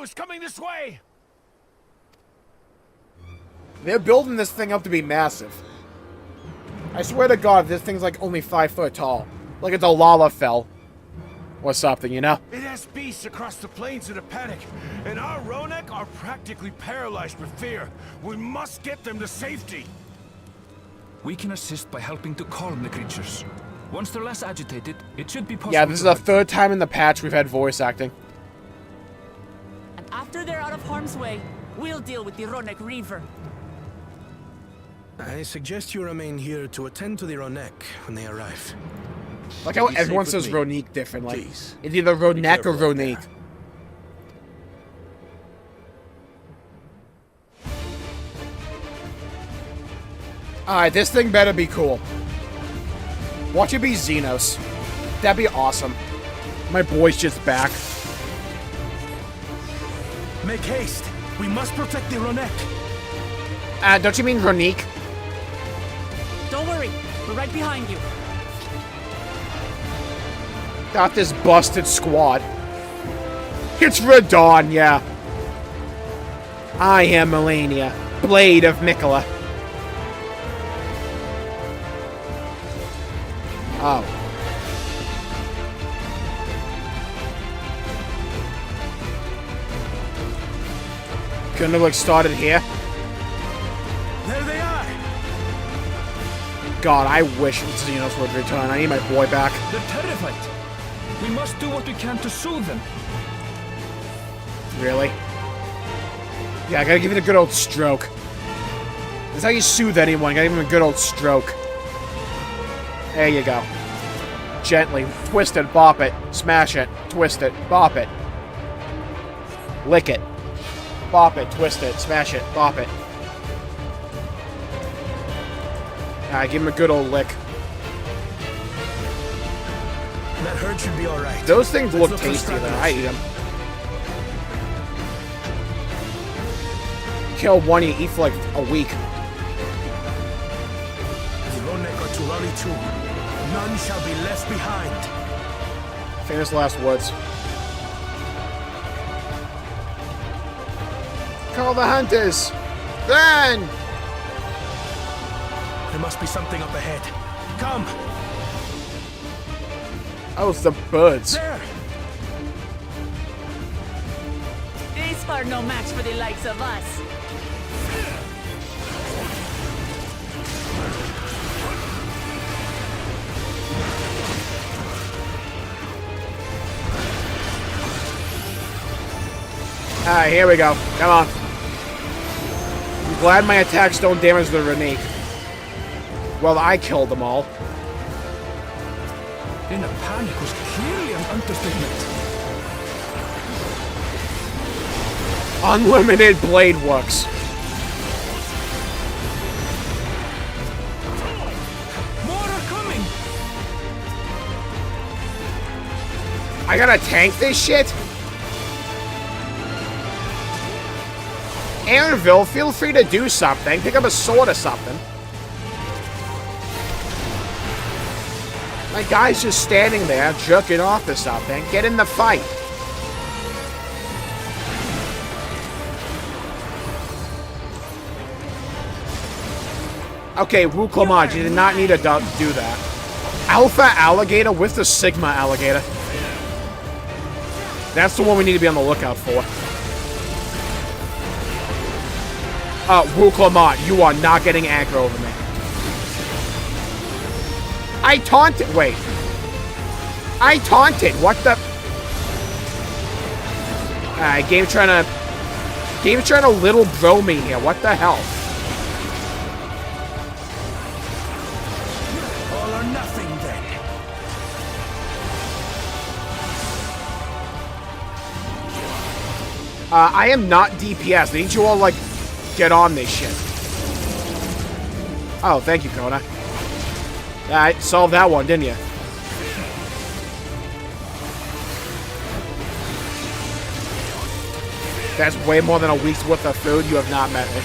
Is coming this way. They're building this thing up to be massive. I swear to God, this thing's like only 5 foot tall. Like it's a Lalafell. Or something, you know? It has beasts across the plains in a panic, and our Ronek are practically paralyzed with fear. We must get them to safety. We can assist by helping to calm the creatures. Once they're less agitated, it should be possible. Yeah, this is the third time in the patch we've had voice acting. After they're out of harm's way, we'll deal with the Ronek Reaver. I suggest you remain here to attend to the Ronek when they arrive. Like how everyone says Ronique differently. Please. It's either Ronek or Ronique. Alright, this thing better be cool. Watch it be Xenos. That'd be awesome. My boy's just back. Make haste. We must protect the Ronek. Don't you mean Ronique? Don't worry. We're right behind you. Got this busted squad. It's Radon, yeah. I am Melania, Blade of Mikola. Oh. Couldn't have like started here. There they are. God, I wish Xenos would return. I need my boy back. They're terrified. We must do what we can to soothe them. Really? Yeah, I gotta give it a good old stroke. That's how you soothe anyone. You gotta give him a good old stroke. There you go. Gently. Twist it, bop it. Smash it. Twist it, bop it. Lick it. Bop it, twist it, smash it, bop it. Alright, give him a good old lick. That hurt should be alright. Those things look tasty though. I eat them. Kill one, you eat for like a week. The Ronek are to rally too. None shall be left behind. Famous last words. Call the hunters! Then! There must be something up ahead. Come! Oh, it's the birds. There! These are no match for the likes of us. Alright, here we go. Come on. I'm glad my attacks don't damage the Renique. Well, I killed them all. In a panic was clearly an understatement. Unlimited blade works. More are coming! I gotta tank this shit? Anvil, feel free to do something. Pick up a sword or something. My guy's just standing there, jerking off or something. Get in the fight. Okay, Wu Clamage, you did not need to do that. Alpha Alligator with the Sigma Alligator. That's the one we need to be on the lookout for. Wu Clamage, you are not getting aggro over me. I taunted. Wait. I taunted. What the? Alright, Game's trying to little bro me here. What the hell? All or nothing, then. I am not DPS. I need you all, like, get on this shit. Oh, thank you, Kona. Alright, solved that one, didn't you? That's way more than a week's worth of food. You have not met me.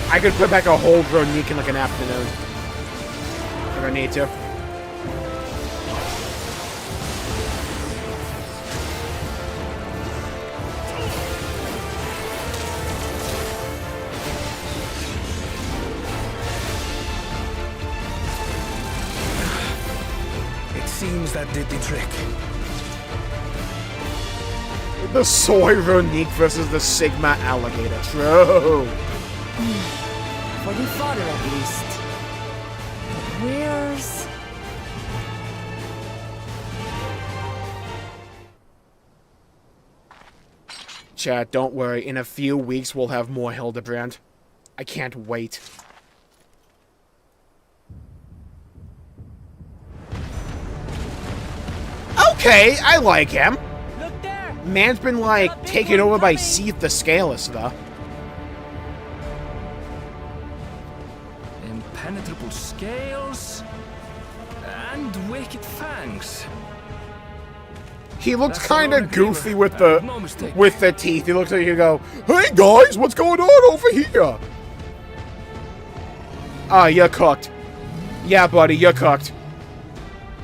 I could put back a whole Ronique in like an afternoon. If I need to. Seems that did the trick. The soy Ronique versus the Sigma Alligator. True. For the fodder, at least. But where's... Chat, don't worry. In a few weeks, we'll have more Hildebrand. I can't wait. Okay, I like him. Man's been, like, taken over by Seath the Scaleless, though. Impenetrable scales and wicked fangs. He looks kind of goofy with the teeth. He looks like you go, "Hey guys, what's going on over here?" Ah, you're cooked. Yeah, buddy, you're cooked.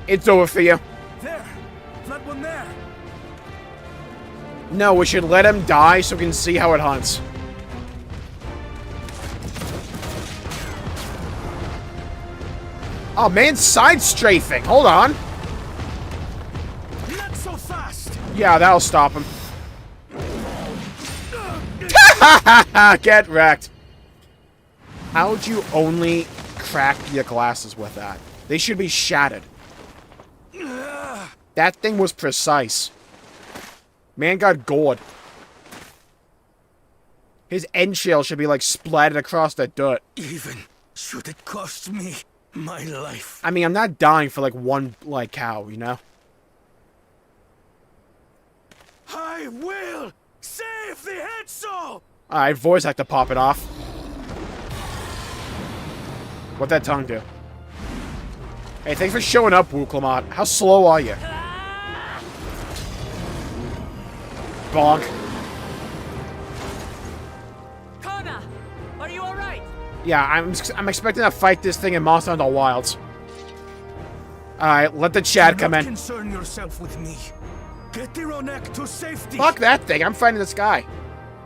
It's over for you. There, that one there. No, we should let him die so we can see how it hunts. Oh, man, side strafing. Hold on. Not so fast. Yeah, that'll stop him. Get wrecked. How'd you only crack your glasses with that? They should be shattered. That thing was precise. Man got gored. His end shell should be, like, splattered across the dirt. Even should it cost me my life. I mean, I'm not dying for, like, one, like, cow, you know? I will save the head soul! Alright, voice actor popping off. What'd that tongue do? Hey, thanks for showing up, Wu Clamant. How slow are you? Bonk. Kona, are you alright? Yeah, I'm expecting to fight this thing in Monster Hunter Wilds. Alright, let the chat come in. Concern yourself with me. Get the Ronek to safety. Fuck that thing. I'm fighting this guy.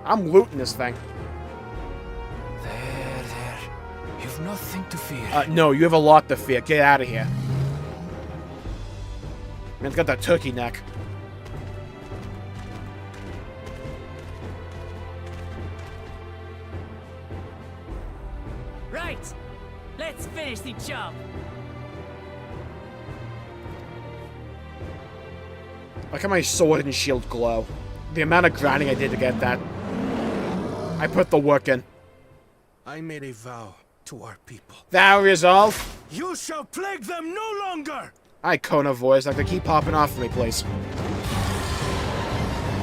I'm looting this thing. There. You've nothing to fear. No, you have a lot to fear. Get out of here. Man's got that turkey neck. Right. Let's finish the job. Look at my sword and shield glow. The amount of grinding I did to get that. I put the work in. I made a vow to our people. Thou resolve. You shall plague them no longer! Alright, Kona voice. Like, they keep popping off for me, please.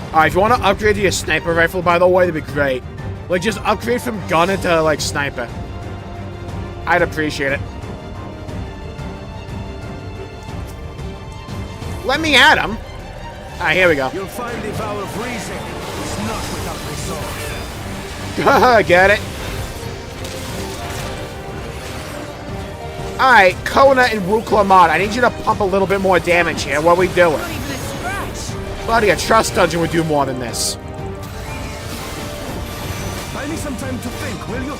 Alright, if you want to upgrade to your sniper rifle, by the way, that'd be great. Like, just upgrade from gunner to, like, sniper. I'd appreciate it. Let me at him. Alright, here we go. You'll find the vow of reason is not without Get it? Alright, Kona and Wuklamat, I need you to pump a little bit more damage here. What are we doing? Not even a scratch. Buddy, a trust dungeon would do more than this. Buy me some time to think, will you?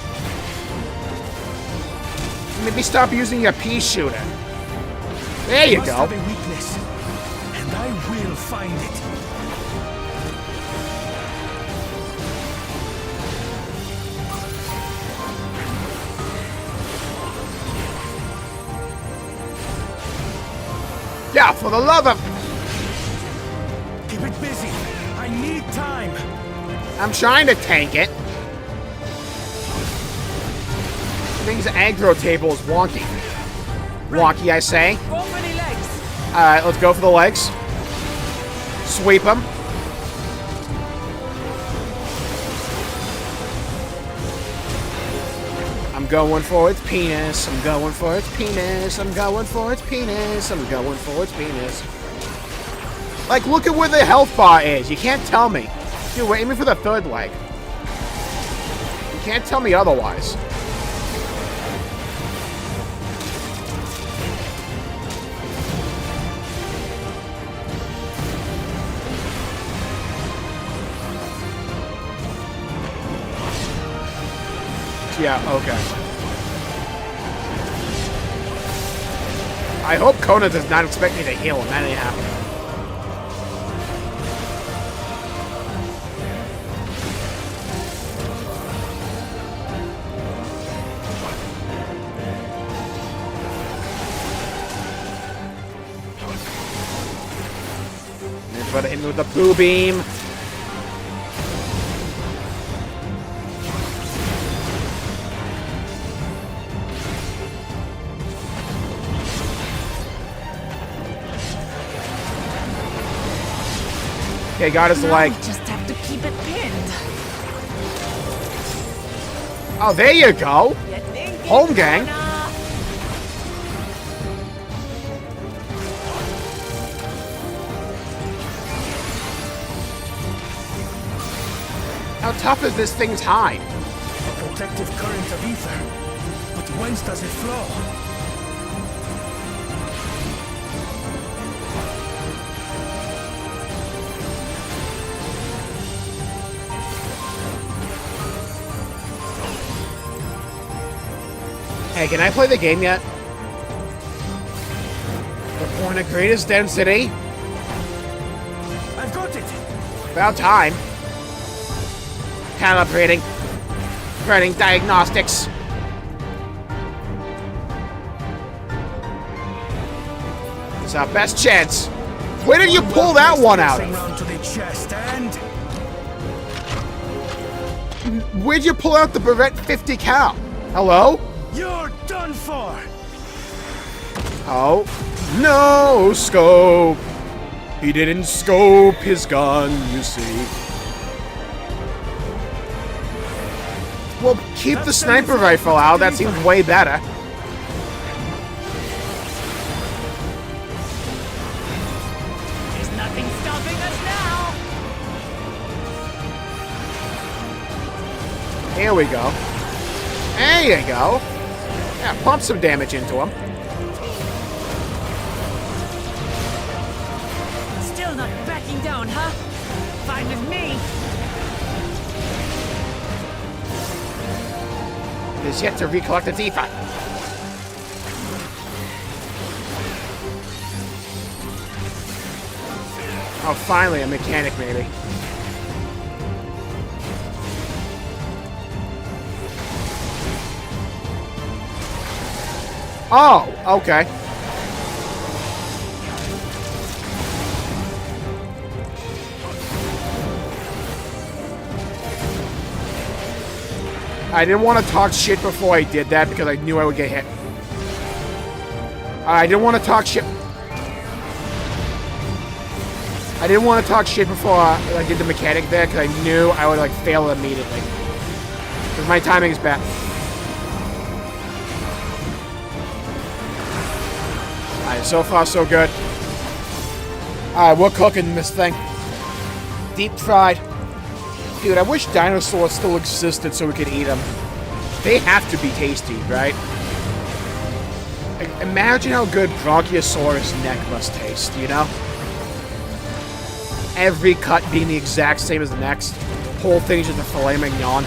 Maybe stop using your pea shooter. There you Must go. have a weakness, and I will find it. Yeah, for the love of... Keep it busy. I need time. I'm trying to tank it. I think his aggro table is wonky. Wonky, I say. Go for the legs. Alright, let's go for the legs. Sweep him. I'm going for its penis. I'm going for its penis. I'm going for its penis. I'm going for its penis. Like, look at where the health bar is. You can't tell me. Dude, we're aiming for the third leg. You can't tell me otherwise. Yeah, okay. I hope Kona does not expect me to heal him. That ain't happening. And try to hit me with the poo beam. Okay, got his leg. Just have to keep it pinned. Oh, there you go. Home gang. How tough is this thing's hide? A protective current of ether. But whence does it flow? Hey, can I play the game yet? The point of greatest density. I've got it! About time. Calibrating. Running diagnostics. It's our best chance. Where did you pull that one out of? Round to the chest and... Where'd you pull out the Beretta 50 cal? Hello? You're done for! Oh. No scope. He didn't scope his gun, you see. Well, keep the sniper rifle out. That seems way better. There's nothing stopping us now. Here we go. There you go. Yeah, pump some damage into him. Still not backing down, huh? Fine with me. It is yet to recollect its ether. Oh, finally, a mechanic, maybe. Oh, okay. I didn't want to talk shit before I did that because I knew I would get hit. I didn't want to talk shit. I didn't want to talk shit before I did the mechanic there because I knew I would like fail immediately. Because my timing is bad. Alright, so far so good. Alright, we're cooking this thing. Deep fried. Dude, I wish dinosaurs still existed so we could eat them. They have to be tasty, right? Imagine how good Brachiosaurus' neck must taste, you know? Every cut being the exact same as the next. Whole thing's just a filet mignon.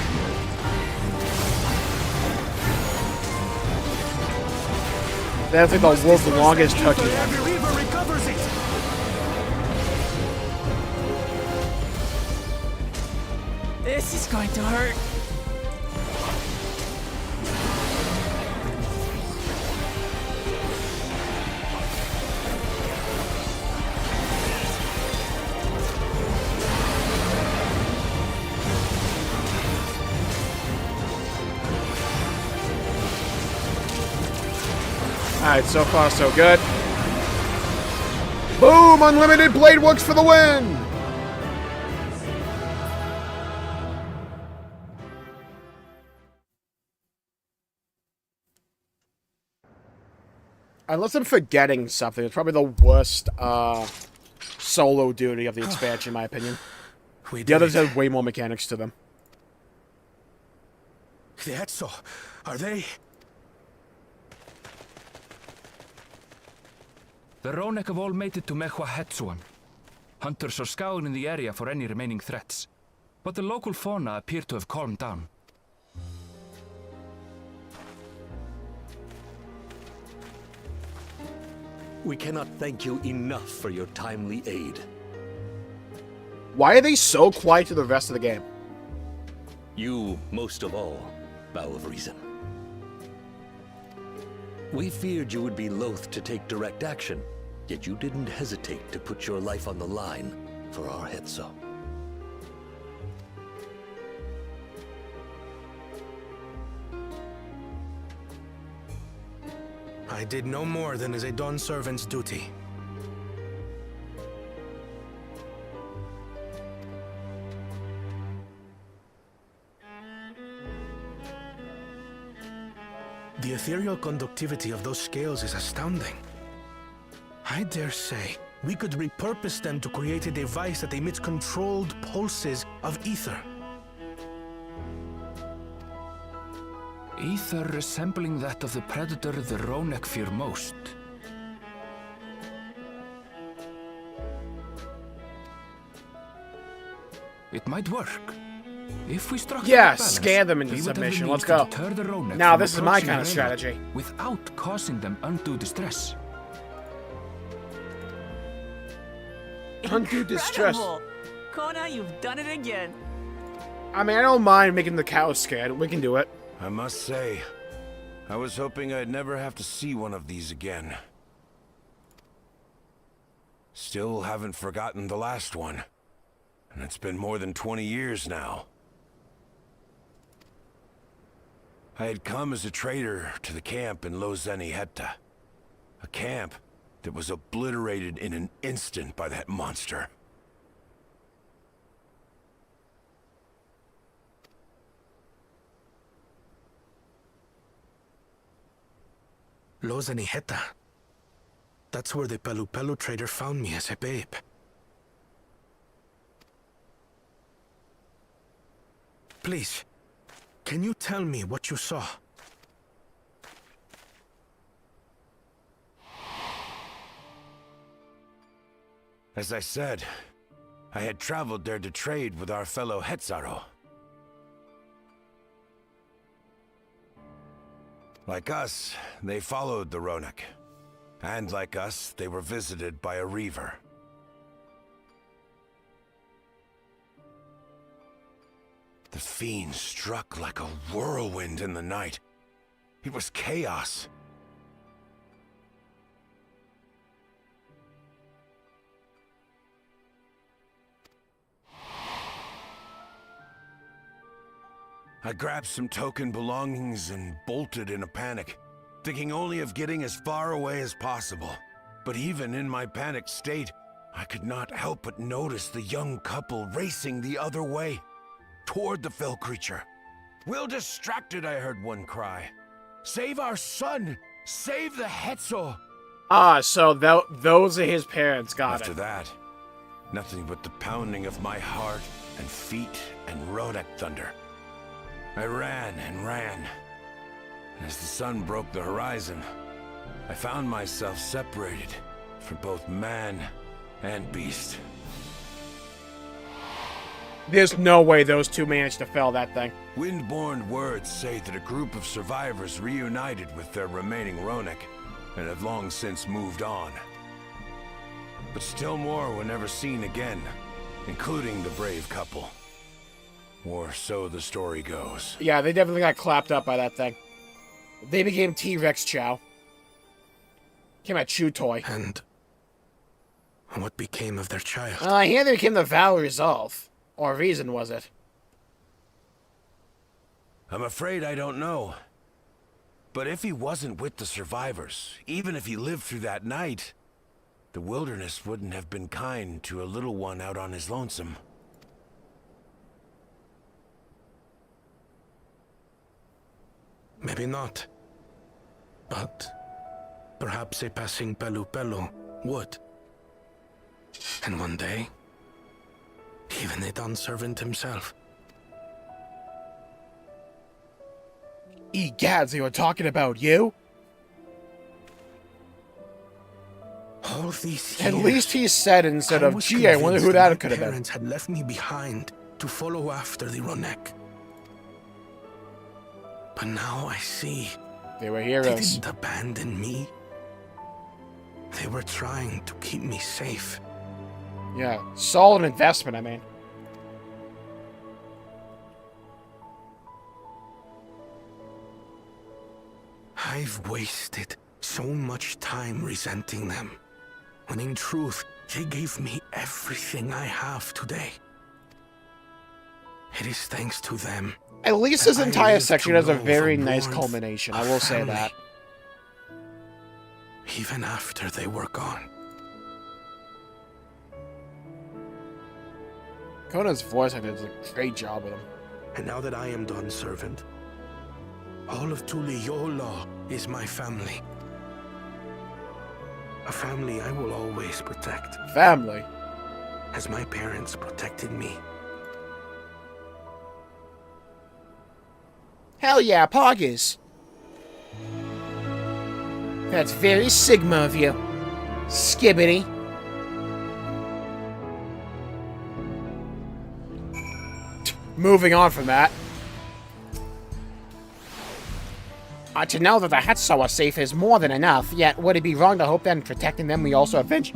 That's like the world's longest turkey neck. This is going to hurt. Alright, so far so good. Boom! Unlimited blade works for the win! Unless I'm forgetting something, it's probably the worst solo duty of the expansion, in my opinion. The others have way more mechanics to them. The Etso, are they? The Ronek have all made it to Mechwa Hetsuan. Hunters are scouring the area for any remaining threats. But the local fauna appear to have calmed down. We cannot thank you enough for your timely aid. Why are they so quiet to the rest of the game? You, most of all, bow of reason. We feared you would be loath to take direct action, yet you didn't hesitate to put your life on the line for our Hetso. I did no more than is a Dawn servant's duty. The ethereal conductivity of those scales is astounding. I dare say we could repurpose them to create a device that emits controlled pulses of ether. Ether resembling that of the predator the Ronek fear most. It might work. If we struck Yeah, the balance, scare them into we would have the submission. means Let's to go. deter the Ronek Now, from this is my approaching kind of the strategy. railroad without causing them undue distress. Undue distress. Incredible! Kona, you've done it again. I mean, I don't mind making the cows scared. We can do it. I must say, I was hoping I'd never have to see one of these again. Still haven't forgotten the last one. And it's been more than 20 years now. I had come as a trader to the camp in Lozeniheta. A camp that was obliterated in an instant by that monster. Lozeniheta. That's where the Pelu trader found me as a babe. Please, can you tell me what you saw? As I said, I had traveled there to trade with our fellow Hetzaro. Like us, they followed the Ronek. And like us, they were visited by a Reaver. The fiend struck like a whirlwind in the night. It was chaos. I grabbed some token belongings and bolted in a panic, thinking only of getting as far away as possible. But even in my panicked state, I could not help but notice the young couple racing the other way, toward the fell creature. "We're distracted," I heard one cry. "Save our son! Save the Hetzo!" Ah, so those are his parents. Got After it. that, nothing but the pounding of my heart and feet and Rhodak thunder. I ran and ran. And as the sun broke the horizon, I found myself separated from both man and beast. There's no way those two managed to fell that thing. Windborne words say that a group of survivors reunited with their remaining Rhodak and have long since moved on. But still more were never seen again, including the brave couple. Or so the story goes. Yeah, they definitely got clapped up by that thing. They became T-Rex Chow. Became a chew toy. And what became of their child? I hear they became the Val Resolve. Or Reason, was it? I'm afraid I don't know. But if he wasn't with the survivors, even if he lived through that night, the wilderness wouldn't have been kind to a little one out on his lonesome. Maybe not. But perhaps a passing Pelu Pelu would. And one day, even a Dawn servant himself. Egads, they were talking about you? All these years, At least he said instead of, gee, I wonder who that could have been. My parents had left me behind to follow after the Rhodak. But now I see They were they heroes. didn't abandon me. They were trying to keep me safe. Yeah, solid investment, I mean. I've wasted so much time resenting them, when in truth, they gave me everything I have today. It is thanks to them. At least this that I entire live section to has a know very the nice warmth culmination, I of will say family. that. Even after they were gone. Conan's voice actor does a great job with him. And now that I am Dawn servant, all of Tuliyola is my family. A family I will always protect, Family. as my parents protected me. Hell yeah, Poggers. That's very Sigma of you. Skibbity. Moving on from that. To know that the Hetso are safe is more than enough, yet would it be wrong to hope that in protecting them we also avenge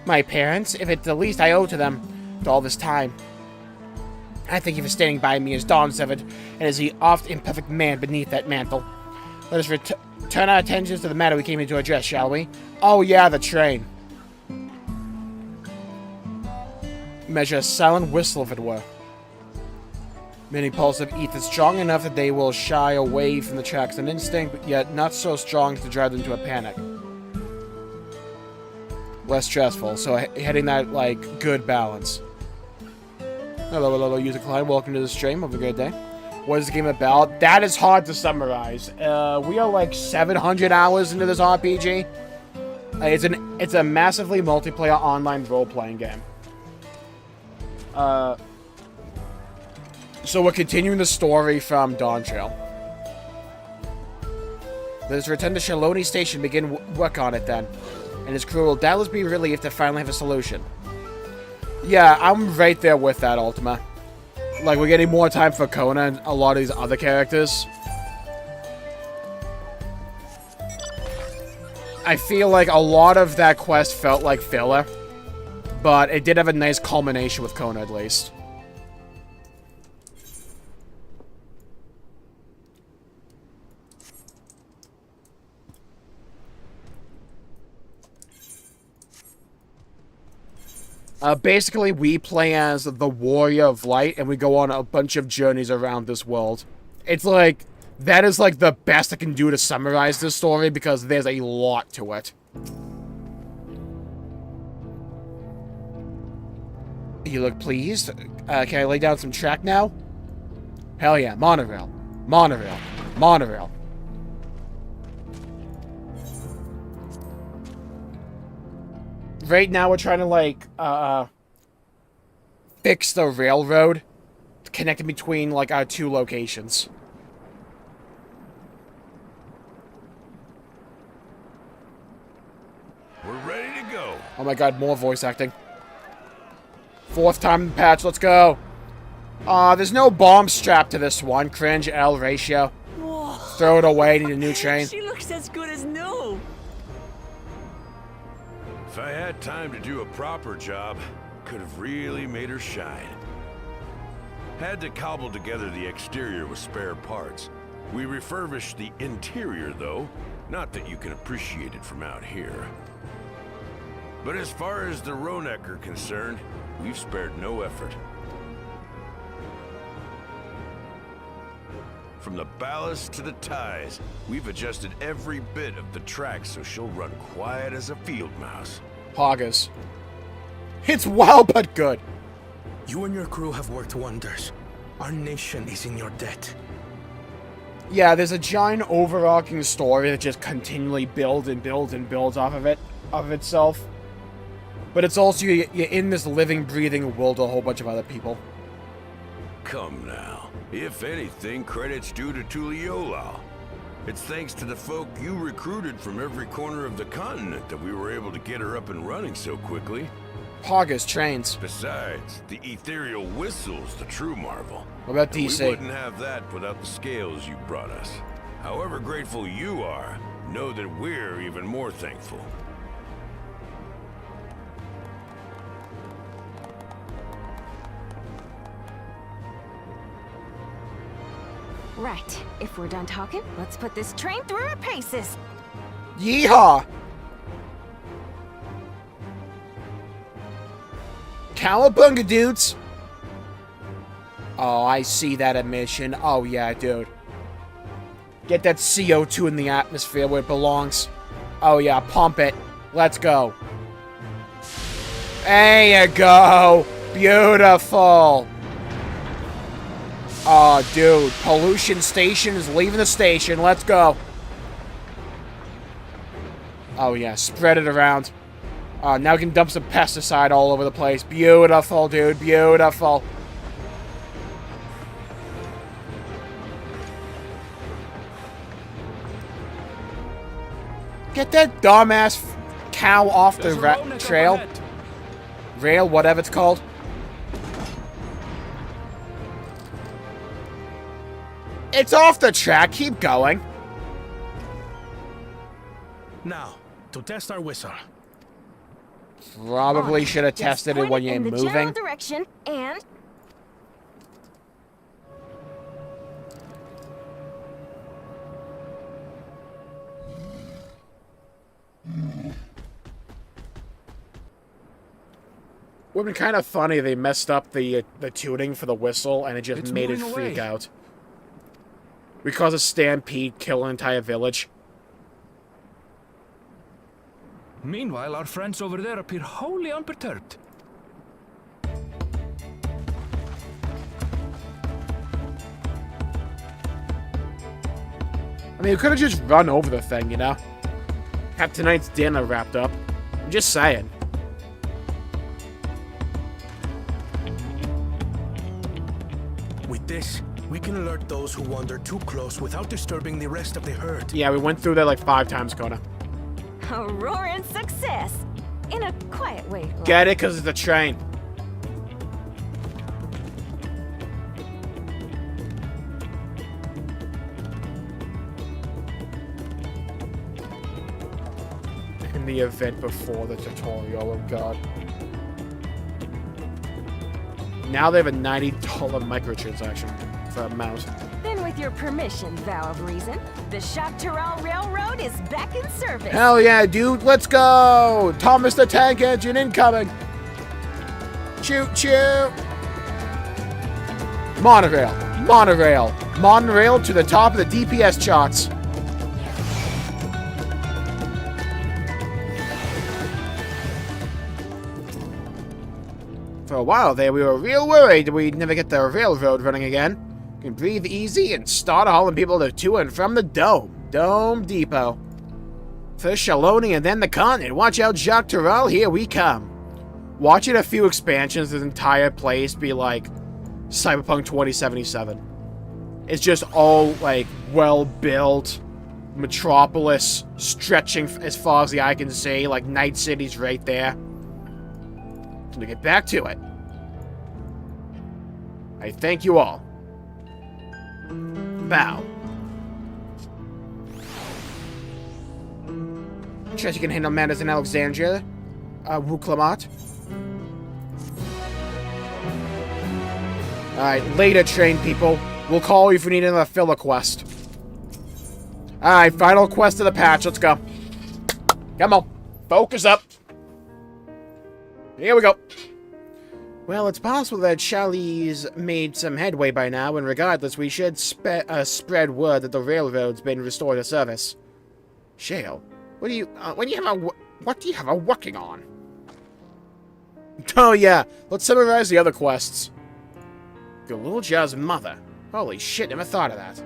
my parents, if it's the least I owe to them to all this time? I thank you for standing by me as Dawn servant, and as the oft imperfect man beneath that mantle. Let us turn our attentions to the matter we came here to address, shall we? Oh yeah, the train. Measure a silent whistle, if it were. Many pulses of ether strong enough that they will shy away from the tracks an instinct, but yet not so strong to drive them to a panic. Less stressful, so hitting that, like, good balance. Hello, user client. Welcome to the stream. Have a great day. What is the game about? That is hard to summarize. We are like 700 hours into this RPG. It's a massively multiplayer online role-playing game. So we're continuing the story from Dawntrail. Let us return to Shaloni Station, begin work on it then. And his crew will doubtless be relieved to finally have a solution. Yeah, I'm right there with that, Ultima. Like, we're getting more time for Kona and a lot of these other characters. I feel like a lot of that quest felt like filler. But it did have a nice culmination with Kona, at least. Basically, we play as the Warrior of Light, and we go on a bunch of journeys around this world. It's like, that is like the best I can do to summarize this story, because there's a lot to it. You look pleased? Can I lay down some track now? Hell yeah, monorail. Monorail. Monorail. Right now we're trying to, like, fix the railroad connecting between, like, our two locations. We're ready to go. Oh my god, more voice acting. 4th time in the patch, let's go. There's no bomb strapped to this one. Cringe L ratio. Whoa. Throw it away, need a new train. She looks as good as new. If I had time to do a proper job, could have really made her shine. Had to cobble together the exterior with spare parts. We refurbished the interior, though. Not that you can appreciate it from out here. But as far as the Ronek are concerned, we've spared no effort. From the ballast to the ties, we've adjusted every bit of the track so she'll run quiet as a field mouse. Poggers. It's well but good. You and your crew have worked wonders. Our nation is in your debt. Yeah, there's a giant overarching story that just continually builds and builds and builds off of itself. But it's also, you're in this living, breathing world of a whole bunch of other people. Come now. If anything, credit's due to Tuliolal. It's thanks to the folk you recruited from every corner of the continent that we were able to get her up and running so quickly. Poggers, trains. Besides, the ethereal whistle's the true marvel. What about And DC? we wouldn't have that without the scales you brought us. However grateful you are, know that we're even more thankful. Right. If we're done talking, let's put this train through her paces. Yeehaw! Cowabunga, dudes! Oh, I see that emission. Oh, yeah, dude. Get that CO2 in the atmosphere where it belongs. Oh, yeah, pump it. Let's go. There you go! Beautiful! Oh, dude. Pollution station is leaving the station. Let's go. Oh, yeah. Spread it around. Now we can dump some pesticide all over the place. Beautiful, dude. Beautiful. Get that dumbass cow off the trail. Rail, whatever it's called. It's off the track. Keep going. Now, to test our whistle. Probably should have tested it when you're in the moving. general direction and Would have been kind of funny if they messed up the tuning for the whistle and it just made it moving freak away. out. We cause a stampede, kill an entire village. Meanwhile, our friends over there appear wholly unperturbed. I mean, we could have just run over the thing, you know? Have tonight's dinner wrapped up. I'm just saying. With this, we can alert those who wander too close without disturbing the rest of the herd. Yeah, we went through that like 5 times, Kona. a roaring success. In a quiet way. Get it? Because it's a train. In the event before the tutorial, oh god. Now they have a $90 microtransaction for a mount. Then with your permission, Vow of Reason, the Chapteral Railroad is back in service. Hell yeah, dude, let's go! Thomas the Tank Engine incoming! Choo choo! Monorail, monorail, monorail to the top of the DPS charts. For a while there, we were real worried we'd never get the railroad running again. You can breathe easy and start hauling people to and from the Dome. Dome Depot. First Shaloni and then the continent. Watch out, Jacques Terrell, here we come. Watching a few expansions, this entire place be like Cyberpunk 2077. It's just all like well-built metropolis stretching as far as the eye can see, like Night City's right there. To get back to it, I thank you all. Bow. Trust you can handle matters in Alexandria, Wuklamat. Alright, later, train people. We'll call you if we need another filler quest. Alright, final quest of the patch. Let's go. Come on. Focus up. Here we go. Well, it's possible that Charlie's made some headway by now, and regardless, we should spread word that the railroad's been restored to service. Shale, what do you have a working on? Oh yeah, let's summarize the other quests. Gulool Ja's mother. Holy shit, never thought of that.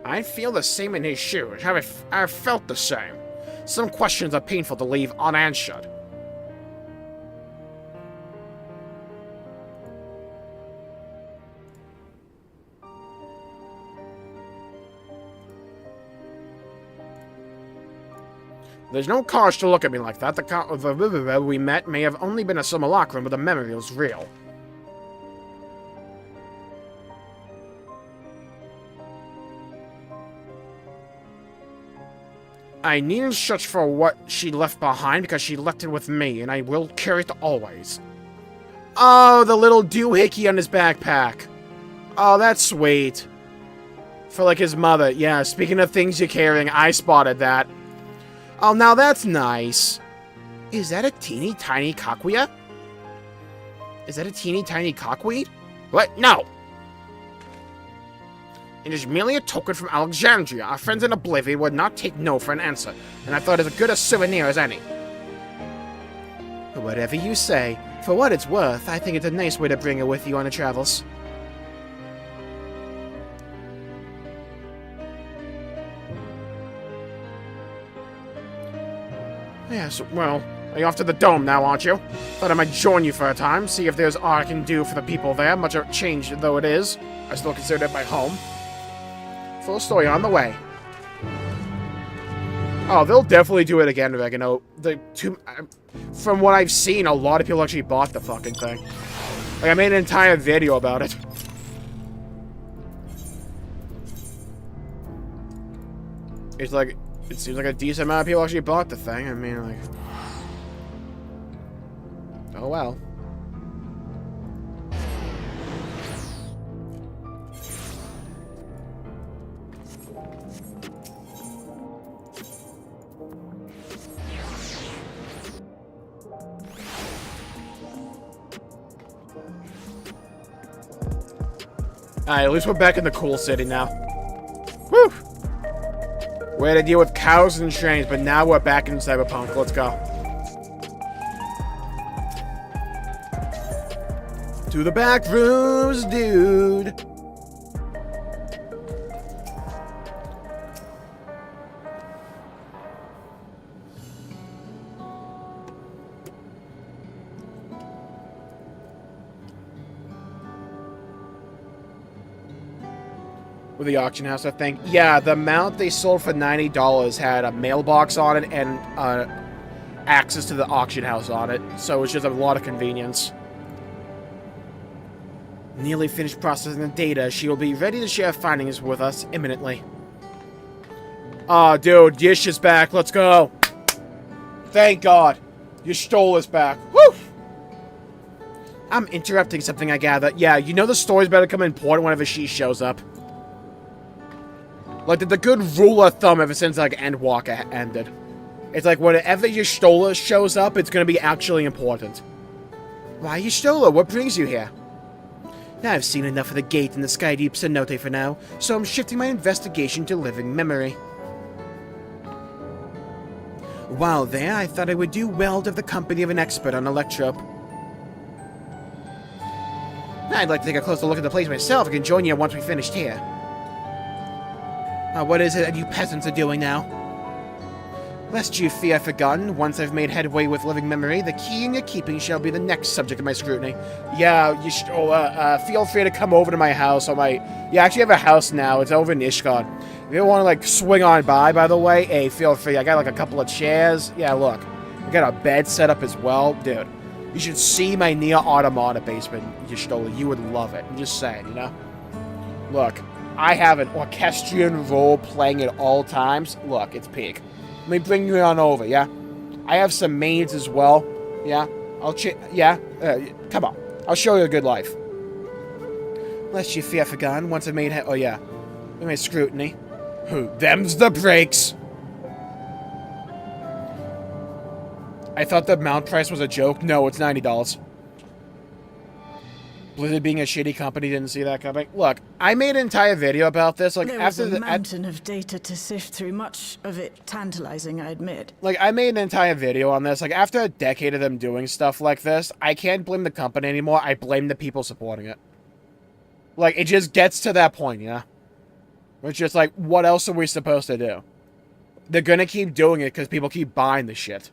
I feel the same in his shoes. I've felt the same. Some questions are painful to leave unanswered. There's no cause to look at me like that. The we met may have only been a simulacrum, but the memory was real. I needn't search for what she left behind because she left it with me, and I will carry it always. Oh, the little doohickey on his backpack. Oh, that's sweet. For, like, his mother. Yeah, speaking of things you're carrying, I spotted that. Oh, now that's nice. Is that a teeny tiny cockweed? Is that a teeny tiny cockweed? What? No! It is merely a token from Alexandria. Our friends in Oblivion would not take no for an answer, and I thought it as good a souvenir as any. Whatever you say. For what it's worth, I think it's a nice way to bring it with you on the travels. Yes, well, are you off to the dome now, aren't you? Thought I might join you for a time, see if there's aught I can do for the people there, much of a change though it is. I still consider it my home. Full story on the way. Oh, they'll definitely do it again, Oregano. From what I've seen, a lot of people actually bought the fucking thing. Like, I made an entire video about it. It's like, it seems like a decent amount of people actually bought the thing. I mean, like... Oh, well. Alright, at least we're back in the cool city now. Whew! We had to deal with cows and trains, but now we're back in Cyberpunk. Let's go. To the back rooms, dude! With the auction house, I think. Yeah, the mount they sold for $90 had a mailbox on it and access to the auction house on it. So it's just a lot of convenience. Nearly finished processing the data. She will be ready to share findings with us imminently. Oh, dude, Yish is back. Let's go. Thank God. You stole us back. Woo! I'm interrupting something, I gather. Yeah, you know the story's about to become important whenever she shows up. Like, the good rule of thumb ever since, like, Endwalker ended. It's like, whenever Y'shtola shows up, it's gonna be actually important. Why Y'shtola? What brings you here? Now I've seen enough of the gate and the Skydeep cenote for now, so I'm shifting my investigation to living memory. While there, I thought I would do well to have the company of an expert on Electrope. I'd like to take a closer look at the place myself. I can join you once we finished here. What is it that you peasants are doing now? Lest you fear forgotten, once I've made headway with living memory, the key in your keeping shall be the next subject of my scrutiny. Yeah, you should, feel free to come over to my house. Yeah, I actually have a house now. It's over in Ishkan. If you want to, like, swing on by the way, hey, feel free. I got, like, a couple of chairs. Yeah, look. I got a bed set up as well. Dude, you should see my Nier Automata basement, Y'shtola. You would love it. I'm just saying, you know? Look, I have an orchestrion role playing at all times. Look, it's peak. Let me bring you on over, yeah? I have some maids as well, yeah? Come on. I'll show you a good life. Lest you fear forgotten, once I've made oh yeah. We made scrutiny. Them's the breaks! I thought the mount price was a joke. No, it's $90. Blizzard being a shitty company didn't see that coming. Look, I made an entire video about this. Like, there was a mountain of data to sift through, much of it tantalizing, I admit. Like, I made an entire video on this. Like, after a decade of them doing stuff like this, I can't blame the company anymore. I blame the people supporting it. Like, it just gets to that point, you know? It's just like, what else are we supposed to do? They're gonna keep doing it because people keep buying the shit.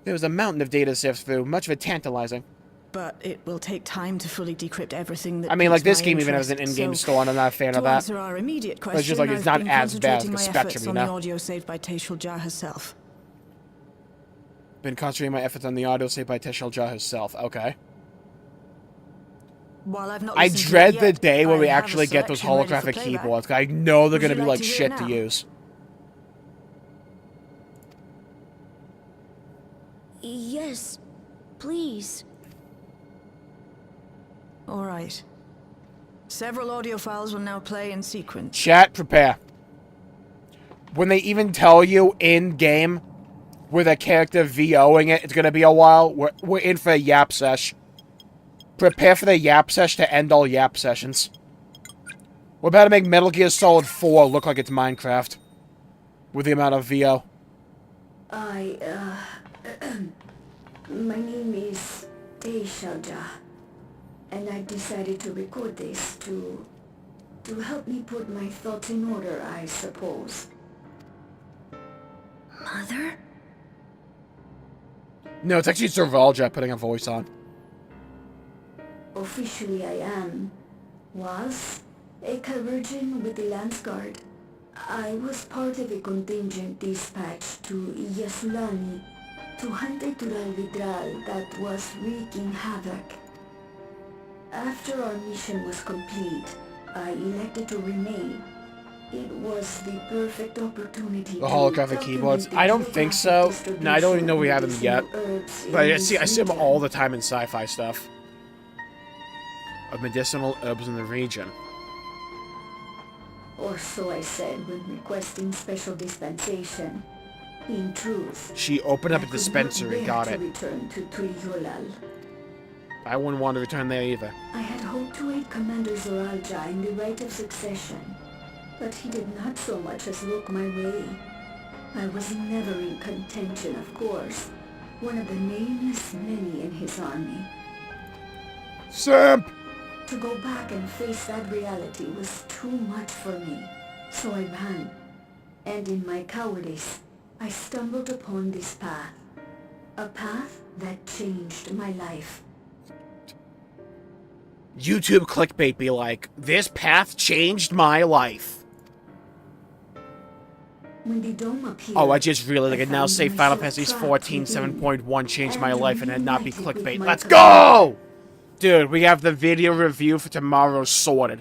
There was a mountain of data to sift through, much of it tantalizing. But it will take time to fully decrypt everything that I mean, like, this piques my game even has an interest. in-game store, and I'm not a fan of that. To answer our immediate question, It's just like, it's I've not been as bad as concentrating the my Spectrum, efforts you on know? the audio saved by Jmulls Ja herself. Been concentrating my efforts on the audio saved by Jmulls Ja herself. Okay. While I've not I listened to dread it the yet, day where we I have a actually get those selection ready for holographic playback. keyboards. 'Cause I know they're Would gonna you be like like to hear shit it to now? use. Yes, please. All right. Several audio files will now play in sequence. Chat, prepare. When they even tell you in-game with a character VOing it, it's gonna be a while. We're in for a yap sesh. Prepare for the yap sesh to end all yap sessions. We're about to make Metal Gear Solid 4 look like it's Minecraft. With the amount of VO. My name is Jmulls Ja, and I decided to record this to help me put my thoughts in order, I suppose. Mother? No, it's actually Jmulls Ja putting a voice on. Officially I was a Virgin with the Lance Guard. I was part of a contingent dispatched to Ysulani to hunt a Tural Vidral that was wreaking havoc. After our mission was complete, I elected to remain. It was the perfect opportunity The holographic keyboards? I don't think so. No, I don't even know we have them yet. But I see them all the time in sci-fi stuff. Of medicinal herbs in the region. Or so I said when requesting special dispensation. In truth, She opened up a dispensary, got it. Return to Tuliolal. I wouldn't want to return there either. I had hoped to aid Commander Jmulls Ja in the right of succession, but he did not so much as look my way. I was never in contention, of course. One of the nameless many in his army. Simp! To go back and face that reality was too much for me, so I ran. And in my cowardice, I stumbled upon this path. A path that changed my life. YouTube clickbait be like, this path changed my life. When the dome appeared, Oh, I just realized I can now found say Final myself Fantasy trapped 14 within, 7.1 changed my and life and it not be reunited with clickbait. my Let's commander. go! Dude, we have the video review for tomorrow sorted.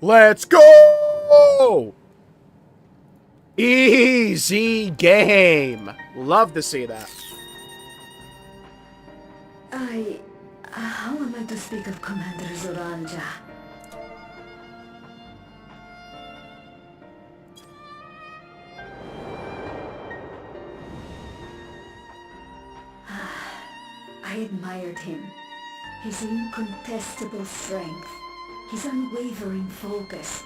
Let's go! Easy game. Love to see that. How am I to speak of Commander Jmulls Ja? I admired him. His incontestable strength, his unwavering focus.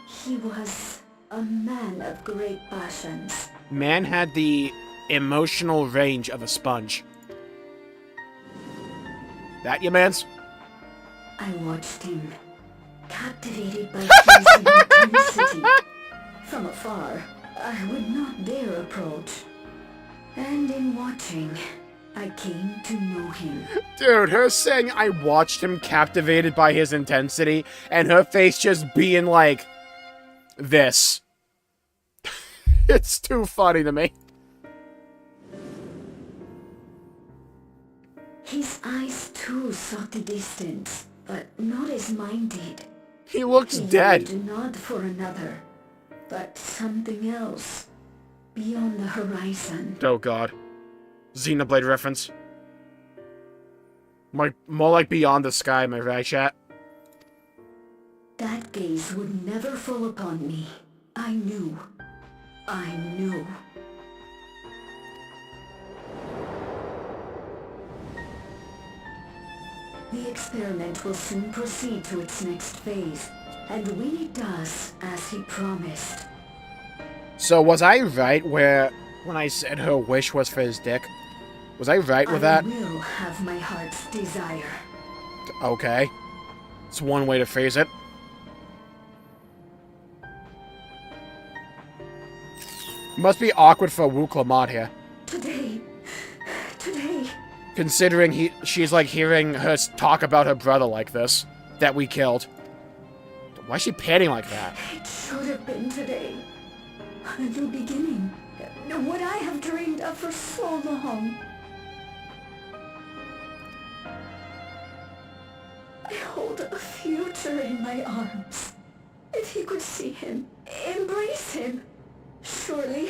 He was a man of great passions. Man had the emotional range of a sponge. That your mans? I watched him, captivated by his intensity. From afar, I would not dare approach. And in watching, I came to know him. Dude, her saying I watched him captivated by his intensity, and her face just being like this. It's too funny to me. His eyes too sought the distance, but not as mine did. He looks dead. He not for another, but something else beyond the horizon. Oh god. Xenoblade reference. More like Beyond the Sky, am I right, chat? That gaze would never fall upon me. I knew. I knew. The experiment will soon proceed to its next phase, and when it does, as he promised. So was I right when I said her wish was for his dick? Was I right with that? I will have my heart's desire. Okay. It's one way to phrase it. Must be awkward for Wu Clamont here. Today. Considering she's like hearing her talk about her brother like this, that we killed. Why is she panting like that? It should have been today. A new beginning. What I have dreamed of for so long. I hold a future in my arms. If he could see him, embrace him. Surely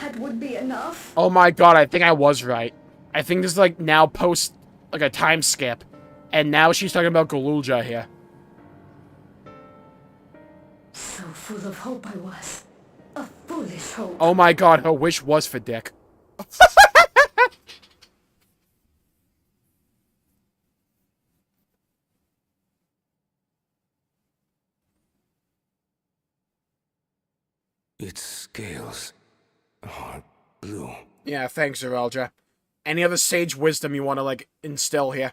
that would be enough. Oh my god, I think I was right. I think this is like now post, like a time skip. And now she's talking about Gulool Ja here. So full of hope I was. A foolish hope. Oh my god, her wish was for dick. Its scales are blue. Yeah, thanks, Gulool Ja. Any other sage wisdom you want to, like, instill here?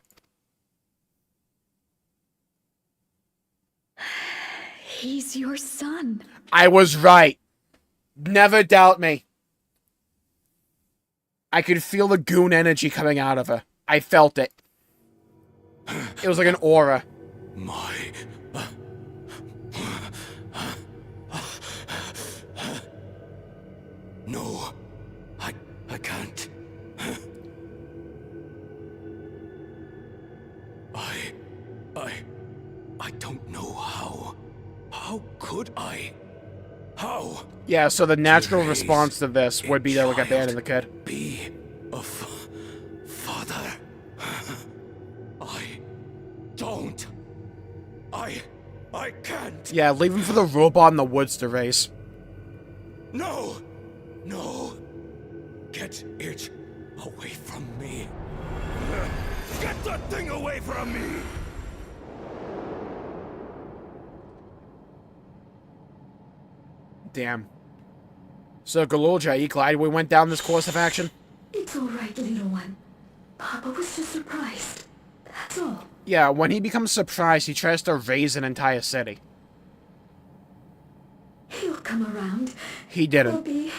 He's your son. I was right. Never doubt me. I could feel the goon energy coming out of her. I felt it. It was like an aura. My... No. I can't. I don't know how. How could I? How? Yeah, so the natural response to this would be to, like, abandon the kid. Be a father. I don't. I can't. Yeah, leave him for the robot in the woods to raise. No. Get it away from me. Get that thing away from me. Damn. So, Gulool Ja, you glad we went down this course of action? It's alright, little one. Papa was just surprised. That's all. Yeah, when he becomes surprised, he tries to raise an entire city. He'll come around. He didn't. We'll be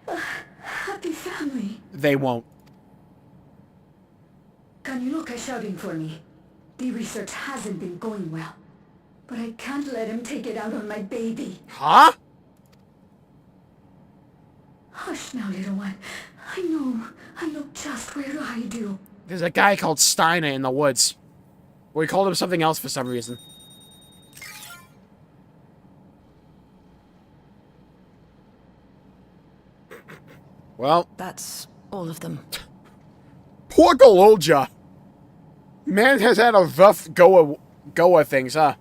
a happy family. They won't. Gulool Ja shouting for me. The research hasn't been going well. But I can't let him take it out on my baby. Huh? Hush now, little one. I know just where to hide you. There's a guy called Steiner in the woods. We called him something else for some reason. Well, that's all of them. Poor Gulool Ja. Man has had a rough go of things, huh?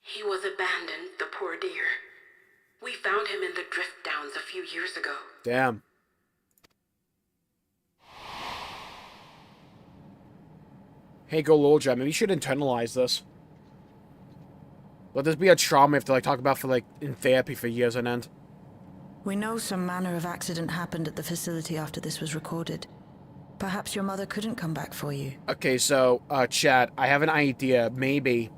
He was abandoned, the poor dear. We found him in the drift downs a few years ago. Damn. Hey, Gulool Ja, maybe you should internalize this. Let this be a trauma you have to, like, talk about for, like, in therapy for years on end. We know some manner of accident happened at the facility after this was recorded. Perhaps your mother couldn't come back for you. Okay, so, chat, I have an idea, maybe,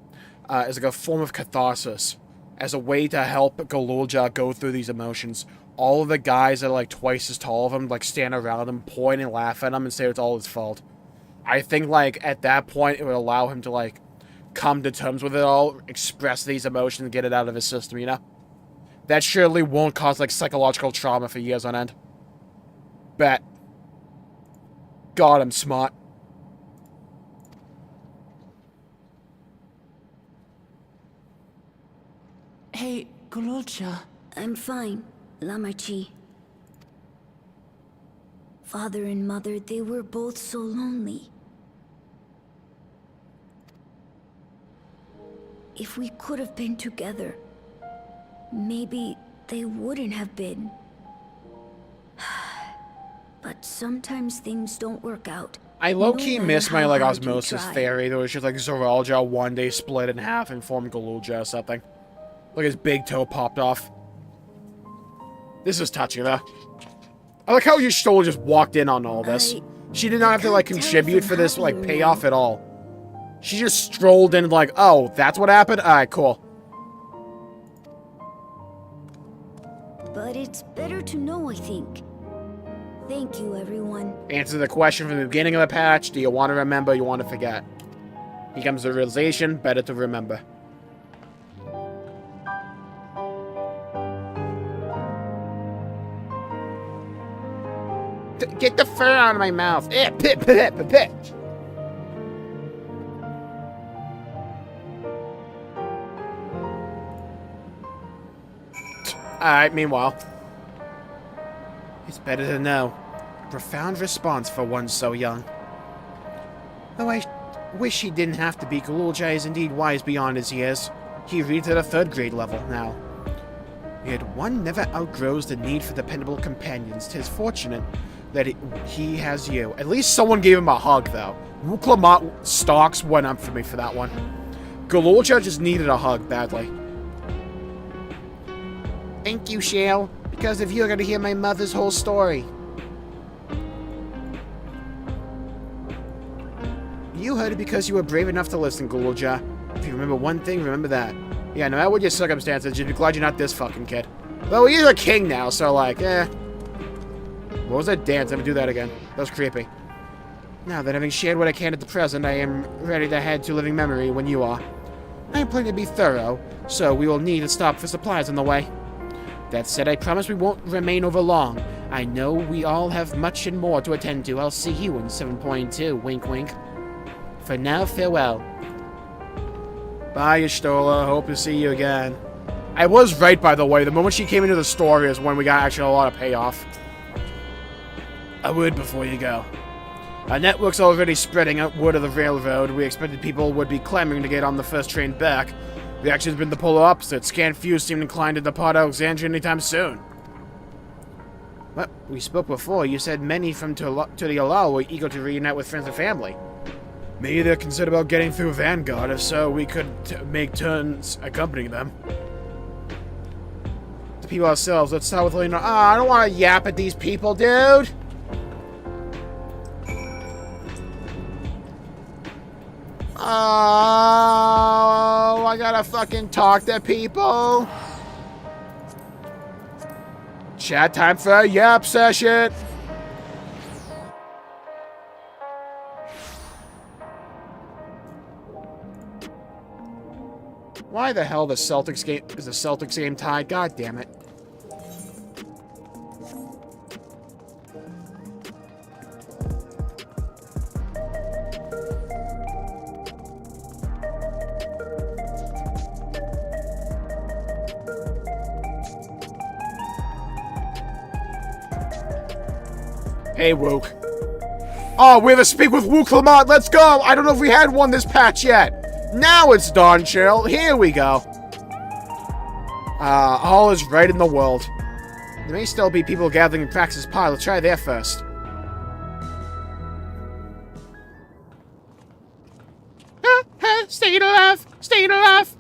as like a form of catharsis, as a way to help Gulool Ja go through these emotions. All of the guys that are, like, twice as tall of him, like, stand around him, point and laugh at him, and say it's all his fault. I think, like, at that point, it would allow him to, like, come to terms with it all, express these emotions, and get it out of his system, you know? That surely won't cause, like, psychological trauma for years on end. Bet. God, I'm smart. Hey, Gulool Ja. I'm fine, Lamarchi. Father and mother, they were both so lonely. If we could have been together, maybe they wouldn't have been. But sometimes things don't work out. I low-key miss my, like, osmosis theory. There was just, like, Zoral Ja one day split in half and formed Gulool Ja or something. Like, his big toe popped off. This is touching, though. I like how Y'shtola just walked in on all this. She did not have to, like, contribute for this, like, payoff at all. She just strolled in like, oh, that's what happened? Alright, cool. But it's better to know, I think. Thank you, everyone. Answer the question from the beginning of the patch. Do you want to remember or you want to forget? Here comes the realization, better to remember. Get the fur out of my mouth. Eh, pit, pit, pit, pit. Alright, meanwhile. It's better to know. Profound response for one so young. Though I wish he didn't have to be. Gulool Ja is indeed wise beyond his years. He reads at a 3rd grade level now. Yet one never outgrows the need for dependable companions. 'Tis fortunate that he has you. At least someone gave him a hug, though. Wuklamat stocks went up for me for that one. Gulool Ja just needed a hug badly. Thank you, Shale. Because of you, I'm gonna hear my mother's whole story. You heard it because you were brave enough to listen, Gulool Ja. If you remember one thing, remember that. Yeah, no matter what your circumstances, you'd be glad you're not this fucking kid. Though he's a king now, so like, eh. What was that dance? Never do that again. That was creepy. Now that having shared what I can at the present, I am ready to head to living memory when you are. I am planning to be thorough, so we will need to stop for supplies on the way. That said, I promise we won't remain over long. I know we all have much and more to attend to. I'll see you in 7.2. Wink, wink. For now, farewell. Bye, Y'shtola. Hope to see you again. I was right, by the way. The moment she came into the story is when we got actually a lot of payoff. A word before you go. Our network's already spreading out word of the railroad. We expected people would be clamoring to get on the first train back. The action's been the polar opposite. Scant few seem inclined to depart Alexandria anytime soon. Well, we spoke before. You said many from Tuliyollal were eager to reunite with friends and family. Maybe they're concerned about getting through Vanguard. If so, we could make turns accompanying them. The people ourselves. Let's start with Leonardo. I don't want to yap at these people, dude. Oh, I gotta fucking talk to people. Chat time for a yap session. Why the hell is the Celtics game tied? God damn it. Hey, Wook. Oh, we have to speak with Wuklamat. Let's go. I don't know if we had one this patch yet. Now it's Dawntrail. Here we go. All is right in the world. There may still be people gathering in Praxis Pod. Let's try there first. Staying alive. Staying alive.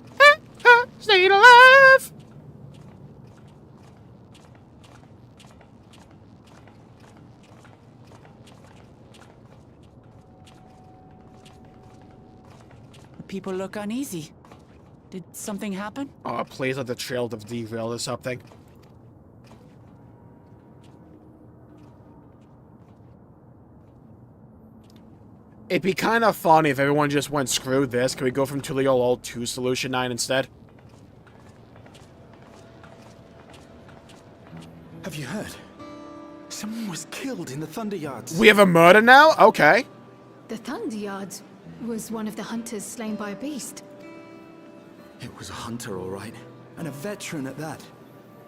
Staying alive. people look uneasy. Did something happen? Oh, please let the trail of derail or something. It'd be kind of funny if everyone just went, screw this. Can we go from Tulio Old to Solution 9 instead? Have you heard? Someone was killed in the Thunder Yards. We have a murder now? Okay. The Thunder Yards was one of the hunters slain by a beast. It was a hunter, all right. And a veteran at that.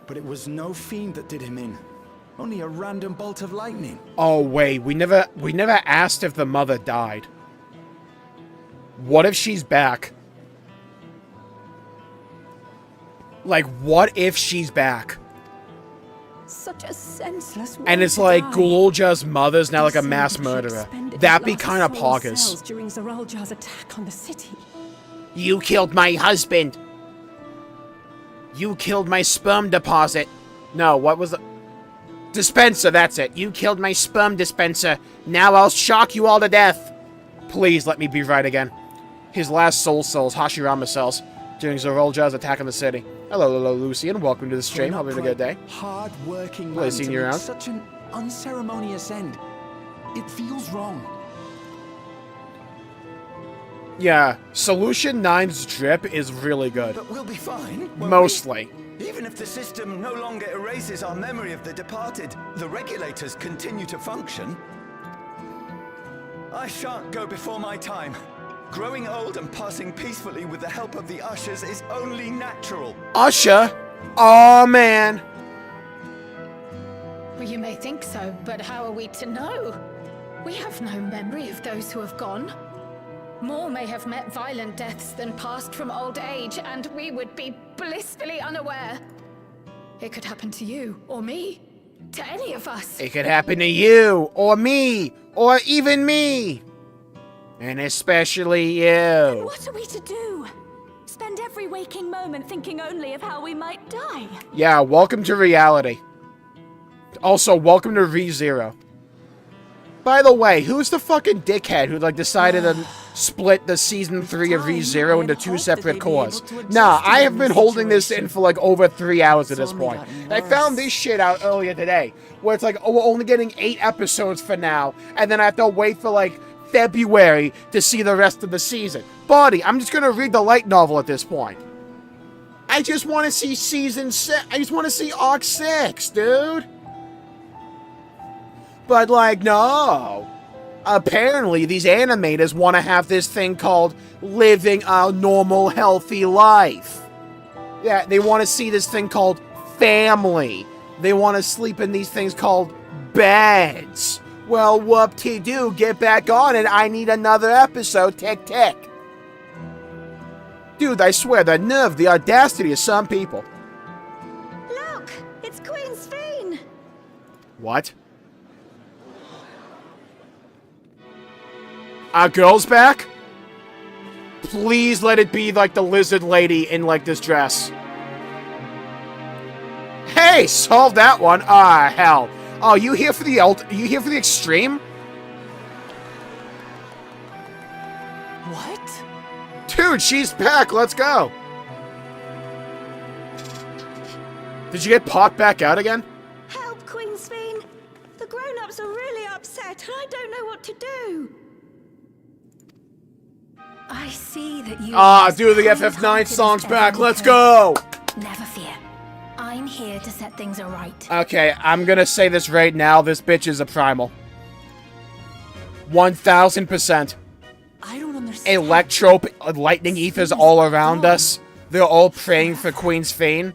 But it was no fiend that did him in. Only a random bolt of lightning. Oh, wait. We never asked if the mother died. What if she's back? Like, what if she's back? Such a senseless way And it's to like die. Gulool Ja's mother's now like a mass murderer. That'd be kind of poggers. During Zoral Ja's attack on the city. You killed my husband. You killed my sperm deposit. No, what was the... Dispenser, that's it. You killed my sperm dispenser. Now I'll shock you all to death. Please let me be right again. His last soul cells, Hashirama cells, during Zoral Ja's attack on the city. Hello, Lucian. Welcome to the stream. Hope you're having a good day. Hard-working Well, man seen to you meet around. such an unceremonious end. It feels wrong. Yeah, Solution 9's drip is really good. But we'll be fine. won't Mostly. we? Even if the system no longer erases our memory of the departed, the regulators continue to function. I shan't go before my time. Growing old and passing peacefully with the help of the ushers is only natural. Usher? Oh man. Well, you may think so, but how are we to know? We have no memory of those who have gone. More may have met violent deaths than passed from old age, and we would be blissfully unaware. It could happen to you, or me, to any of us. It could happen to you, or me, or even me. And especially you. What are we to do? Spend every waking moment thinking only of how we might die. Yeah, welcome to reality. Also, welcome to ReZero. By the way, who's the fucking dickhead who like decided to split the season 3 of ReZero into 2 separate cores? Nah, I have been holding this in for like over 3 hours at this point. I found this shit out earlier today, where it's like, oh, we're only getting 8 episodes for now, and then I have to wait for like February to see the rest of the season. Buddy, I'm just gonna read the light novel at this point. I just want to see season 6. I just want to see Arc 6, dude. But, like, no. Apparently, these animators want to have this thing called living a normal, healthy life. Yeah, they want to see this thing called family. They want to sleep in these things called beds. Well, whoop-de-doo, get back on it. I need another episode. Tick, tick. Dude, I swear, the nerve, the audacity of some people. Look! It's Queen Sphene! What? Our girl's back? Please let it be like the lizard lady in like this dress. Hey, solved that one. Ah, hell. Oh, you here for the you here for the extreme? What? Dude, she's back. Let's go. Did you get popped back out again? Help, Queen Sphene! The grown-ups are really upset, and I don't know what to do. I see that you... Ah, dude, the FF9 song's back. Let's go. Never fear. I'm here to set things aright. Okay, I'm gonna say this right now. This bitch is a primal. 1000%. I don't understand. Electrope, lightning ethers all around us. They're all praying for Queen Sphene.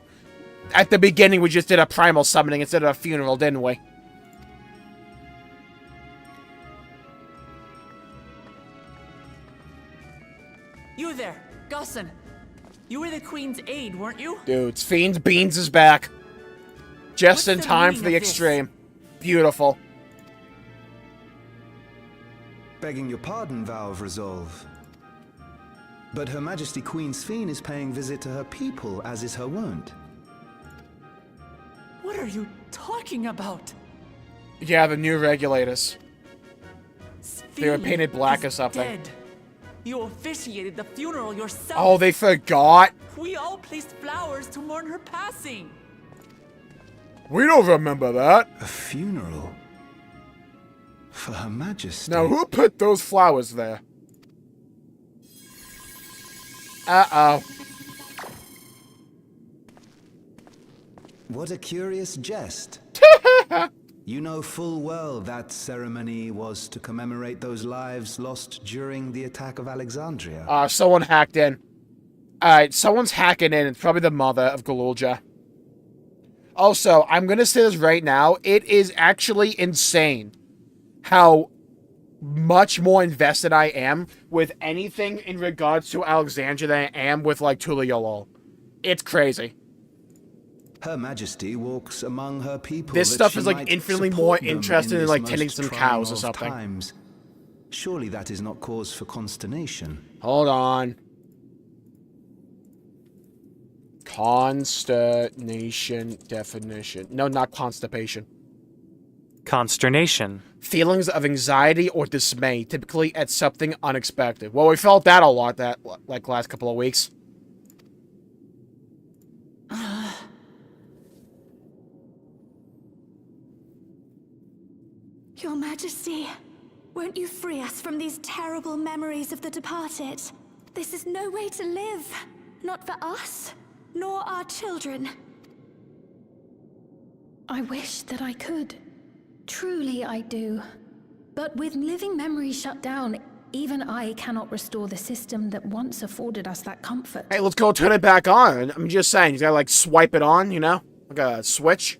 At the beginning, we just did a primal summoning instead of a funeral, didn't we? You there, Gussin. You were the Queen's aide, weren't you? Dude, Sphene's Beans is back. Just in What's the time meaning for the of this? extreme. Beautiful. Begging your pardon, Vow of Resolve. But Her Majesty Queen Sphene is paying visit to her people, as is her wont. What are you talking about? Yeah, the new regulators. They were Sphene painted black or is something. Dead. You officiated the funeral yourself. Oh, they forgot? We all placed flowers to mourn her passing. We don't remember that. A funeral? For Her Majesty? Now, who put those flowers there? Uh-oh. What a curious jest. You know full well that ceremony was to commemorate those lives lost during the attack of Alexandria. Someone hacked in. Alright, someone's hacking in. It's probably the mother of Gulool Ja. Also, I'm gonna say this right now. It is actually insane how much more invested I am with anything in regards to Alexandria than I am with, like, Tuliyollal. It's crazy. Her Majesty walks among her people. This stuff is, like, infinitely more interesting than, like, tending some cows or something. Times. Surely that is not cause for consternation. Hold on. Consternation definition. No, not constipation. Consternation. Feelings of anxiety or dismay, typically at something unexpected. Well, we felt that a lot that, like, last couple of weeks. Your Majesty, won't you free us from these terrible memories of the departed? This is no way to live. Not for us, nor our children. I wish that I could. Truly I do. But with living memories shut down, even I cannot restore the system that once afforded us that comfort. Hey, let's go turn it back on. I'm just saying, you gotta, like, swipe it on, you know? Like a switch.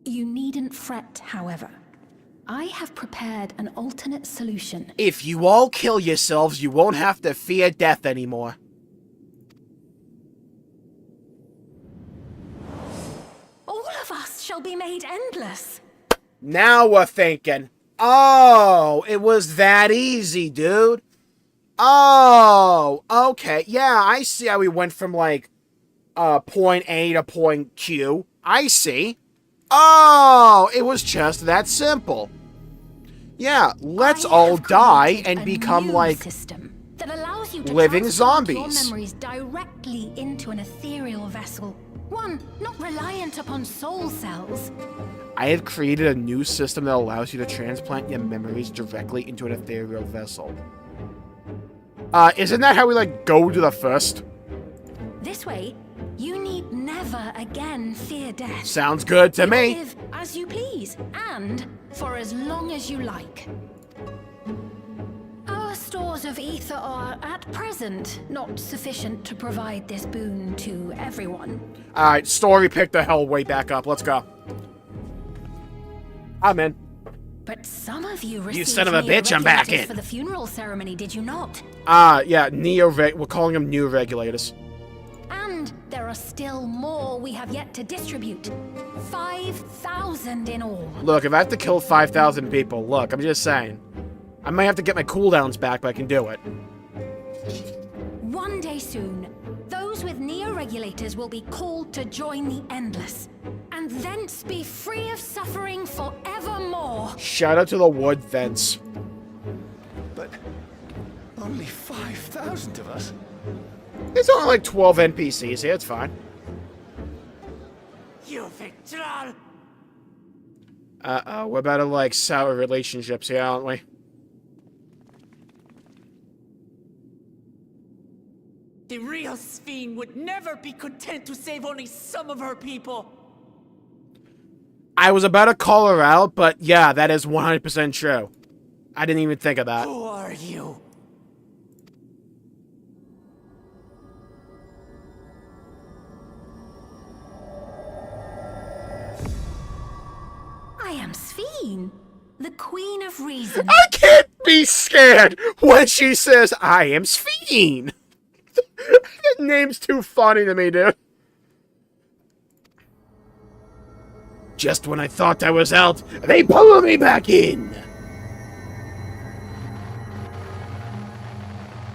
You needn't fret, however. I have prepared an alternate solution. If you all kill yourselves, you won't have to fear death anymore. All of us shall be made endless. Now we're thinking. Oh, it was that easy, dude. Oh, okay. Yeah, I see how we went from, like, point A to point Q. I see. Oh, it was just that simple. Yeah, let's all die and become, like, that allows you to living transport zombies. Your memories directly into an ethereal vessel. One not reliant upon soul cells. I have created a new system that allows you to transplant your memories directly into an ethereal vessel. Isn't that how we, like, go to the first? This way, you need never again fear death. Sounds good to me. Live as you please, and for as long as you like. Our stores of ether are, at present, not sufficient to provide this boon to everyone. Alright, story pick the hell way back up. Let's go. I'm in. But some of you received You son of a bitch, I'm back in. for the funeral ceremony, did you not? Yeah, we're calling them new regulators. And there are still more we have yet to distribute. 5,000 in all. Look, if I have to kill 5,000 people, look, I'm just saying. I might have to get my cooldowns back, but I can do it. One day soon, those with neo-regulators will be called to join the Endless, and thence be free of suffering forevermore. Shout out to the wood thence. But only 5,000 of us? There's only like 12 NPCs here, it's fine. You Victral! We're about to, like, sour relationships here, aren't we? The real Sphene would never be content to save only some of her people. I was about to call her out, but yeah, that is 100% true. I didn't even think of that. Who are you? I am Sphene, the Queen of Reason. I can't be scared when she says, I am Sphene. That name's too funny to me, dude. Just when I thought I was out, they pull me back in.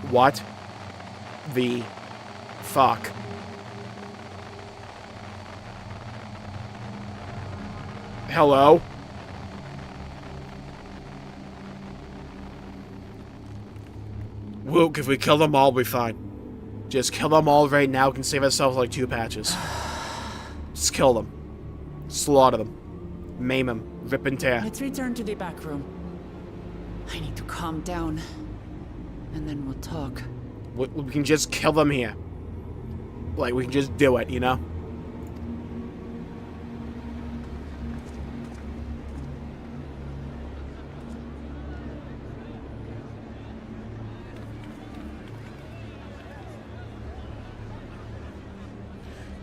What the fuck? Hello? Luke, if we kill them all, we'll be fine. Just kill them all right now. We can save ourselves like 2 patches. Just kill them. Slaughter them. Maim them. Rip and tear. Let's return to the back room. I need to calm down. And then we'll talk. We can just kill them here. Like, we can just do it, you know?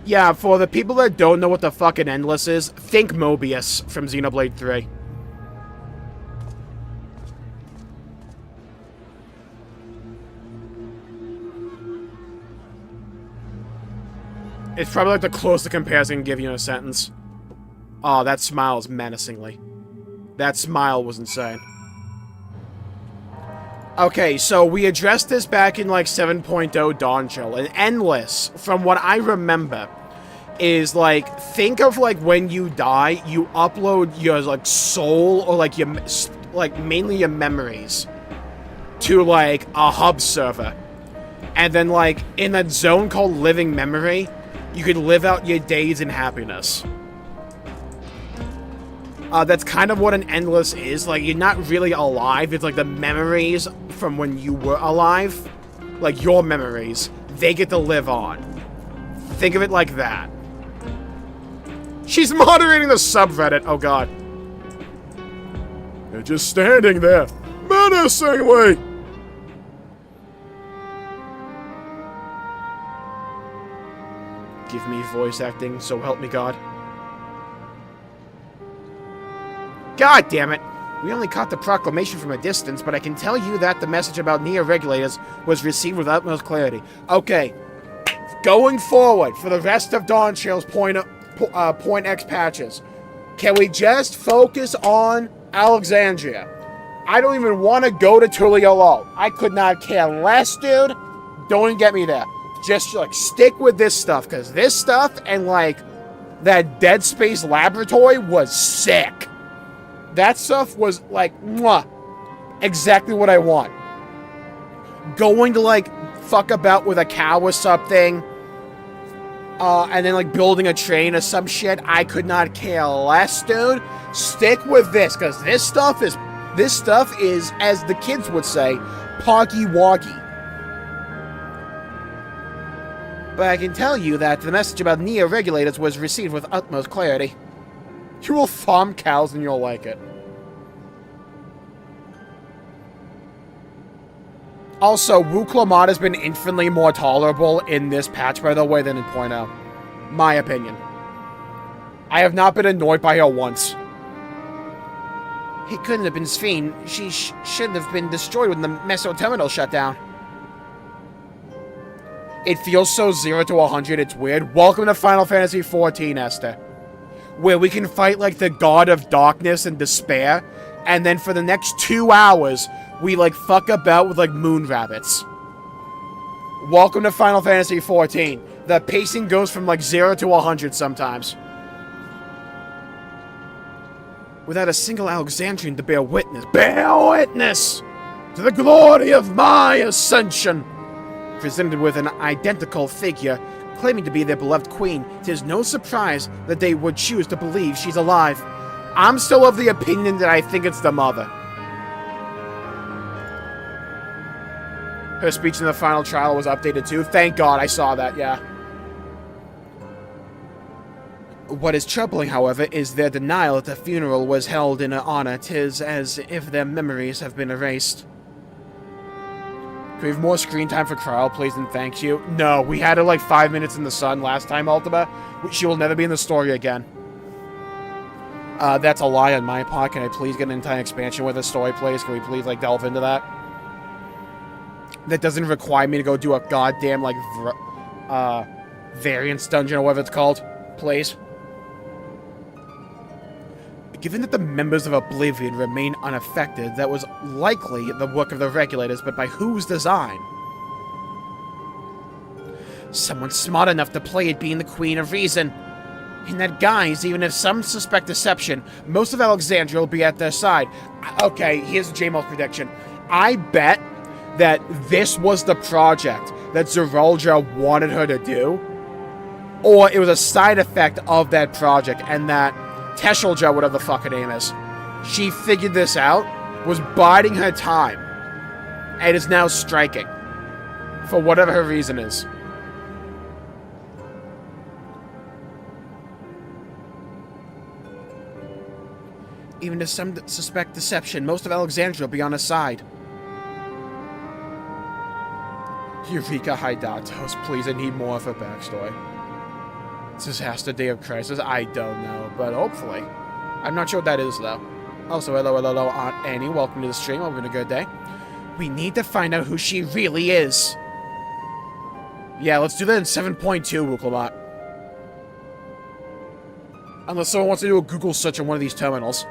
Yeah, for the people that don't know what the fucking Endless is, think Mobius from Xenoblade 3. It's probably like the closest comparison I can give you in a sentence. Oh, that smile is menacingly. That smile was insane. Okay, so we addressed this back in like 7.0 Dawntrail. And Endless, from what I remember, is like, think of like when you die, you upload your like soul or like your, like mainly your memories to like a hub server. And then like in a zone called Living Memory, you can live out your days in happiness. That's kind of what an Endless is. Like, you're not really alive. It's like the memories from when you were alive. Like, your memories. They get to live on. Think of it like that. She's moderating the subreddit. Oh, God. They're just standing there. Menacingly. Give me voice acting, so help me God. God damn it! We only caught the proclamation from a distance, but I can tell you that the message about NEO regulators was received with utmost clarity. Okay. Going forward, for the rest of Dawntrail's Point X patches, can we just focus on Alexandria? I don't even want to go to Tuliolo. I could not care less, dude. Don't even get me there. Just, like, stick with this stuff, because this stuff and, like, that Dead Space laboratory was sick. That stuff was, like, mwah, exactly what I want. Going to, like, fuck about with a cow or something, and then, like, building a train or some shit, I could not care less, dude. Stick with this, because this stuff is, as the kids would say, poggy-woggy. But I can tell you that the message about NEO regulators was received with utmost clarity. You will farm cows and you'll like it. Also, Wu Clamart has been infinitely more tolerable in this patch, by the way, than in .0. My opinion. I have not been annoyed by her once. He couldn't have been Sphene. She shouldn't have been destroyed when the Meso terminal shut down. It feels so 0 to 100, it's weird. Welcome to Final Fantasy XIV, Esther. Where we can fight like the god of darkness and despair, and then for the next 2 hours, we like fuck about with like moon rabbits. Welcome to Final Fantasy XIV. The pacing goes from like 0 to 100 sometimes. Without a single Alexandrian to bear witness to the glory of my ascension. Presented with an identical figure, claiming to be their beloved queen, 'tis no surprise that they would choose to believe she's alive. I'm still of the opinion that I think it's the mother. Her speech in the final trial was updated too. Thank God I saw that, yeah. What is troubling, however, is their denial that the funeral was held in her honor. 'Tis as if their memories have been erased. Can we have more screen time for Krile, please, and thank you? No, we had her like 5 minutes in the sun last time, Ultima. She will never be in the story again. That's a lie on my part. Can I please get an entire expansion with a story, please? Can we please, like, delve into that? That doesn't require me to go do a goddamn, like, variance dungeon or whatever it's called. Please. Given that the members of Oblivion remain unaffected, that was likely the work of the regulators, but by whose design? Someone smart enough to play it being the Queen of Reason. In that guise, even if some suspect deception, most of Alexandria will be at their side. Okay, here's Jmulls' prediction. I bet that this was the project that Gulool Ja wanted her to do, or it was a side effect of that project, and that Gulool Ja, whatever the fuck her name is, she figured this out, was biding her time, and is now striking. For whatever her reason is. Even if some suspect deception, most of Alexandria will be on his side. Eureka Hydatos, please, I need more of her backstory. Disaster Day of Crisis, I don't know, but hopefully. I'm not sure what that is, though. Also, hello, Aunt Annie, welcome to the stream, hope you're having a good day. We need to find out who she really is. Yeah, let's do that in 7.2, Wuklebot. Unless someone wants to do a Google search on one of these terminals.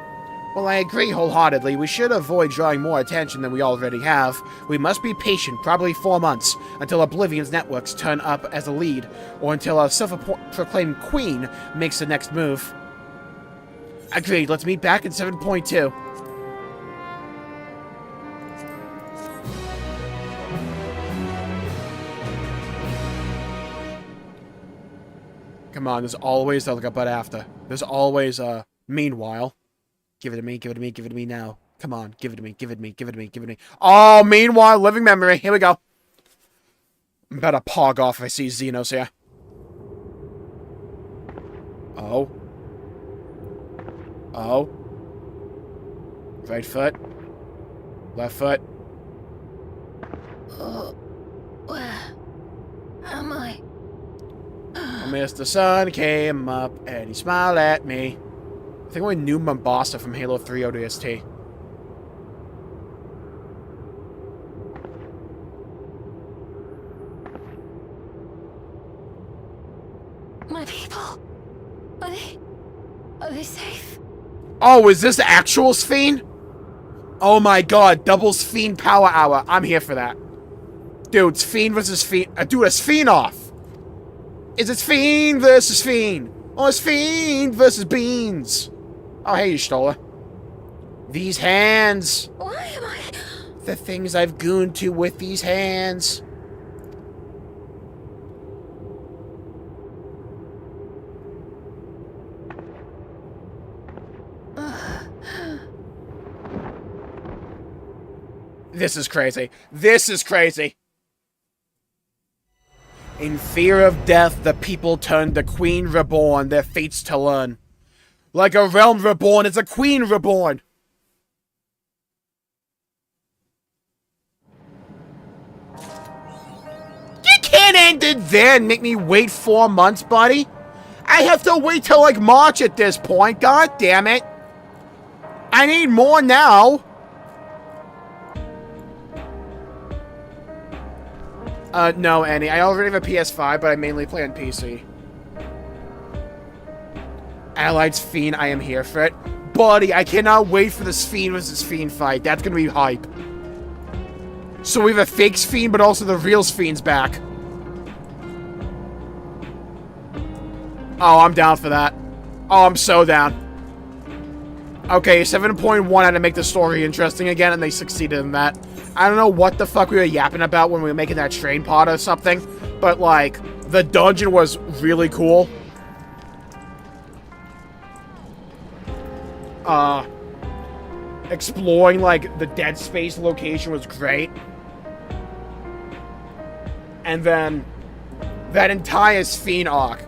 Well, I agree wholeheartedly. We should avoid drawing more attention than we already have. We must be patient, probably 4 months, until Oblivion's networks turn up as a lead, or until a self-proclaimed queen makes the next move. Agreed, let's meet back in 7.2. Come on, there's always like a but after. There's always a meanwhile. Give it to me, give it to me, give it to me now. Come on, give it to me, give it to me, give it to me, give it to me. Oh, meanwhile, living memory. Here we go. I'm about to pog off if I see Xenos here. Oh. Oh. Right foot. Left foot. Oh, where am I? Mr. Sun came up and he smiled at me. I think we knew Mombasa from Halo 3 ODST. My people? Are they safe? Oh, is this actual Sphene? Oh my god, double Sphene power hour. I'm here for that. Dude, Sphene versus Sphene. Dude, a Sphene off. Is it Sphene versus Sphene? Or Sphene versus Beans? Oh, hey, you Stola. These hands. Why am I... The things I've gooned to with these hands. This is crazy. This is crazy. In fear of death, the people turned the Queen Reborn, their fates to learn. Like a realm reborn, it's a queen reborn. You can't end it there and make me wait 4 months, buddy. I have to wait till like March at this point. God damn it. I need more now. No, Annie. I already have a PS5, but I mainly play on PC. Allied Sphene, I am here for it. Buddy, I cannot wait for the Sphene versus Sphene fight. That's gonna be hype. So we have a fake Sphene, but also the real Sphene's back. Oh, I'm down for that. Oh, I'm so down. Okay, 7.1 had to make the story interesting again, and they succeeded in that. I don't know what the fuck we were yapping about when we were making that train pod or something, but, like, the dungeon was really cool. Exploring, like, the Dead Space location was great. And then, that entire Sphene arc.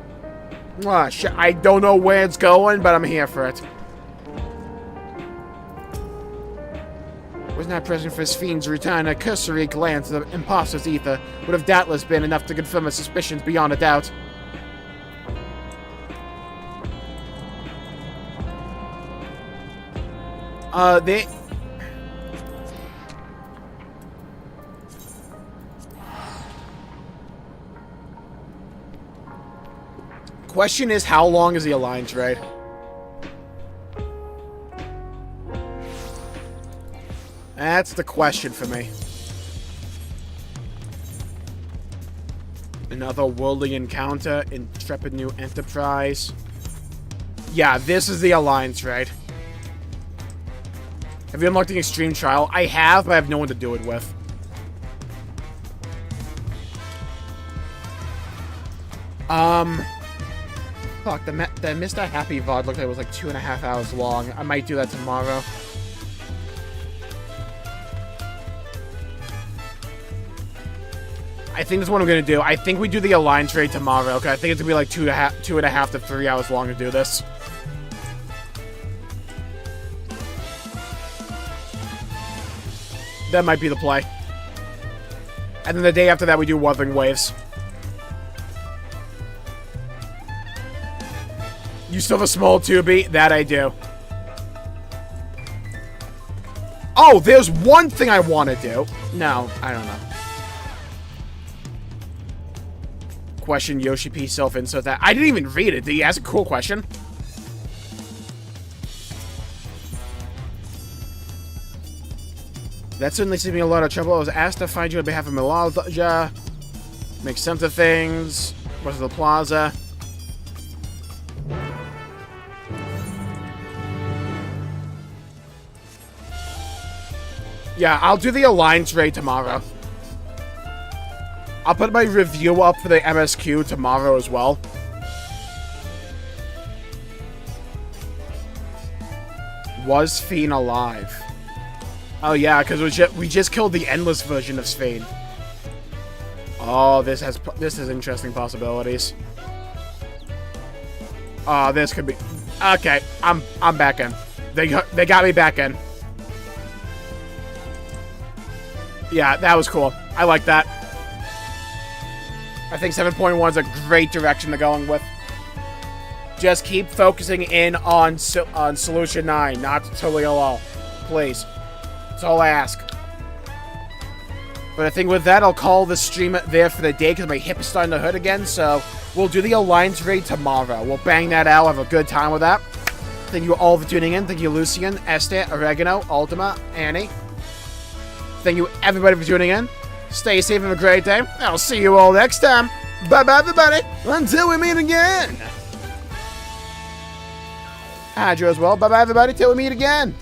I don't know where it's going, but I'm here for it. Was not present for Sphene's return, a cursory glance at the imposter's ether would have doubtless been enough to confirm his suspicions beyond a doubt. Question is, how long is the Alliance raid? That's the question for me. Another worldly encounter, intrepid new enterprise. Yeah, this is the Alliance raid. Have you unlocked the extreme trial? I have, but I have no one to do it with. Fuck, the Mr. Happy VOD looked like it was like 2.5 hours long. I might do that tomorrow. I think that's what I'm gonna do. I think we do the Alliance raid tomorrow, okay? I think it's gonna be like 2.5 to 3 hours long to do this. That might be the play. And then the day after that, we do Wuthering Waves. You still have a small 2B? That I do. Oh, there's one thing I want to do. No, I don't know. Question Yoshi P self-insert that. I didn't even read it. Did he ask a cool question? That certainly saved me a lot of trouble. I was asked to find you on behalf of Gulool Ja. Make sense of things. What's the plaza? Yeah, I'll do the Alliance raid tomorrow. I'll put my review up for the MSQ tomorrow as well. Was Fiend alive? Oh yeah, because we just killed the endless version of Fiend. Oh, this has interesting possibilities. Oh, this could be... Okay, I'm back in. They got me back in. Yeah, that was cool. I like that. I think 7.1 is a great direction to go with. Just keep focusing in on Solution 9, not Tuliolo. Please. That's all I ask. But I think with that, I'll call the stream there for the day because my hip is starting to hurt again. So we'll do the Alliance raid tomorrow. We'll bang that out. Have a good time with that. Thank you all for tuning in. Thank you, Lucian, Esther, Oregano, Ultima, Annie. Thank you, everybody, for tuning in. Stay safe and have a great day. I'll see you all next time. Bye-bye, everybody. Until we meet again. Hydra as well. Bye-bye, everybody. Till we meet again.